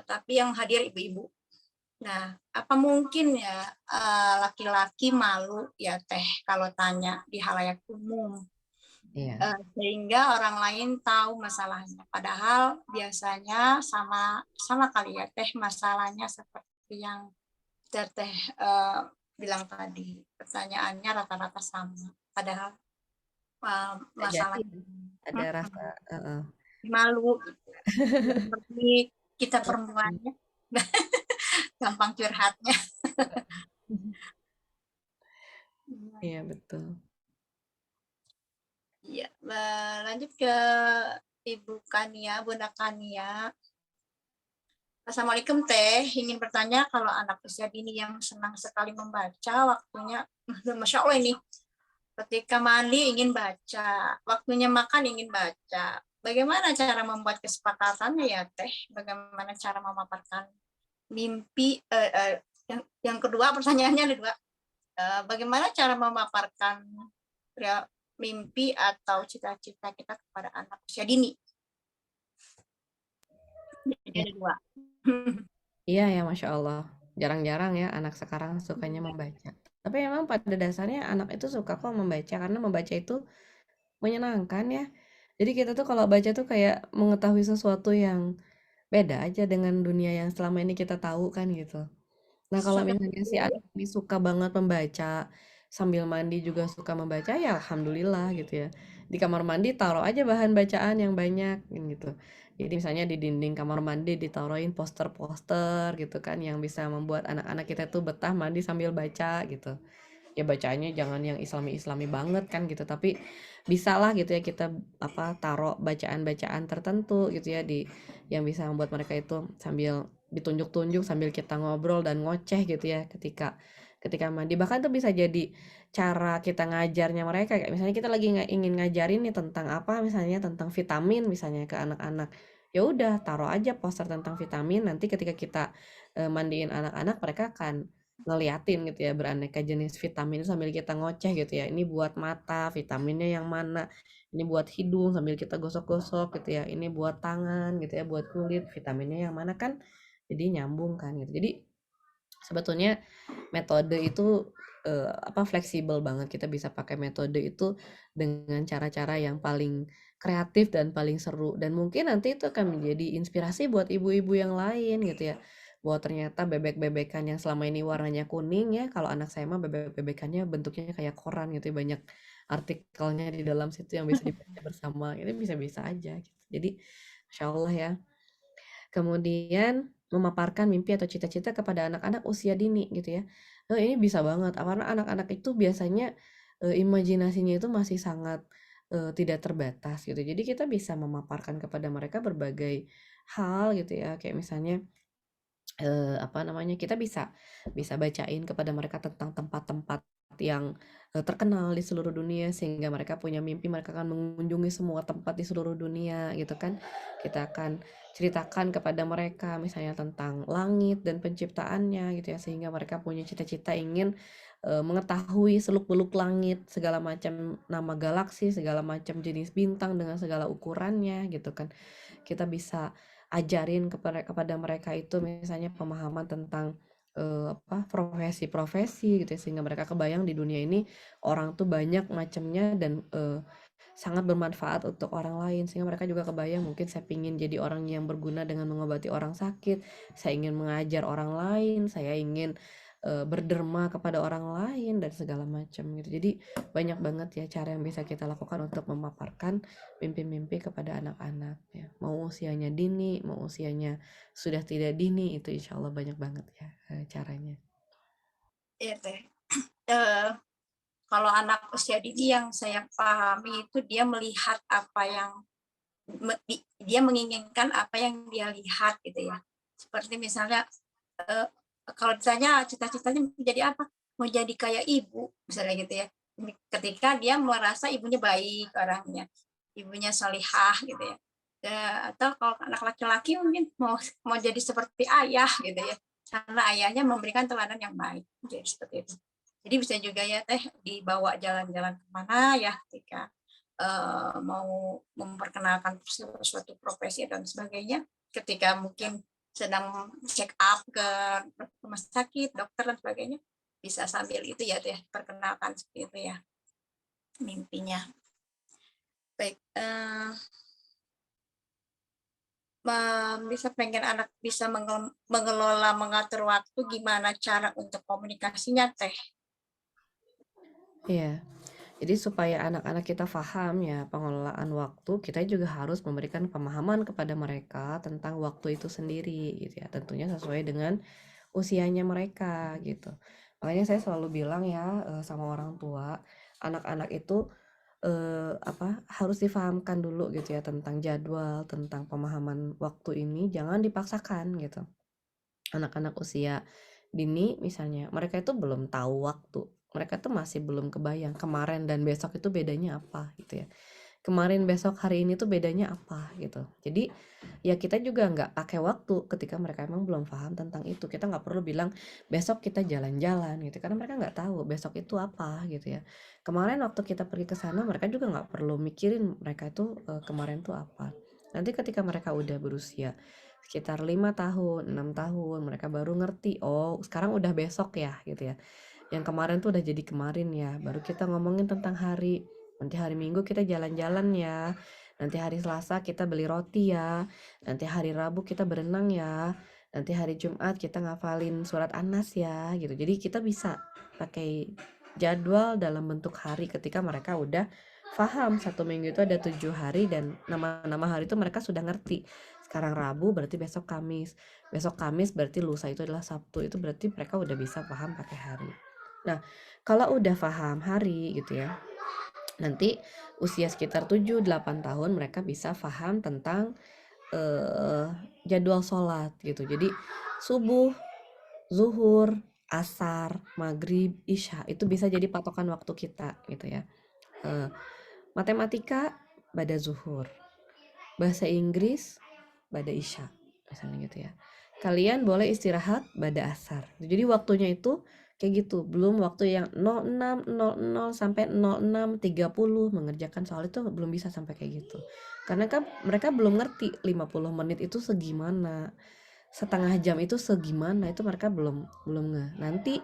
Speaker 3: tapi yang hadir ibu-ibu. Nah, apa mungkin ya laki-laki malu ya teh kalau tanya di halayak umum, sehingga orang lain tahu masalahnya. Padahal biasanya sama kali ya teh masalahnya seperti yang teh bilang tadi, pertanyaannya rata-rata sama. Padahal masalah
Speaker 4: ada rasa
Speaker 3: malu gitu. Seperti kita perempuannya gampang curhatnya.
Speaker 4: Iya betul.
Speaker 3: Iya, lanjut ke Ibu Kania, Bunda Kania. Assalamualaikum Teh, ingin bertanya kalau anak usia dini yang senang sekali membaca, waktunya, Masya Allah ini, ketika mandi ingin baca, waktunya makan ingin baca. Bagaimana cara membuat kesepakatannya ya Teh? Bagaimana cara memaparkan mimpi? Yang kedua pertanyaannya ada dua. Bagaimana cara memaparkan mimpi atau cita-cita kita kepada anak usia dini? Jadi ada dua.
Speaker 4: Iya ya, Masya Allah. Jarang-jarang ya anak sekarang sukanya membaca. Tapi memang pada dasarnya anak itu suka kok membaca, karena membaca itu menyenangkan ya. Jadi kita tuh kalau baca tuh kayak mengetahui sesuatu yang beda aja dengan dunia yang selama ini kita tahu kan gitu. Nah kalau misalnya si anak ini suka banget membaca, sambil mandi juga suka membaca, ya alhamdulillah gitu ya. Di kamar mandi taruh aja bahan bacaan yang banyak gitu. Jadi misalnya di dinding kamar mandi ditaruhin poster-poster gitu kan, yang bisa membuat anak-anak kita tuh betah mandi sambil baca gitu. Ya bacaannya jangan yang islami-islami banget kan gitu, tapi bisa lah gitu ya kita taruh bacaan-bacaan tertentu gitu ya di yang bisa membuat mereka itu sambil ditunjuk-tunjuk sambil kita ngobrol dan ngoceh gitu ya ketika ketika mandi. Bahkan tuh bisa jadi cara kita ngajarnya mereka, kayak misalnya kita lagi ingin ngajarin nih tentang apa, misalnya tentang vitamin misalnya ke anak-anak, ya udah taruh aja poster tentang vitamin, nanti ketika kita mandiin anak-anak mereka akan ngeliatin gitu ya beraneka jenis vitamin sambil kita ngoceh gitu ya, ini buat mata vitaminnya yang mana, ini buat hidung sambil kita gosok-gosok gitu ya, ini buat tangan gitu ya, buat kulit vitaminnya yang mana kan, jadi nyambung kan gitu. Jadi sebetulnya metode itu fleksibel banget, kita bisa pakai metode itu dengan cara-cara yang paling kreatif dan paling seru, dan mungkin nanti itu akan menjadi inspirasi buat ibu-ibu yang lain gitu ya, bahwa ternyata bebek-bebekan yang selama ini warnanya kuning ya, kalau anak saya mah bebek-bebekannya bentuknya kayak koran gitu ya, banyak artikelnya di dalam situ yang bisa dibaca bersama, itu bisa-bisa aja gitu. Jadi Masya Allah ya. Kemudian memaparkan mimpi atau cita-cita kepada anak-anak usia dini gitu ya. Ini bisa banget karena anak-anak itu biasanya imajinasinya itu masih sangat tidak terbatas gitu. Jadi kita bisa memaparkan kepada mereka berbagai hal gitu ya. Kayak misalnya kita bisa bacain kepada mereka tentang tempat-tempat yang terkenal di seluruh dunia, sehingga mereka punya mimpi mereka akan mengunjungi semua tempat di seluruh dunia gitu kan. Kita akan ceritakan kepada mereka misalnya tentang langit dan penciptaannya gitu ya, sehingga mereka punya cita-cita ingin mengetahui seluk-beluk langit, segala macam nama galaksi, segala macam jenis bintang dengan segala ukurannya gitu kan. Kita bisa ajarin kepada mereka itu misalnya pemahaman tentang profesi-profesi gitu ya, sehingga mereka kebayang di dunia ini orang tuh banyak macamnya dan sangat bermanfaat untuk orang lain, sehingga mereka juga kebayang mungkin saya ingin jadi orang yang berguna dengan mengobati orang sakit, saya ingin mengajar orang lain, saya ingin berderma kepada orang lain dan segala macam gitu. Jadi banyak banget ya cara yang bisa kita lakukan untuk memaparkan mimpi-mimpi kepada anak-anak ya. Mau usianya dini, mau usianya sudah tidak dini, itu insya Allah banyak banget ya caranya.
Speaker 3: Iya teh. Kalau anak usia dini yang saya pahami itu dia melihat apa yang dia menginginkan apa yang dia lihat gitu ya. Seperti misalnya kalau ditanya cita-citanya menjadi apa, mau jadi kayak ibu misalnya gitu ya. Ketika dia merasa ibunya baik orangnya, ibunya salihah gitu ya. Atau kalau anak laki-laki mungkin mau jadi seperti ayah gitu ya, karena ayahnya memberikan teladan yang baik, jadi seperti itu. Jadi bisa juga ya teh dibawa jalan-jalan kemana ya ketika mau memperkenalkan suatu profesi dan sebagainya, ketika mungkin sedang check up ke rumah sakit, dokter dan sebagainya, bisa sambil itu ya teh perkenalkan seperti itu ya mimpinya. Baik, bisa pengen anak bisa mengelola mengatur waktu, gimana cara untuk komunikasinya teh?
Speaker 4: Iya. Jadi supaya anak-anak kita paham ya pengelolaan waktu, kita juga harus memberikan pemahaman kepada mereka tentang waktu itu sendiri gitu ya. Tentunya sesuai dengan usianya mereka gitu. Makanya saya selalu bilang ya sama orang tua, anak-anak itu harus difahamkan dulu gitu ya tentang jadwal, tentang pemahaman waktu ini, jangan dipaksakan gitu. Anak-anak usia dini misalnya, mereka itu belum tahu waktu. Mereka tuh masih belum kebayang kemarin dan besok itu bedanya apa gitu ya. Kemarin, besok, hari ini tuh bedanya apa gitu. Jadi ya kita juga nggak pakai waktu ketika mereka emang belum paham tentang itu. Kita nggak perlu bilang besok kita jalan-jalan gitu, karena mereka nggak tahu besok itu apa gitu ya. Kemarin waktu kita pergi ke sana, mereka juga nggak perlu mikirin mereka itu kemarin tuh apa. Nanti ketika mereka udah berusia sekitar 5 tahun, 6 tahun, mereka baru ngerti, oh sekarang udah besok ya gitu ya. Yang kemarin tuh udah jadi kemarin ya. Baru kita ngomongin tentang hari. Nanti hari Minggu kita jalan-jalan ya. Nanti hari Selasa kita beli roti ya. Nanti hari Rabu kita berenang ya. Nanti hari Jumat kita ngafalin surat An-Nas ya gitu. Jadi kita bisa pakai jadwal dalam bentuk hari ketika mereka udah paham 1 minggu itu ada 7 hari dan nama-nama hari itu mereka sudah ngerti. Sekarang Rabu berarti besok Kamis. Besok Kamis berarti lusa itu adalah Sabtu. Itu berarti mereka udah bisa paham pakai hari. Nah, kalau udah paham hari gitu ya, nanti usia sekitar 7-8 tahun mereka bisa paham tentang jadwal sholat gitu. Jadi subuh, zuhur, asar, maghrib, isya itu bisa jadi patokan waktu kita gitu ya. Matematika pada zuhur, bahasa Inggris pada isya misalnya gitu ya. Kalian boleh istirahat pada asar. Jadi waktunya itu kayak gitu, belum waktu yang 06.00 sampai 06.30 mengerjakan soal itu belum bisa sampai kayak gitu. Karena kan mereka belum ngerti 50 menit itu segimana, setengah jam itu segimana, itu mereka belum nggak. Nanti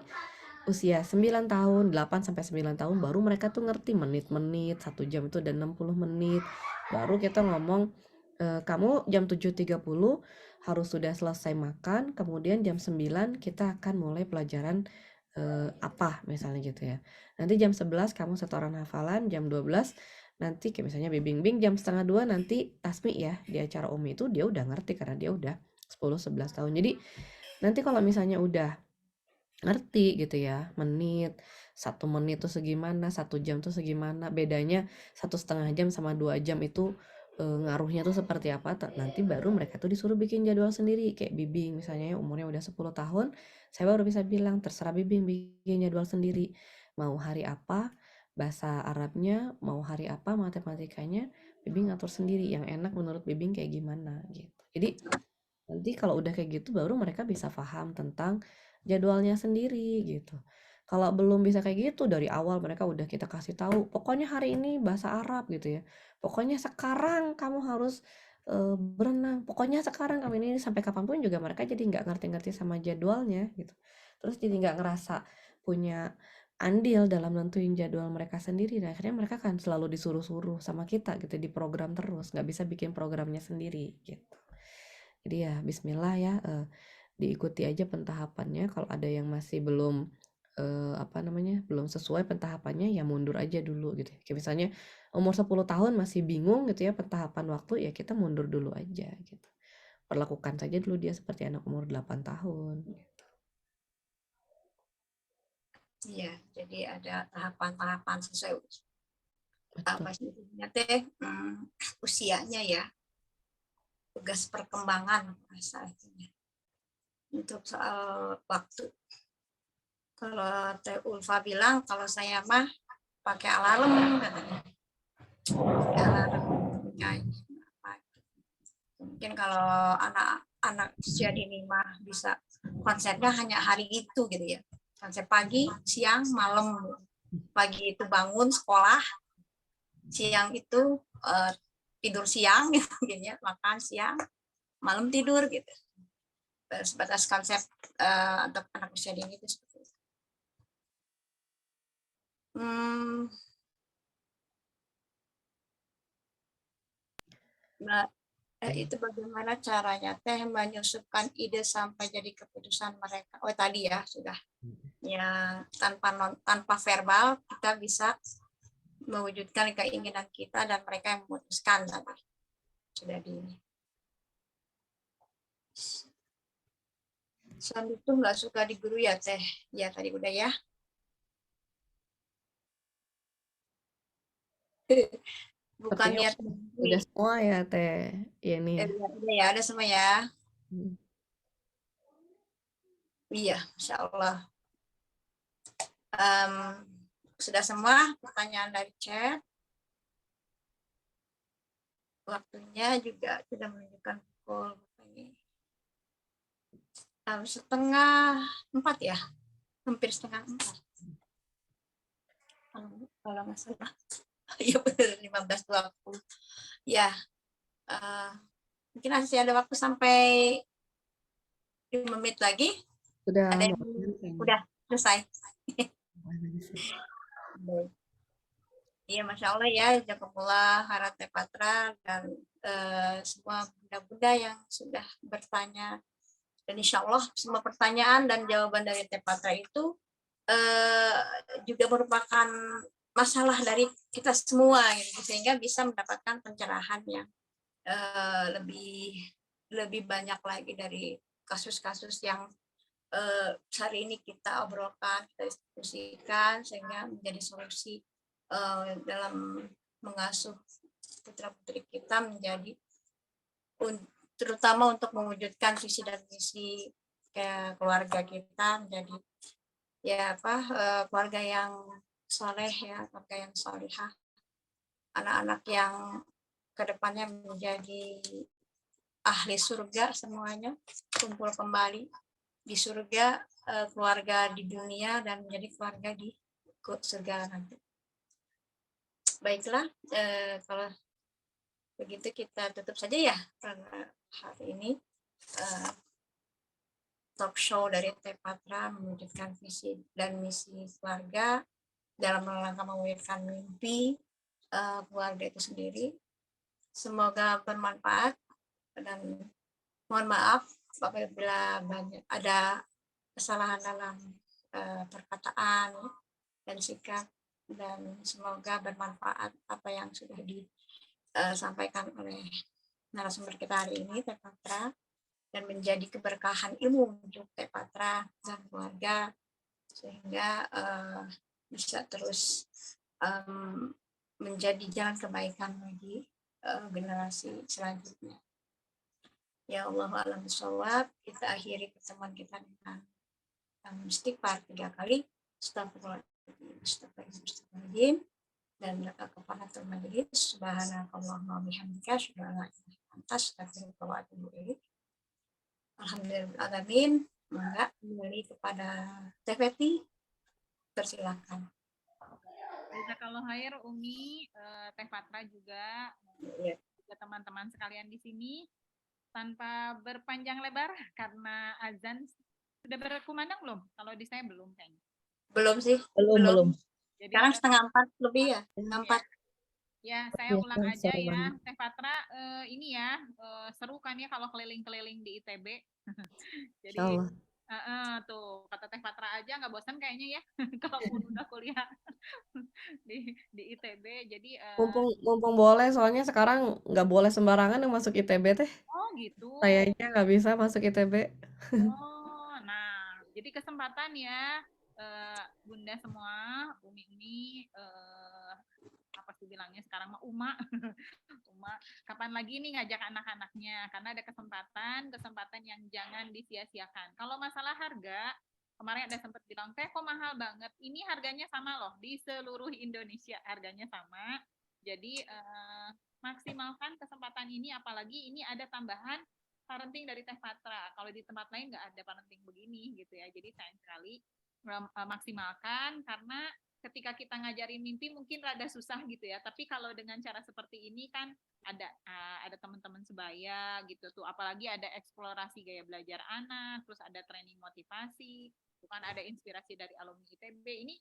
Speaker 4: usia 9 tahun, 8 sampai 9 tahun baru mereka tuh ngerti menit-menit, 1 jam itu ada 60 menit. Baru kita ngomong kamu jam 7.30 harus sudah selesai makan, kemudian jam 9 kita akan mulai pelajaran apa misalnya gitu ya. Nanti jam 11 kamu setoran hafalan, jam 12 nanti kayak misalnya bimbing jam 1:30 nanti tasmi ya di acara Umi itu dia udah ngerti karena dia udah 10-11 tahun. Jadi nanti kalau misalnya udah ngerti gitu ya menit, 1 menit tuh segimana, 1 jam tuh segimana, bedanya 1,5 jam sama 2 jam itu ngaruhnya tuh seperti apa, nanti baru mereka tuh disuruh bikin jadwal sendiri. Kayak Bibing misalnya umurnya udah 10 tahun, saya baru bisa bilang terserah Bibing bikin jadwal sendiri, mau hari apa bahasa Arabnya, mau hari apa matematikanya, Bibing ngatur sendiri yang enak menurut Bibing kayak gimana gitu. Jadi nanti kalau udah kayak gitu baru mereka bisa paham tentang jadwalnya sendiri gitu. Kalau belum bisa kayak gitu dari awal mereka udah kita kasih tahu, pokoknya hari ini bahasa Arab gitu ya. Pokoknya sekarang kamu harus berenang. Pokoknya sekarang kamu ini sampai kapanpun juga mereka jadi nggak ngerti-ngerti sama jadwalnya gitu. Terus jadi nggak ngerasa punya andil dalam nentuin jadwal mereka sendiri. Nah, akhirnya mereka kan selalu disuruh-suruh sama kita gitu di program terus, nggak bisa bikin programnya sendiri gitu. Jadi ya Bismillah ya, diikuti aja pentahapannya. Kalau ada yang masih belum apa namanya, belum sesuai pentahapannya ya mundur aja dulu gitu. Kayak misalnya umur 10 tahun masih bingung gitu ya pentahapan waktu, ya kita mundur dulu aja gitu. Perlakukan saja dulu dia seperti anak umur 8 tahun.
Speaker 3: Iya, jadi ada tahapan-tahapan sesuai apa
Speaker 4: Betul.
Speaker 3: sih usianya ya, tugas perkembangan saatnya. Untuk soal waktu, kalau Teh Ulfa bilang kalau saya mah pakai alarm katanya. Pakai alarm nyanyi. Mungkin kalau anak-anak usia dini mah bisa konsepnya hanya hari itu gitu ya. Konsep pagi, siang, malam. Pagi itu bangun sekolah, siang itu tidur siang gitu ya, makan siang, malam tidur gitu. Sebatas konsep untuk anak usia dini itu seperti itu. Nah, itu bagaimana caranya Teh menyusupkan ide sampai jadi keputusan mereka. Oh tadi ya sudah ya, tanpa verbal kita bisa mewujudkan keinginan kita dan mereka yang memutuskan tadi sudah di. Suami itu nggak suka diguru ya Teh, ya tadi udah ya. Bukan
Speaker 4: Sepertinya
Speaker 3: niat
Speaker 4: udah
Speaker 3: memberi.
Speaker 4: semua ya Teh. Ya nih ya.
Speaker 3: Udah ya, ada semua ya. Iya, Insya Allah. Sudah semua pertanyaan dari chat. Waktunya juga sudah menunjukkan pukul 3:30 ya, hampir 3:30. Kalau nggak salah, ya benar 15:20. Ya, mungkin masih ada waktu sampai 5 menit lagi.
Speaker 4: Sudah
Speaker 3: Ada yang udah selesai. Iya, Masya Allah ya, jazakumullah khairat Teh Patra dan semua bunda-bunda yang sudah bertanya. Dan insya Allah semua pertanyaan dan jawaban dari Teh Patra itu juga merupakan masalah dari kita semua, gitu, sehingga bisa mendapatkan pencerahan yang lebih banyak lagi dari kasus-kasus yang hari ini kita obrolkan, kita diskusikan, sehingga menjadi solusi dalam mengasuh putra-putri kita menjadi terutama untuk mewujudkan visi dan misi keluarga kita menjadi keluarga yang soleh ya, keluarga yang solihah, anak-anak yang kedepannya menjadi ahli surga semuanya, kumpul kembali di surga, keluarga di dunia dan menjadi keluarga di surga nanti. Baiklah, kalau begitu kita tutup saja ya karena hari ini talk show dari Teh Patra mewujudkan visi dan misi keluarga dalam rangka mewujudkan mimpi keluarga itu sendiri. Semoga bermanfaat dan mohon maaf apabila banyak ada kesalahan dalam perkataan dan sikap, dan semoga bermanfaat apa yang sudah disampaikan oleh narasumber kita hari ini, Teh Patra, dan menjadi keberkahan ilmu untuk Teh Patra dan keluarga, sehingga bisa terus menjadi jalan kebaikan bagi generasi selanjutnya. Ya Allah a'lam bishawab. Kita akhiri pertemuan kita dengan istighfar 3 kali. Astagfirullahaladzim. Dan kafaratul majlis. Subhanakallahumma bihamdika asyhadu an la ilaha illa anta astaghfiruka wa atubu ilaik. Alhamdulillahirabbil alamin. Mangga kembali kepada Teh Feti. Persilakan.
Speaker 1: Jazakallah khair Umi, Teh Patra juga,
Speaker 3: Iya.
Speaker 1: juga teman-teman sekalian di sini. Tanpa berpanjang lebar karena azan sudah berkumandang belum? Kalau di saya belum kayaknya.
Speaker 3: Belum sih.
Speaker 6: Belum.
Speaker 1: Jadi
Speaker 3: Sekarang setengah 4 lebih ya. Setengah 4.
Speaker 1: ya saya
Speaker 4: Iya,
Speaker 1: ulang aja
Speaker 4: sorry
Speaker 1: ya,
Speaker 4: banget.
Speaker 1: Teh Patra, ini ya seru kan ya kalau keliling-keliling di ITB. Jadi
Speaker 4: Insyaallah.
Speaker 1: tuh kata Teh Patra aja nggak bosan kayaknya ya kalaupun udah kuliah di ITB. Jadi
Speaker 4: Mumpung boleh, soalnya sekarang nggak boleh sembarangan yang masuk ITB teh.
Speaker 1: oh gitu.
Speaker 4: Kayaknya nggak bisa masuk ITB.
Speaker 1: Oh, nah, jadi kesempatan ya, Bunda semua, Umi, apa sih bilangnya sekarang mah Uma, Uma, kapan lagi nih ngajak anak-anaknya? Karena ada kesempatan yang jangan disia-siakan. Kalau masalah harga, kemarin ada sempat bilang, teh kok mahal banget. Ini harganya sama loh, di seluruh Indonesia harganya sama. Jadi maksimalkan kesempatan ini, apalagi ini ada tambahan parenting dari Teh Patra. Kalau di tempat lain nggak ada parenting begini gitu ya. Jadi sayang sekali maksimalkan, karena ketika kita ngajarin mimpi mungkin rada susah gitu ya. Tapi kalau dengan cara seperti ini kan ada teman-teman sebaya gitu tuh. Apalagi ada eksplorasi gaya belajar anak, terus ada training motivasi, bukan ada inspirasi dari alumni ITB. Ini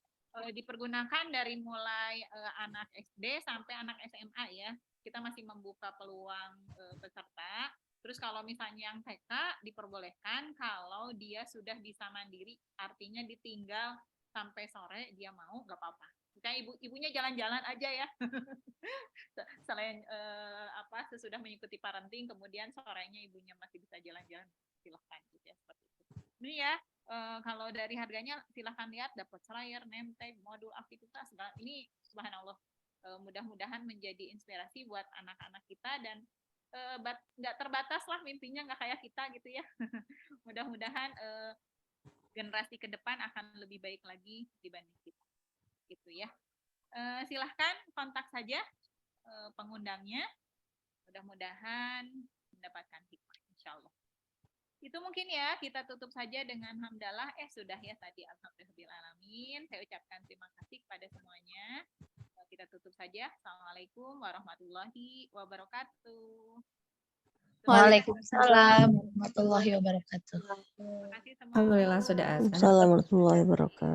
Speaker 1: dipergunakan dari mulai anak SD sampai anak SMA ya. Kita masih membuka peluang peserta. Terus kalau misalnya yang TK diperbolehkan kalau dia sudah bisa mandiri, artinya ditinggal sampai sore dia mau nggak apa-apa. Misalnya ibunya jalan-jalan aja ya. Selain sesudah mengikuti parenting, kemudian sorenya ibunya masih bisa jalan-jalan, silahkan gitu ya, seperti itu. Ini ya, kalau dari harganya silahkan lihat, dapat flyer, name tag, modul aktivitas, segala. Ini subhanallah, mudah-mudahan menjadi inspirasi buat anak-anak kita, dan nggak terbatas lah mimpinya, nggak kayak kita gitu ya. Mudah-mudahan generasi ke depan akan lebih baik lagi dibanding kita, gitu ya. Silahkan kontak saja pengundangnya, mudah-mudahan mendapatkan hikmah, insya Allah. Itu mungkin ya, kita tutup saja dengan hamdalah. Sudah ya tadi, alhamdulillahirrahmanirrahim. Saya ucapkan terima kasih kepada semuanya. Kita tutup saja. Assalamualaikum warahmatullahi wabarakatuh.
Speaker 6: Waalaikumsalam warahmatullahi wabarakatuh.
Speaker 1: Terima kasih semua.
Speaker 4: Alhamdulillah sudah azan.
Speaker 7: Assalamualaikum warahmatullahi wabarakatuh.